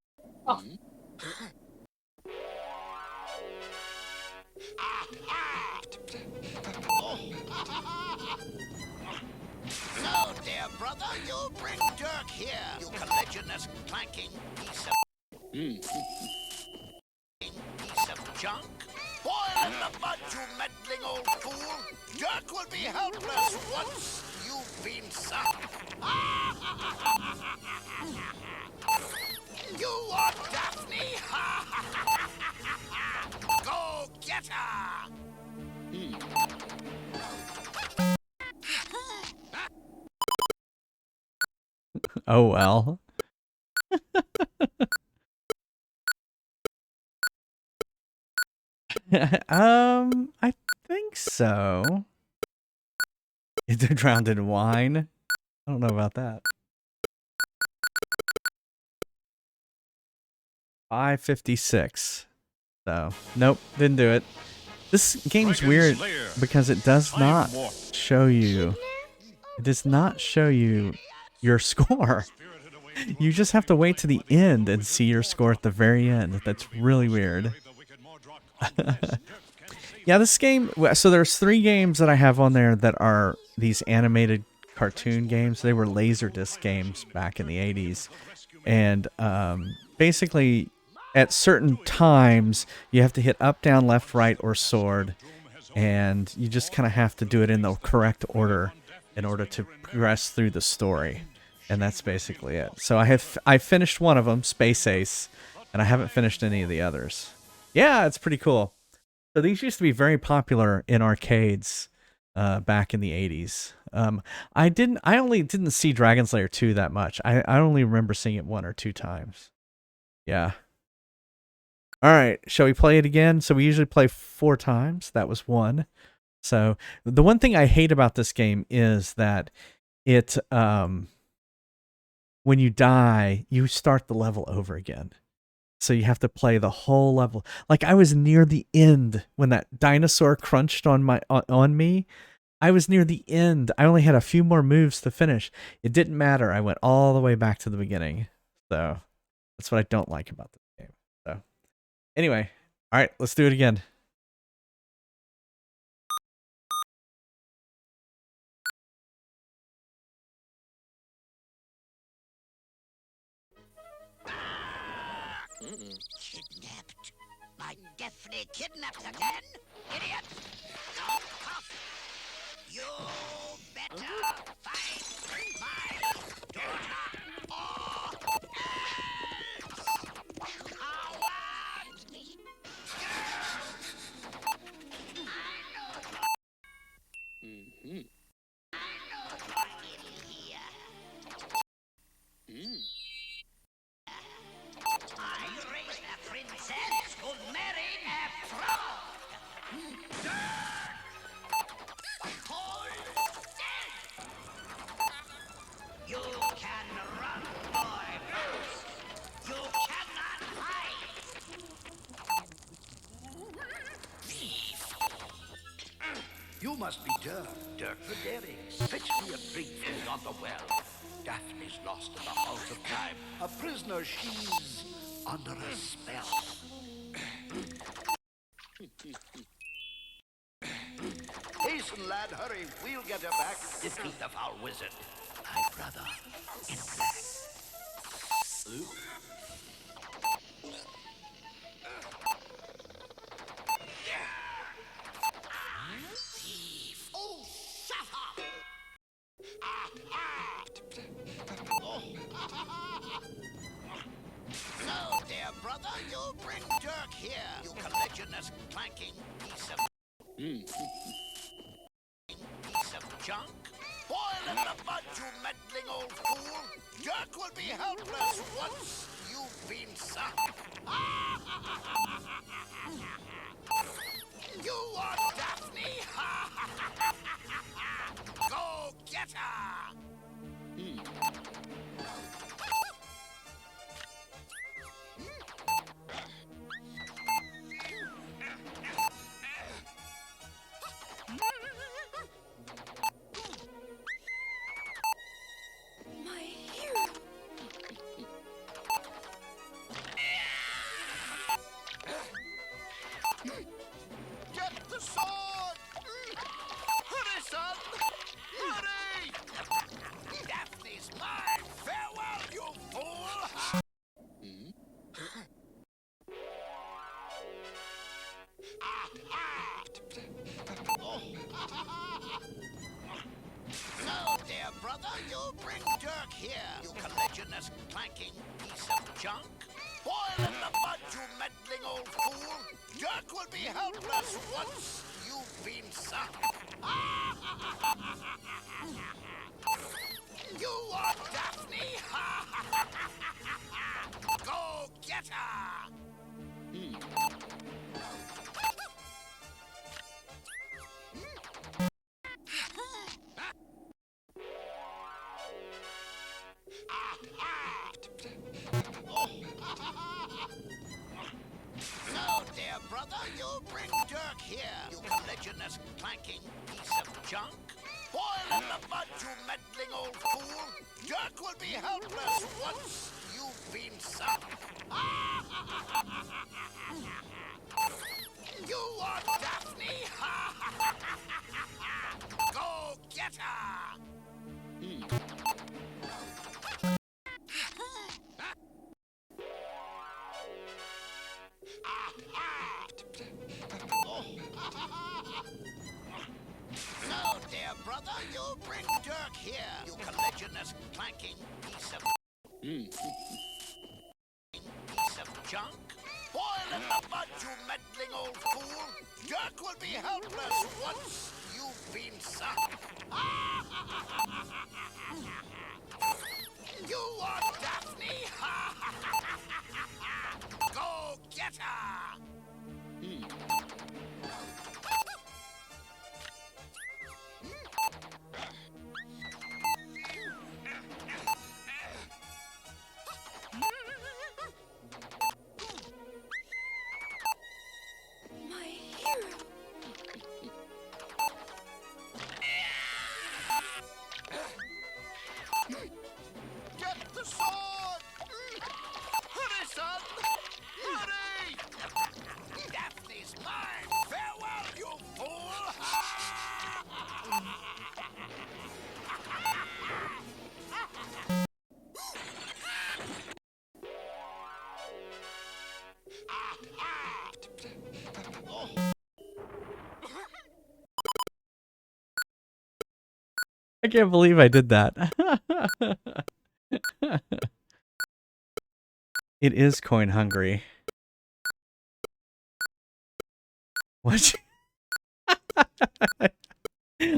Speaker 5: So, dear brother, you bring Dirk here, you collisionous, clanking piece of junk. Boil in the mud, you meddling old fool. Dirk will be helpless once you've been sunk. You are Daphne? Go get her!
Speaker 1: Oh well. I think so. They're drowned in wine. I don't know about that. 556. So, nope, didn't do it. This game's
Speaker 3: Dragon
Speaker 1: weird
Speaker 3: Slayer.
Speaker 1: because it does
Speaker 3: Time
Speaker 1: not
Speaker 3: warp.
Speaker 1: show you. It does not show you your score. You just have to wait to the end and see your score at the very end. That's really weird. Yeah, this game, so there's 3 games that I have on there that are these animated cartoon games. They were Laserdisc games back in the 80s. And basically, at certain times, you have to hit up, down, left, right, or sword. And you just kind of have to do it in the correct order in order to progress through the story. And that's basically it. So I finished one of them, Space Ace, and I haven't finished any of the others. Yeah, it's pretty cool. So these used to be very popular in arcades back in the 80s. I only didn't see Dragon Slayer 2 that much. I only remember seeing it 1 or 2 times. Yeah. All right, shall we play it again? So we usually play 4 times. That was 1. So the one thing I hate about this game is that it when you die, you start the level over again. So you have to play the whole level. Like I was near the end when that dinosaur crunched on me. I was near the end. I only had a few more moves to finish. It didn't matter. I went all the way back to the beginning. So that's what I don't like about this game. So anyway, all right, let's do it again.
Speaker 4: Kidnapped? My Daphne kidnapped again? Idiot! Don't cough! You better find my daughter or else! Coward! I know you're in here. I raised a princess who married a fraud.
Speaker 5: You must be Dirk the Daring. Fetch me a drink from the well. Daphne's lost in the halls of time. A prisoner, she's under a spell. Hasten, lad, hurry. We'll get her back. Defeat the foul wizard. My brother in black. Thief! Oh, shut up! So, dear brother, you bring Dirk here. You colliginous, clanking piece of junk. Boil in the mud, you meddling old fool. Dirk will be helpless once you've been sunk. You are Daphne. Go get her.
Speaker 6: My hero.
Speaker 5: Get the sword! Hurry, son! Hurry! Daphne's mine! Farewell, you fool! So, dear brother, you bring Dirk here. You colliginous, clanking piece of junk. Boil in the mud, you meddling old fool. Dirk will be helpless once you've been sunk. You are Daphne. Go get her. So, dear brother, you bring Dirk here. You colliginous, clanking piece of junk. Boil in the mud, you meddling old fool. Dirk will be helpless once you've been sunk. You are Daphne. Go get her. So, dear brother, you bring Dirk here. You colliginous, clanking piece of junk. Boil in the mud, you meddling old fool. Dirk will be helpless once you've been sunk. You are Daphne. Go get her.
Speaker 6: My hero.
Speaker 5: Get the sword! Hurry, son! Hurry! Daphne's mine! Farewell, you fool!
Speaker 1: I can't believe I did that. It is coin hungry. What?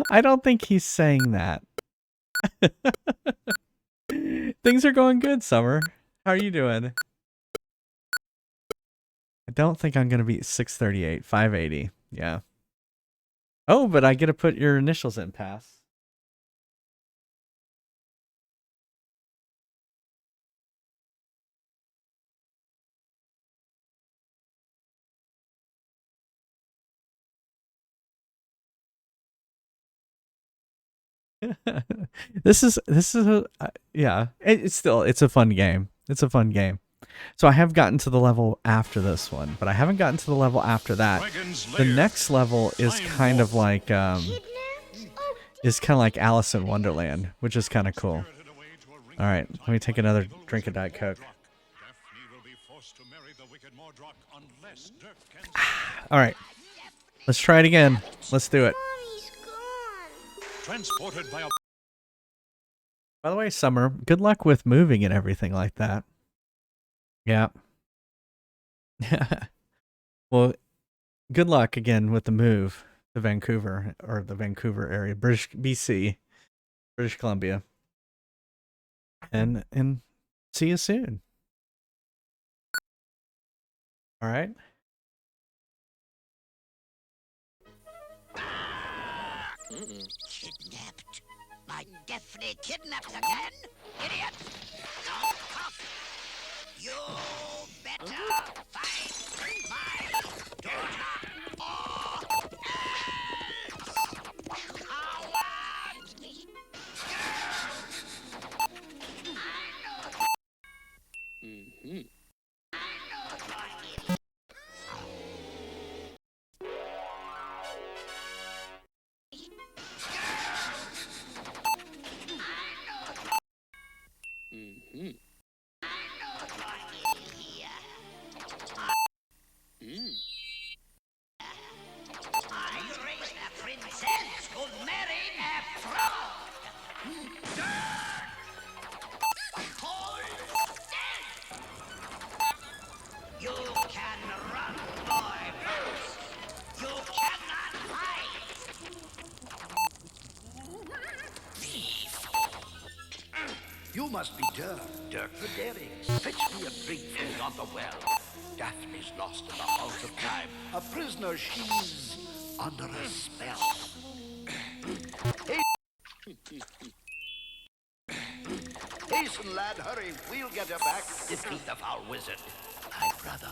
Speaker 1: I don't think he's saying that. Things are going good, Summer. How are you doing? I don't think I'm going to beat 638, 580. Yeah. Oh, but I get to put your initials in pass. This is a yeah. It's a fun game. It's a fun game. So I have gotten to the level after this one, but I haven't gotten to the level after that.
Speaker 3: Dragon's
Speaker 1: The
Speaker 3: Lair.
Speaker 1: next level is
Speaker 3: Time
Speaker 1: kind of
Speaker 3: Wolf.
Speaker 1: like
Speaker 6: Kidnapped? Oh,
Speaker 1: Alice in Wonderland, which is kind of cool.
Speaker 3: Spirited away to a ring
Speaker 1: All right,
Speaker 3: of
Speaker 1: let me
Speaker 3: time
Speaker 1: take
Speaker 3: by
Speaker 1: another
Speaker 3: evil
Speaker 1: drink of
Speaker 3: wizard
Speaker 1: Diet Coke.
Speaker 3: Mordroc. Daphne will be forced to marry the wicked Mordroc unless Dirk can
Speaker 1: All right, let's try it again. Let's do it.
Speaker 6: Mommy's gone.
Speaker 3: transported by a
Speaker 1: By the way, Summer, good luck with moving and everything like that. Yeah. Well, good luck again with the move to Vancouver or the Vancouver area, BC, British Columbia. And see you soon. All right.
Speaker 4: Kidnapped? My Daphne kidnapped again? Idiot! Don't cough! You better find my daughter or else! Coward! I know you're I raised a princess who married a fraud. Hold still. You can run, boy mouse. You cannot hide.
Speaker 5: You must be Dirk the Daring. Fetch me a drink from yonder well. Daphne's lost in the halls of time. A prisoner, she's under a spell. Hasten, lad, hurry. We'll get her back. Defeat the foul wizard. My brother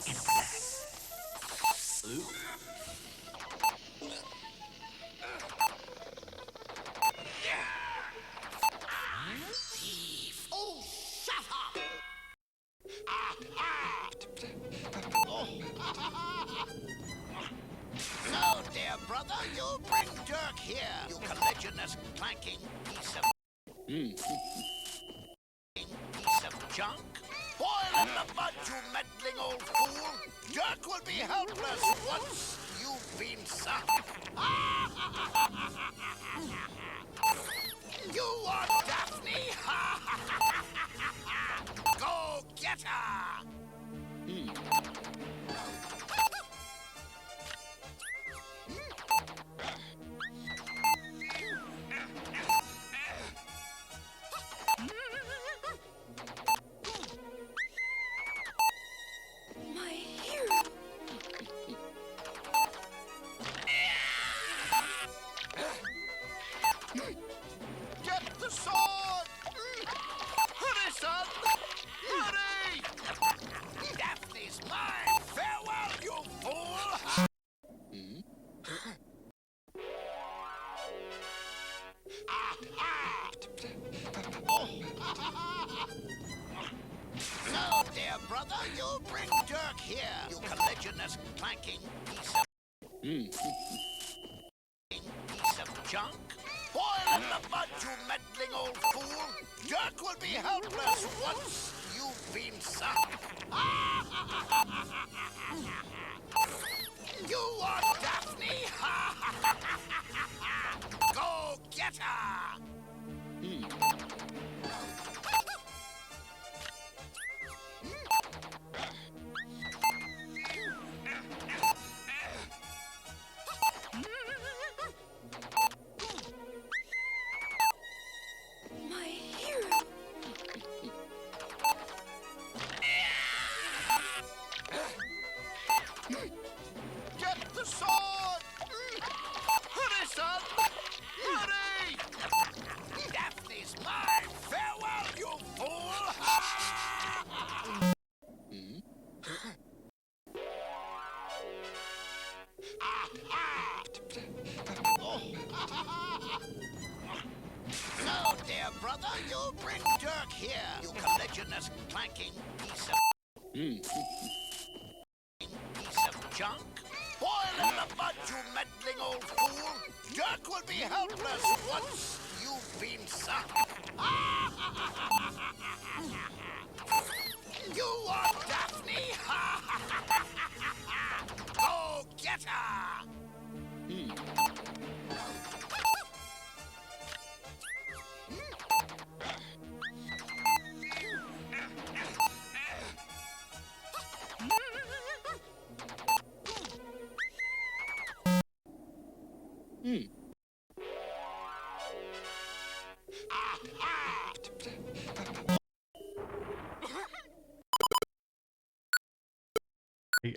Speaker 5: in black.
Speaker 4: Oh, shut up! So, dear brother, you bring Dirk here, you collisionous, clanking piece of... piece of junk. Boil in the mud, you meddling old fool. Dirk will be helpless once you've been sunk. You want Daphne? Go get her!
Speaker 6: My hero.
Speaker 4: Get the sword! Hurry, son! Hurry! Daphne's mine! Farewell, you fool! So, dear brother, you bring Dirk here, you collisionous, clanking piece of... piece of junk. Boil in the mud, you meddling old fool. Dirk will be helpless once you've been sunk. You want Daphne? Go get her!
Speaker 6: My hero.
Speaker 4: Get the sword! Hurry, son! Hurry! Daphne's mine! brother, you bring Dirk here, you collisionous, clanking piece of junk. Boil in the mud, you meddling old fool. Dirk will be helpless once you've been sunk. You are Daphne. Go get her.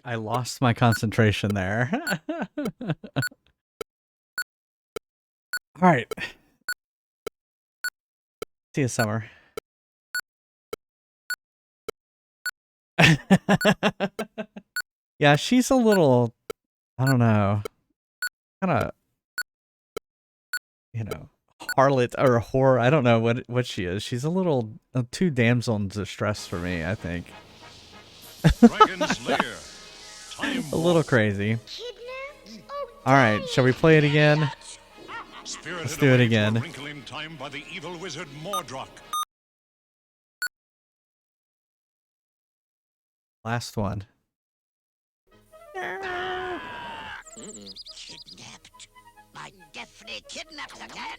Speaker 1: I lost my concentration there. All right. See you, Summer. Yeah, she's a little, I don't know, kind of, harlot or whore. I don't know what she is. She's a little too damsel in distress for me, I think.
Speaker 3: Dragon's Lair. Time
Speaker 1: A little crazy.
Speaker 6: Kidnapped? Oh,
Speaker 1: All right, shall we play it again?
Speaker 3: Spirited
Speaker 1: Let's do it
Speaker 3: away to a
Speaker 1: again.
Speaker 3: wrinkle in time by the evil wizard Mordroc.
Speaker 1: Last one.
Speaker 4: Kidnapped? My Daphne kidnapped again?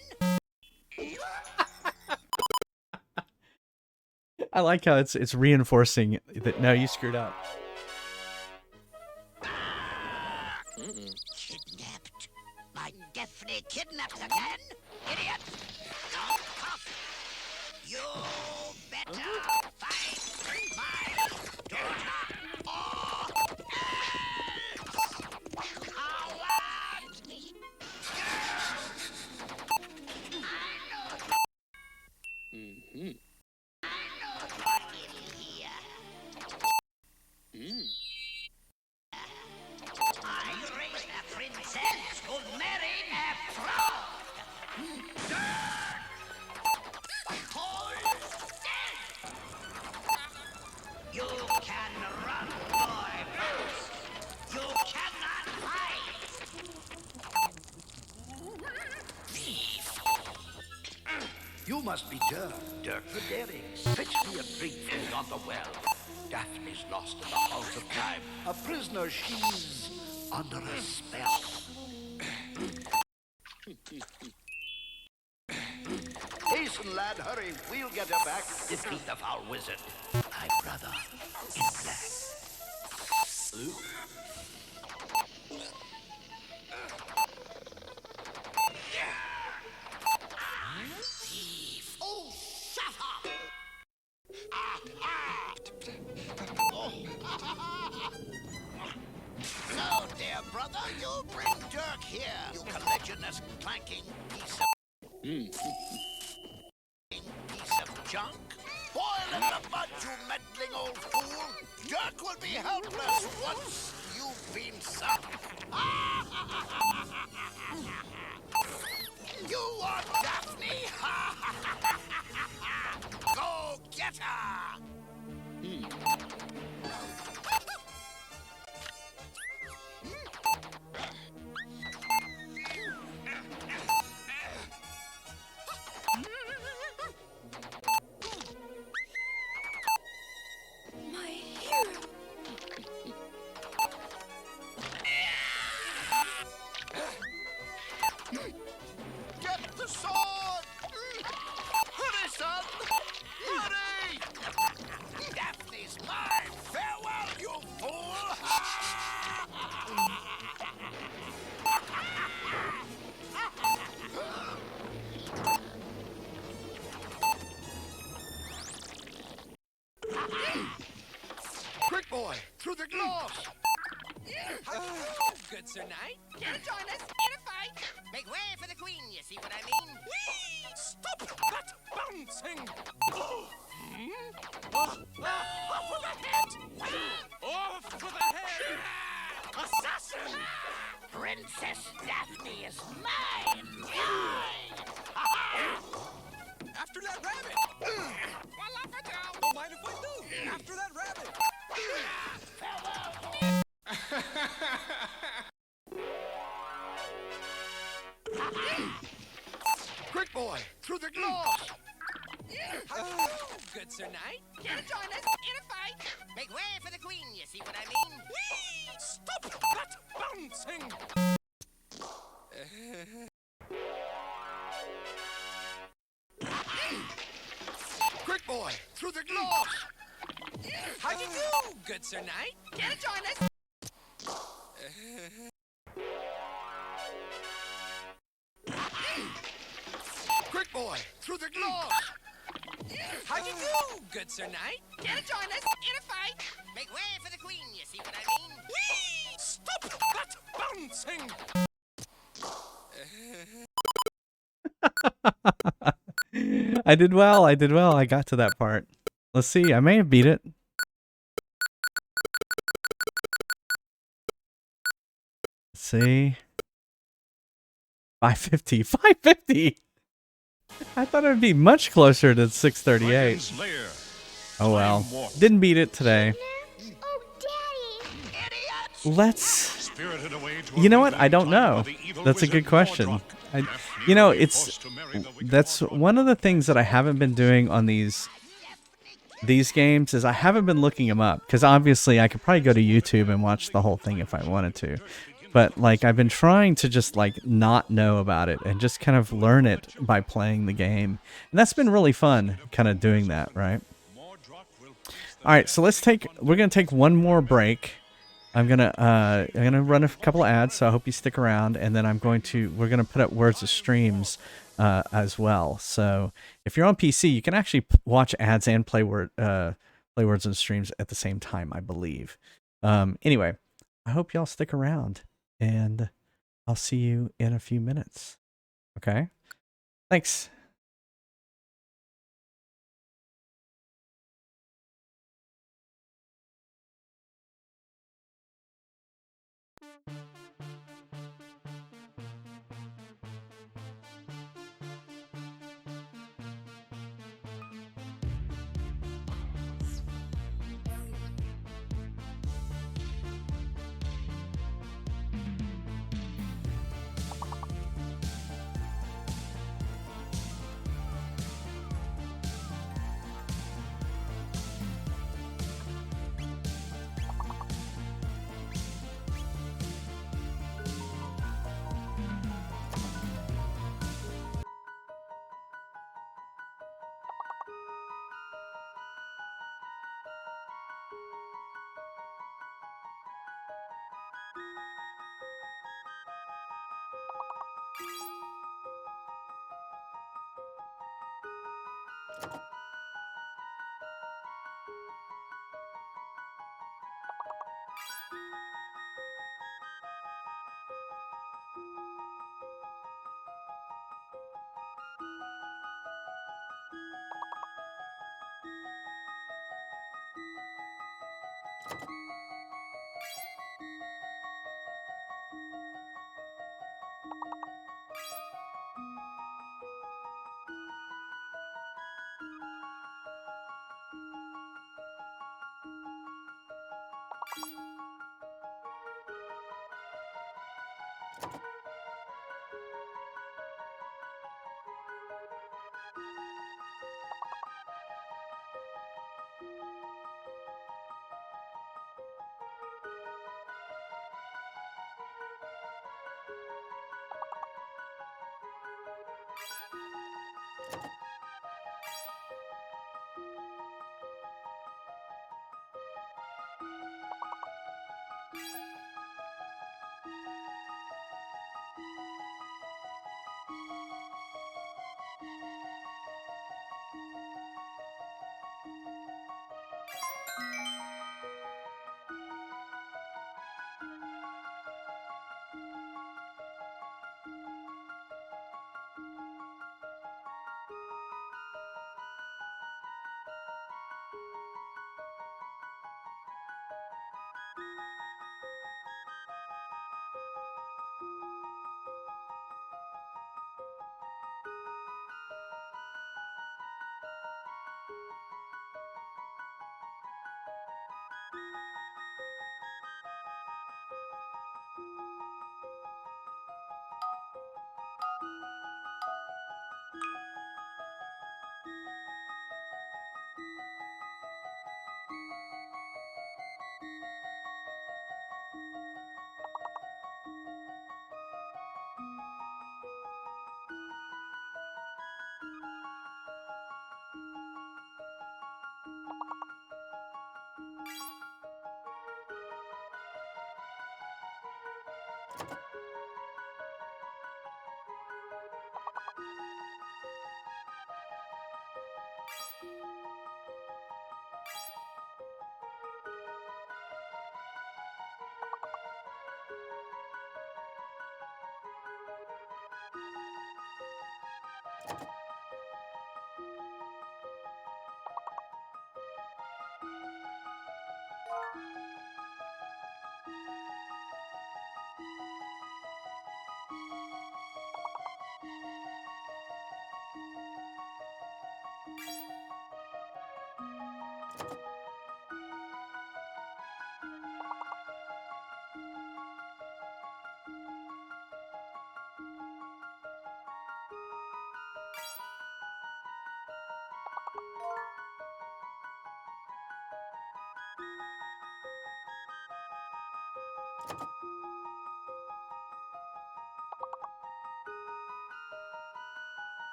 Speaker 1: I like how it's reinforcing that no, you screwed up.
Speaker 4: Kidnapped? My Daphne kidnapped again? Idiot! Don't cough! You better find my daughter or else! Coward! I know you're in here. I raised a princess who married a fraud. You can run, boy, Bruce. You cannot hide. Thief.
Speaker 5: You must be Dirk the Daring. Fetch me a drink from yonder well. Daphne's lost in the halls of time. A prisoner, she's under a spell. Hasten, lad, hurry. We'll get her back. Defeat the foul wizard. My brother in black. Ooh.
Speaker 4: Thief. Oh, shut up. So, dear brother, you bring Dirk here, you collisionous, clanking piece of junk. Boil in the mud, you meddling old fool. Dirk will be helpless once you've been sunk. You are Daphne. Go get her.
Speaker 6: my hero.
Speaker 4: Get the sword! Hurry, son! Hurry! Daphne's mine! Farewell, you fool!
Speaker 5: Quick, boy, through the gloves.
Speaker 7: Good Sir Knight, here to join us in a fight.
Speaker 4: Make way for the queen, you see what I mean?
Speaker 7: Whee! Stop that bouncing! Off with the head! Off with the head! Assassin!
Speaker 4: Princess Daphne is mine!
Speaker 7: After that
Speaker 5: boy, through the glass!
Speaker 7: Good Sir Knight, care to join us in a fight?
Speaker 4: Make way for the queen, you see what I mean?
Speaker 7: Whee! Stop that bouncing!
Speaker 5: Quick boy, through the glass!
Speaker 7: How do you do, good Sir Knight? Care to join us?
Speaker 5: Quick boy, through the glass!
Speaker 7: How do you do, good Sir Knight? Care to join us in a fight?
Speaker 4: Make way for the queen, you see what I mean?
Speaker 7: Whee! Stop that bouncing!
Speaker 1: I did well. I did well. I got to that part. Let's see. I may have beat it. Let's see. 550. 550. I thought it would be much closer to 638.
Speaker 3: Dragon's Lair.
Speaker 1: Oh well.
Speaker 3: Time warp.
Speaker 1: Didn't beat it today.
Speaker 6: Oh, Daddy.
Speaker 1: Let's.
Speaker 3: Spirited away to
Speaker 1: You know
Speaker 3: a
Speaker 1: what? I don't
Speaker 3: time
Speaker 1: know.
Speaker 3: by the evil
Speaker 1: That's a
Speaker 3: wizard
Speaker 1: good question.
Speaker 3: Mordroc.
Speaker 1: I,
Speaker 3: Daphne
Speaker 1: you know,
Speaker 3: will be
Speaker 1: it's
Speaker 3: forced to marry the wicked
Speaker 1: that's
Speaker 3: Mordroc.
Speaker 1: one of the things that I haven't been doing on these games is I haven't been looking them up because obviously I could probably go to YouTube and watch the whole thing if I wanted to. But like I've been trying to just like not know about it and just kind of learn it by playing the game. And that's been really fun kind of doing that, right? All right, so we're going to take one more break. I'm going to run a couple of ads, so I hope you stick around, and then we're going to put up Words of Streams as well. So, if you're on PC, you can actually watch ads and play Words and Streams at the same time, I believe. Anyway, I hope y'all stick around, and I'll see you in a few minutes. Okay? Thanks.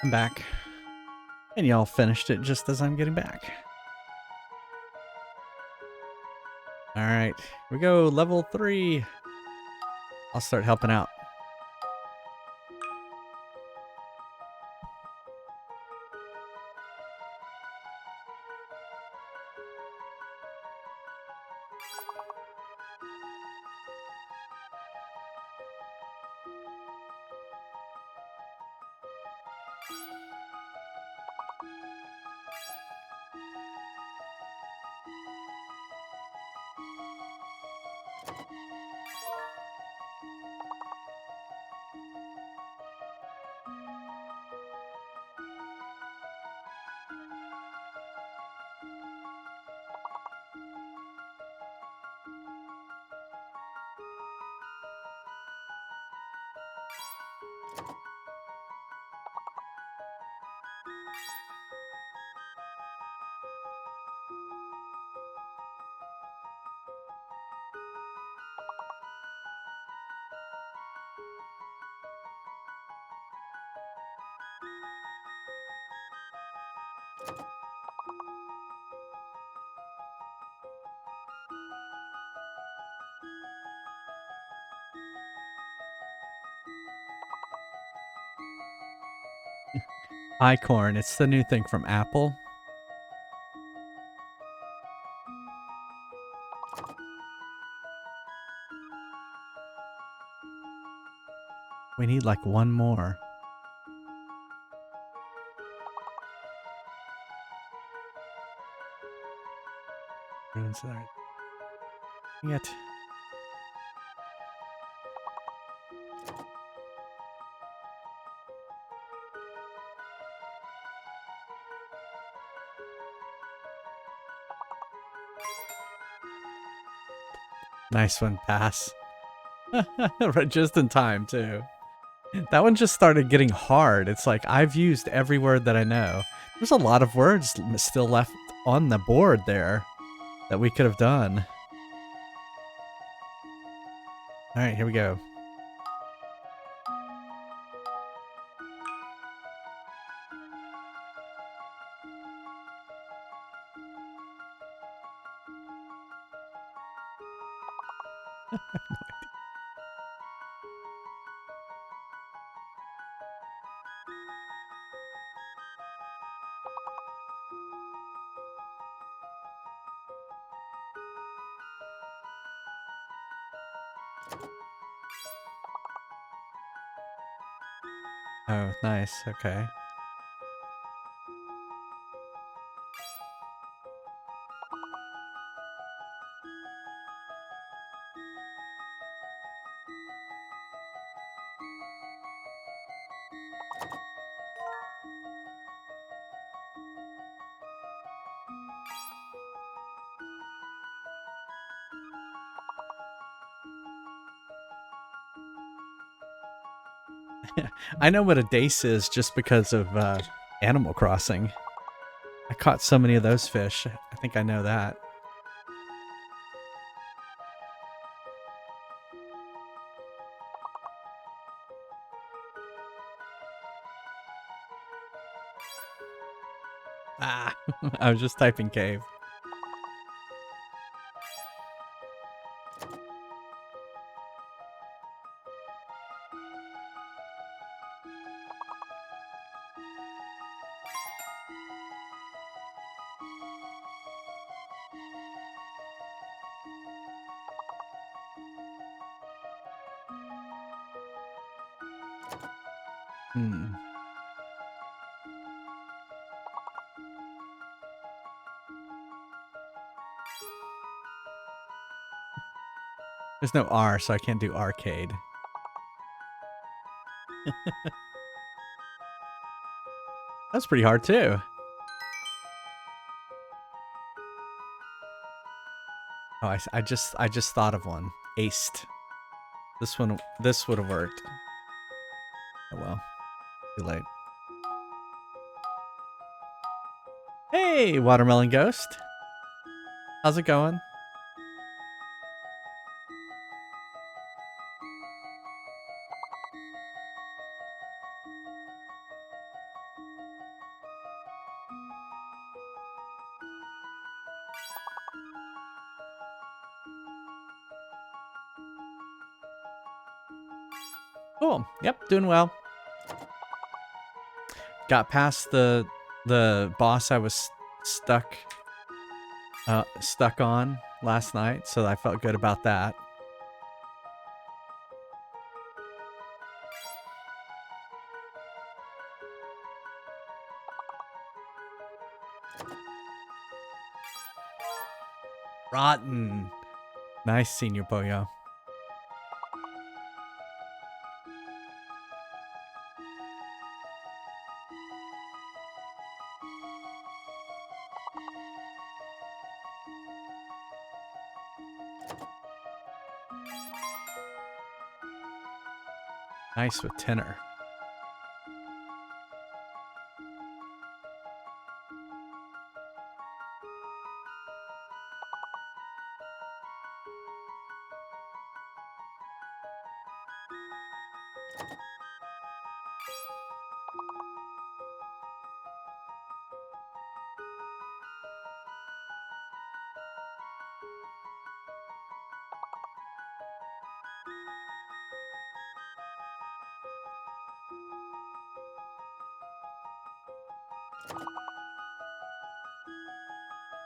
Speaker 1: I'm back. And y'all finished it just as I'm getting back. Alright, here we go. Level 3. I'll start helping out. iCorn, it's the new thing from Apple. We need like one more. Yet. Nice one, pass. Right, just in time, too. That one just started getting hard. It's like, I've used every word that I know. There's a lot of words still left on the board there that we could have done. Alright, here we go. Oh, nice. Okay. I know what a dace is just because of Animal Crossing. I caught so many of those fish. I think I know that. Ah, I was just typing cave. Hmm. There's no R, so I can't do arcade. That's pretty hard too. Oh, I just thought of one. Aced. This would have worked. Oh well, too late. Hey, Watermelon Ghost. How's it going? Cool. Yep, doing well. Got past the boss I was stuck on last night, so I felt good about that. Rotten. Nice, Senior Boyo. Nice with tenor.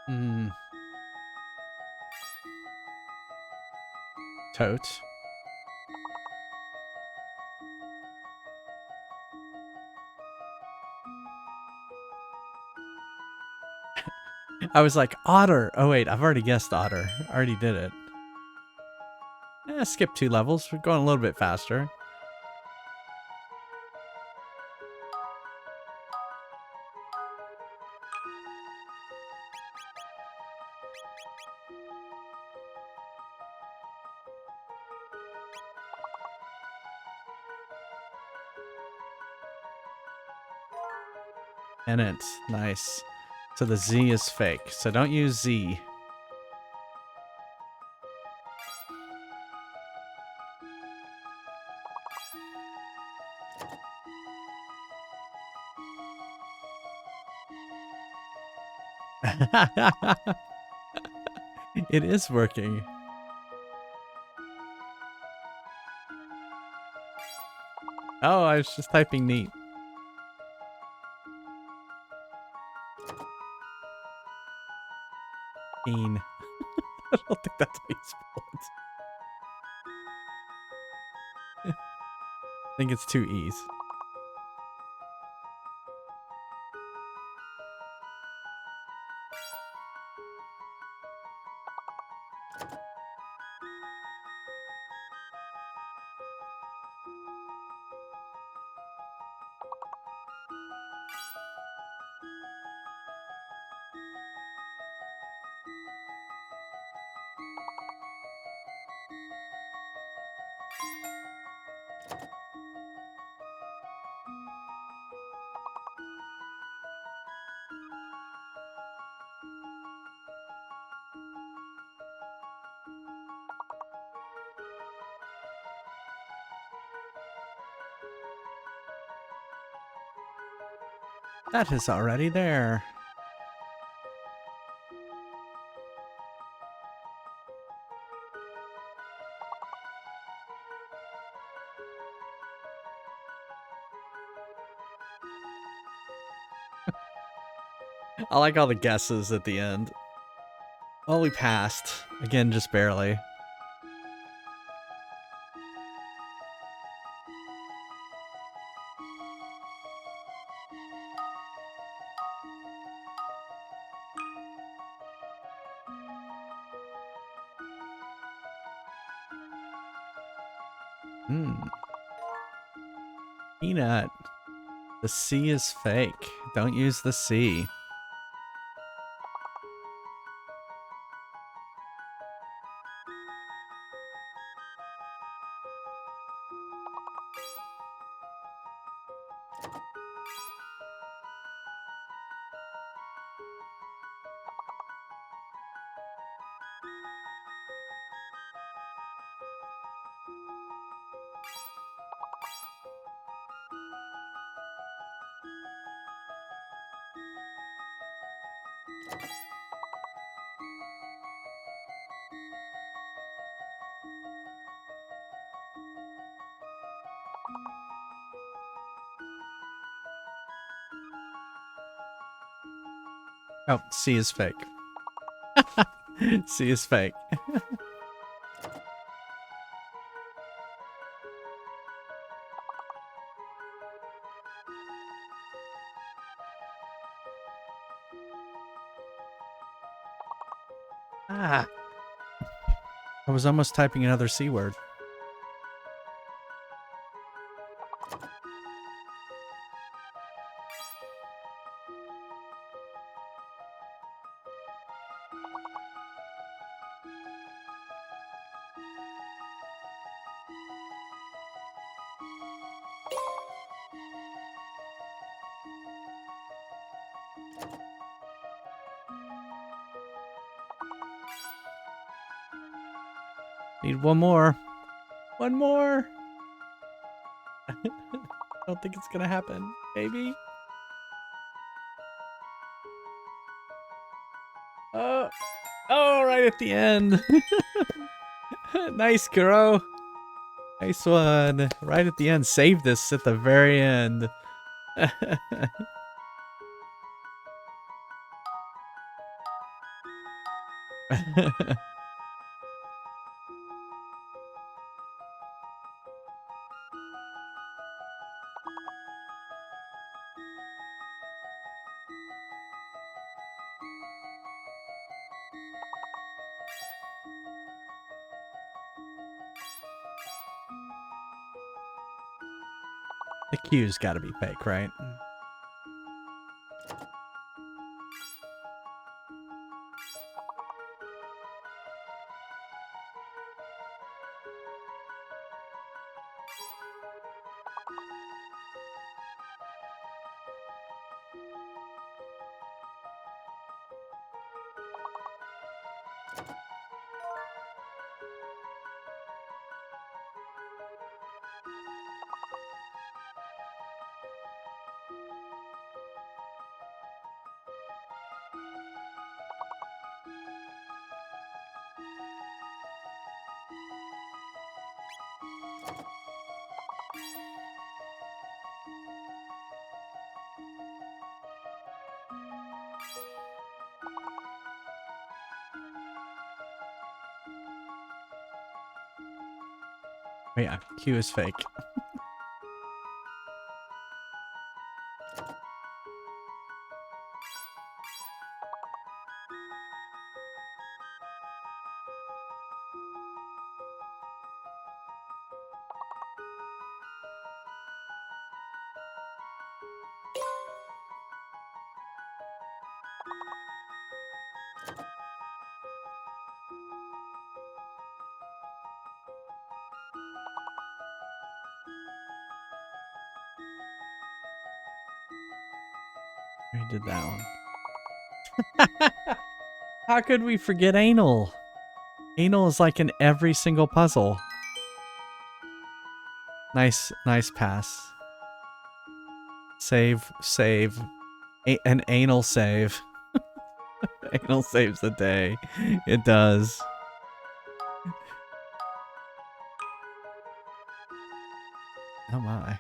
Speaker 1: Hmm. Totes. I was like, otter. Oh wait, I've already guessed otter. I already did it. Skip 2 levels. We're going a little bit faster. Tenant. Nice. So the Z is fake. So don't use Z. It is working. Oh, I was just typing neat. Keen. I don't think that's how you spell it. I think it's 2 E's. That is already there. I like all the guesses at the end. Well, we passed. Again, just barely. Peanut. The C is fake. Don't use the C. Oh, C is fake. C is fake. Ah. I was almost typing another C word. Need one more. One more. I don't think it's gonna happen. Maybe. Oh, oh, right at the end. Nice, Kuro. Nice one. Right at the end. Save this at the very end. The Q's gotta be fake, right? Oh, yeah, Q is fake. I did that one. How could we forget anal? Anal is like in every single puzzle. Nice, nice pass. Save, save. An anal save. Anal saves the day. It does. Oh my.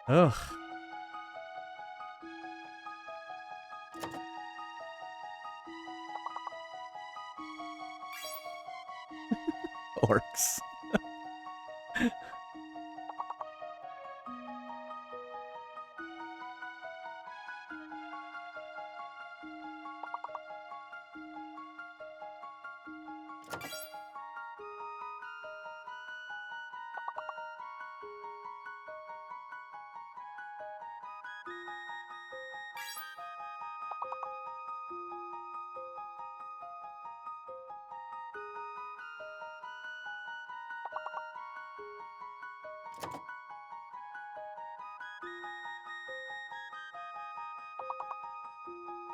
Speaker 1: Ugh. Orcs.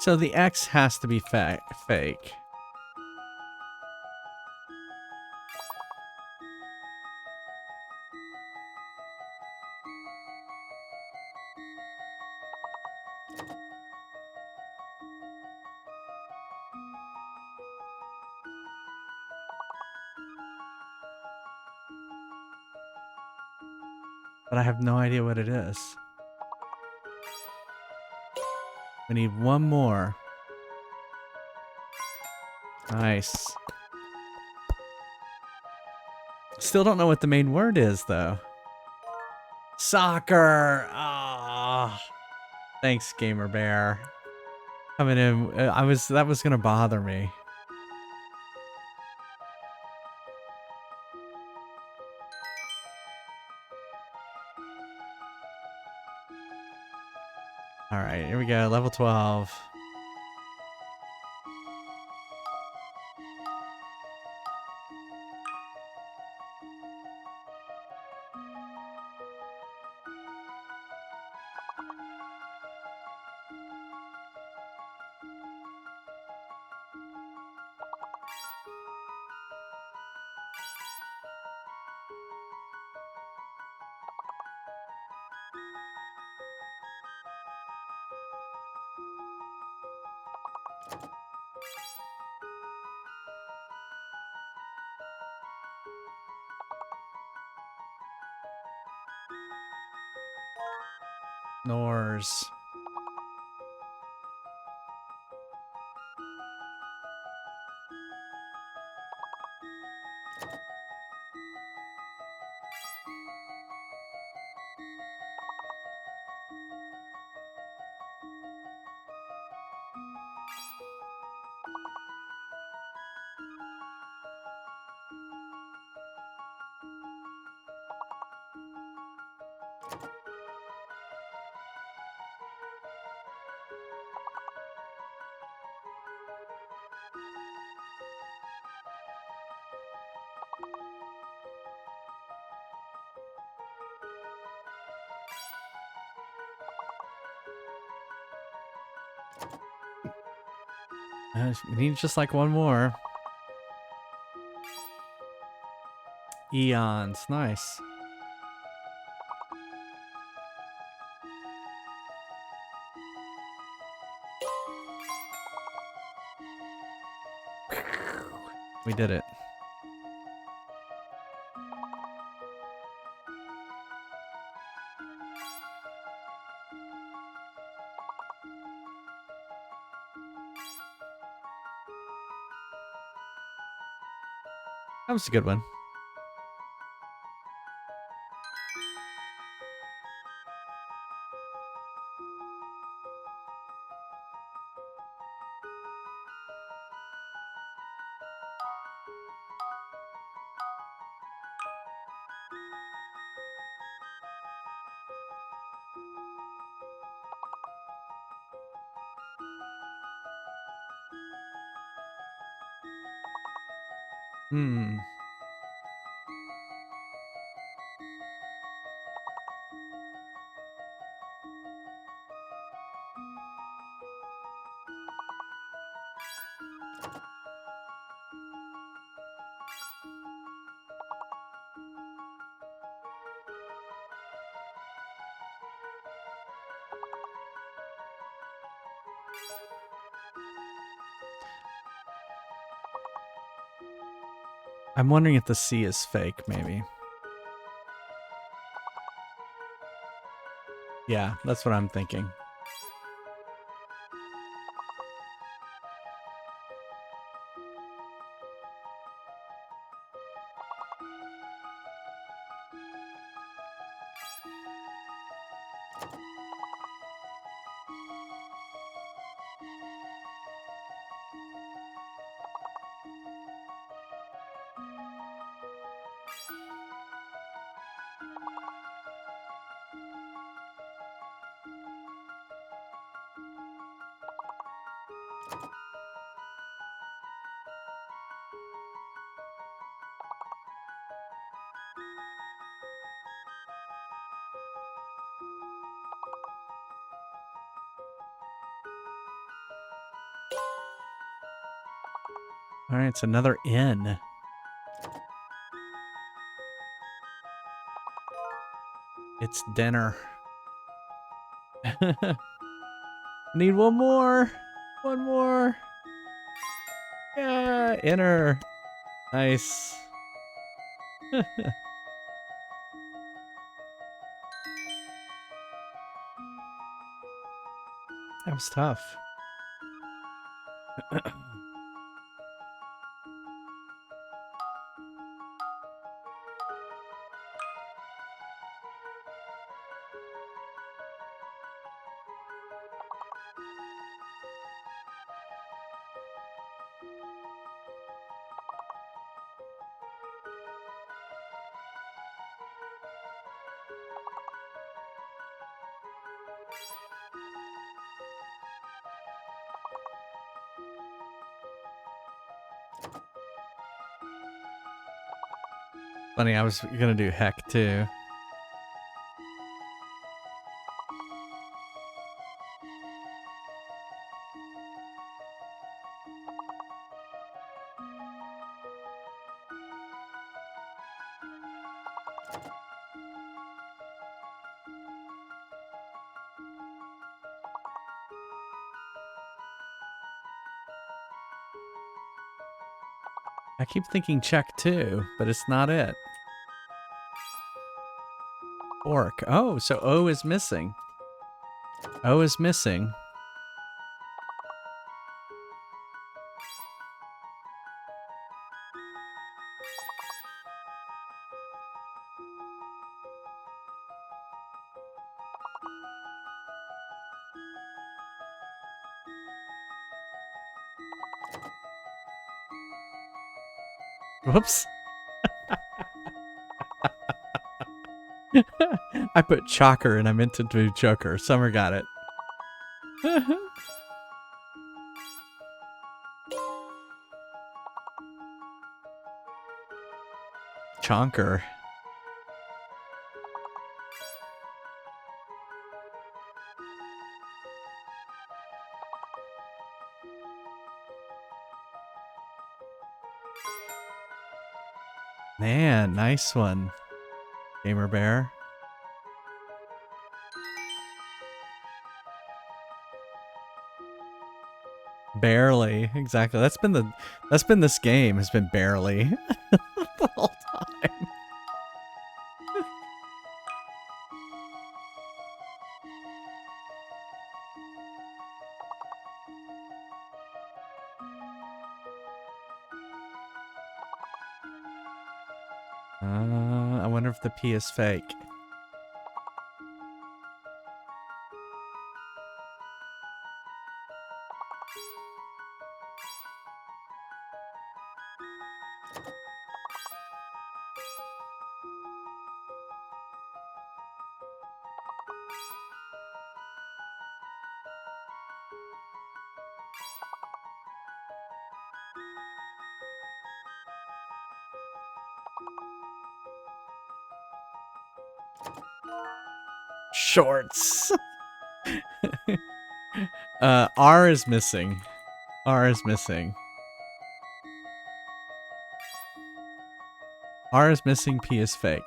Speaker 1: So the X has to be fake. But I have no idea what it is. We need one more. Nice. Still don't know what the main word is, though. Soccer! Ah. Thanks, Gamer Bear. Coming in, that was gonna bother me. All right, here we go. Level 12. Nors. We need just like one more. Eons. Nice. We did it. That was a good one. Hmm. I'm wondering if the C is fake, maybe. Yeah, that's what I'm thinking. All right, it's another N. It's dinner. Need one more. One more. Yeah, enter. Nice. That was tough. Funny, I was gonna do heck too. I keep thinking check too, but it's not it. Orc. Oh, so O is missing. O is missing. Whoops. I put chocker and I meant to do choker. Summer got it. Chonker. Man, nice one, Gamer Bear. Barely, exactly. That's been this game has been barely the whole time. I wonder if the P is fake. Shorts. R is missing. R is missing. R is missing. P is fake.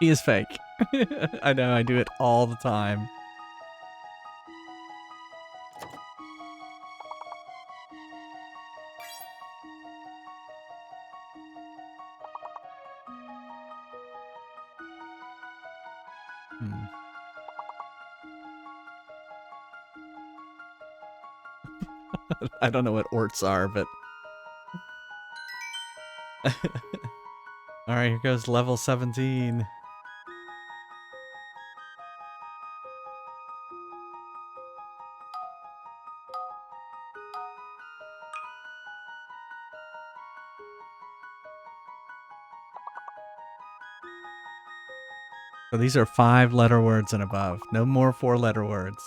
Speaker 1: He is fake. I know, I do it all the time. I don't know what orts are, but... Alright, here goes level 17. So these are 5-letter words and above. No more 4-letter words.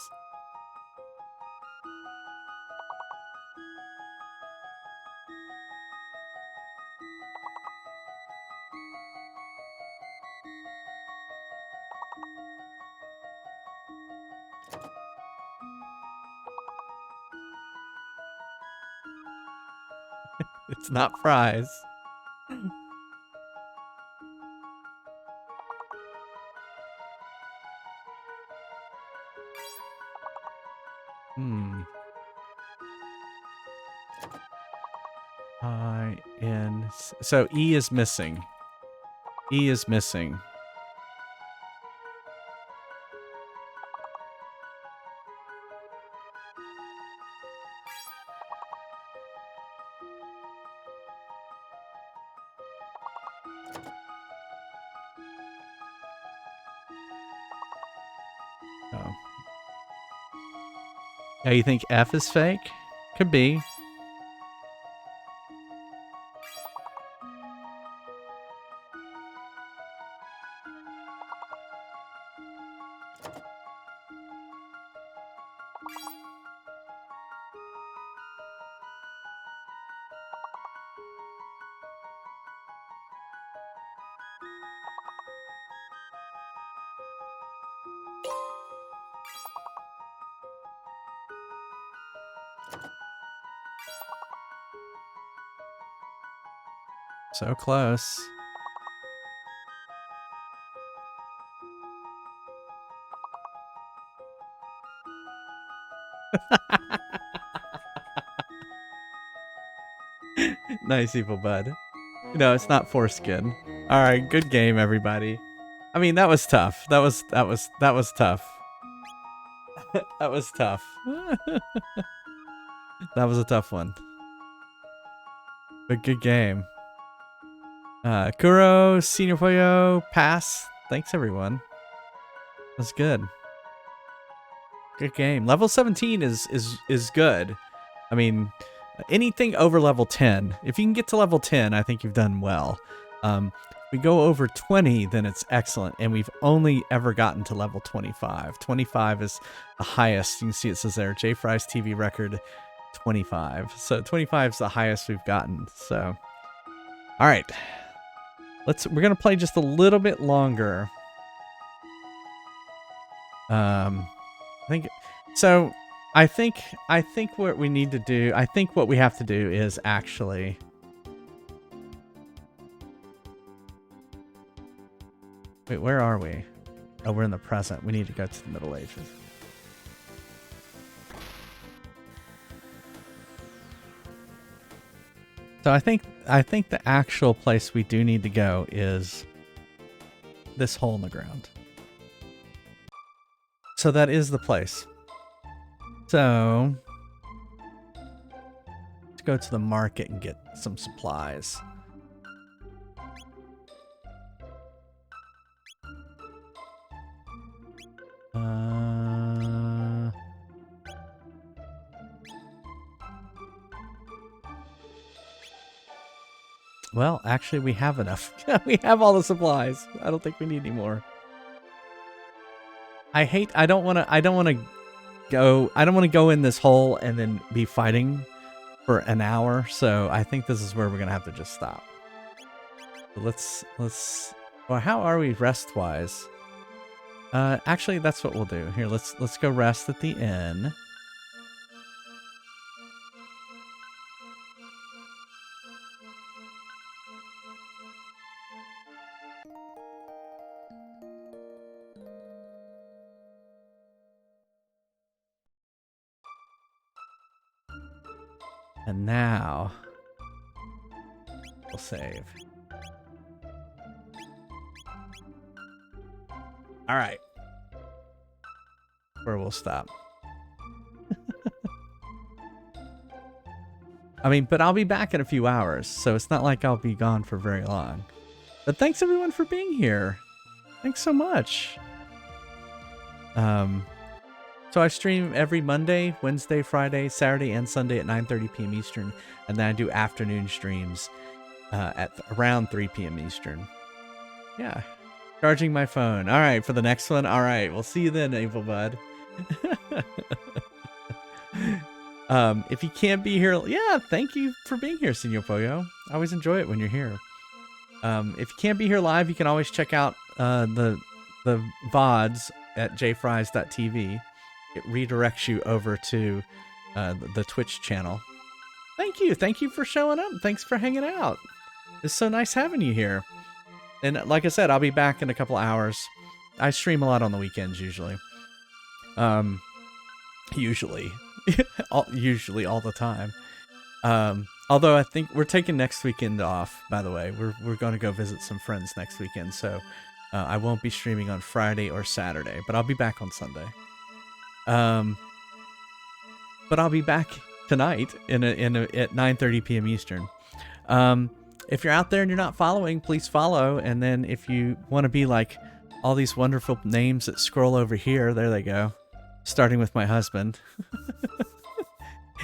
Speaker 1: It's not fries. So E is missing. E is missing. Oh. Yeah, you think F is fake? Could be. So close. Nice, evil bud. No, it's not foreskin. All right, good game, everybody. I mean, that was tough. That was tough. That was tough. That was a tough one. But good game. Kuro, Senior Foyo, pass. Thanks, everyone. That's good. Good game. Level 17 is good. I mean, anything over level 10. If you can get to level 10, I think you've done well. If we go over 20, then it's excellent. And we've only ever gotten to level 25. 25 is the highest. You can see it says there, J Fry's TV record 25. So 25 is the highest we've gotten. So, all right. We're gonna play just a little bit longer. I think what we need to do, I think what we have to do is actually... Wait, where are we? Oh, we're in the present. We need to go to the Middle Ages. So I think the actual place we do need to go is this hole in the ground. So that is the place. So let's go to the market and get some supplies. Well, actually, we have enough. We have all the supplies. I don't think we need any more. I don't want to go in this hole and then be fighting for an hour. So I think this is where we're gonna have to just stop. So let's. Well, how are we rest wise? Actually, that's what we'll do. Here, let's go rest at the inn. And now we'll save. All right. Where we'll stop. I mean, but I'll be back in a few hours, so it's not like I'll be gone for very long. But thanks everyone for being here. Thanks so much. So I stream every Monday, Wednesday, Friday, Saturday, and Sunday at 9:30 p.m. Eastern, and then I do afternoon streams at around 3 p.m. Eastern. Yeah. Charging my phone. All right, for the next one. All right, we'll see you then, Evil Bud. If you can't be here, yeah, thank you for being here, Senor Pollo. I always enjoy it when you're here. If you can't be here live, you can always check out the VODs at jfries.tv. It redirects you over to the Twitch channel. Thank you for showing up. Thanks for hanging out. It's so nice having you here. And like I said, I'll be back in a couple hours. I stream a lot on the weekends usually. Usually all the time. Although I think we're taking next weekend off, by the way. We're going to go visit some friends next weekend, so I won't be streaming on Friday or Saturday, but I'll be back on Sunday. But I'll be back tonight at 9:30 p.m. Eastern. If you're out there and you're not following, please follow. And then if you want to be like all these wonderful names that scroll over here, there they go. Starting with my husband.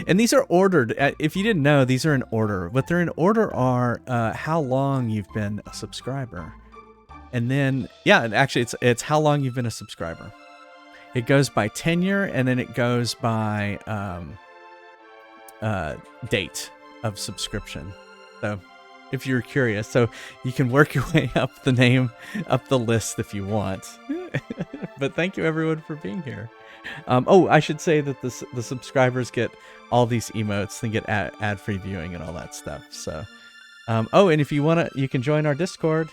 Speaker 1: And these are ordered. If you didn't know, these are in order. What they're in order are how long you've been a subscriber. And then, yeah, actually it's how long you've been a subscriber. It goes by tenure, and then it goes by date of subscription. So if you're curious, so you can work your way up the list if you want. But thank you everyone for being here. Oh, I should say that the subscribers get all these emotes and get ad-free viewing and all that stuff. So, oh, and if you want to, you can join our Discord.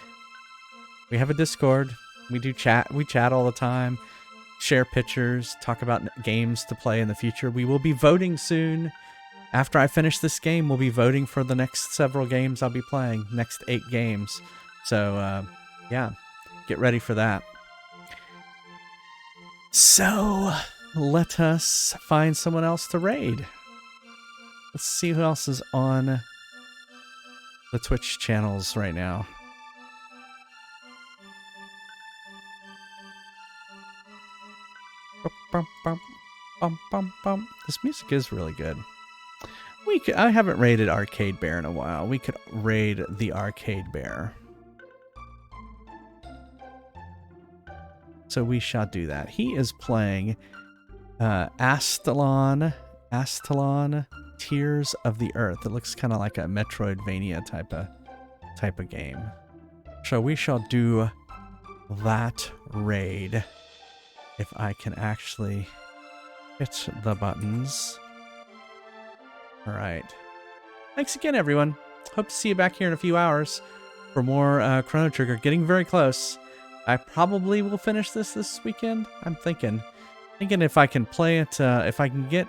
Speaker 1: We have a Discord. We do chat. We chat all the time. Share pictures. Talk about games to play in the future. We will be voting soon. After I finish this game, we'll be voting for the next several games I'll be playing. Next 8 games. So, yeah, get ready for that. So, let us find someone else to raid. Let's see who else is on the Twitch channels right now. This music is really good. I haven't raided Arcade Bear in a while. We could raid the Arcade Bear. So we shall do that. He is playing Astalon Tears of the Earth. It looks kind of like a Metroidvania type of game. So we shall do that raid. If I can actually hit the buttons. All right. Thanks again, everyone. Hope to see you back here in a few hours for more Chrono Trigger. Getting very close. I probably will finish this weekend. I'm thinking if I can play it, if I can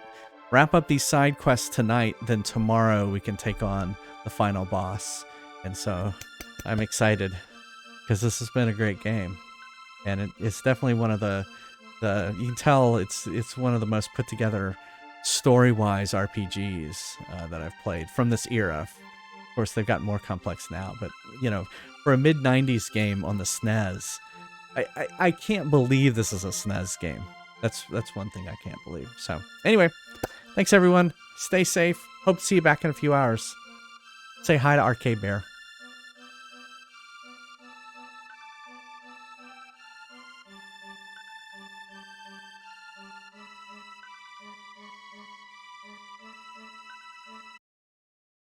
Speaker 1: wrap up these side quests tonight, then tomorrow we can take on the final boss. And so I'm excited because this has been a great game, and it's definitely one of the you can tell it's one of the most put together story-wise RPGs that I've played from this era. Of course, they've gotten more complex now, but you know, for a mid-90s game on the SNES, I can't believe this is a SNES game. That's one thing I can't believe. So anyway, thanks everyone. Stay safe. Hope to see you back in a few hours. Say hi to Arcade Bear.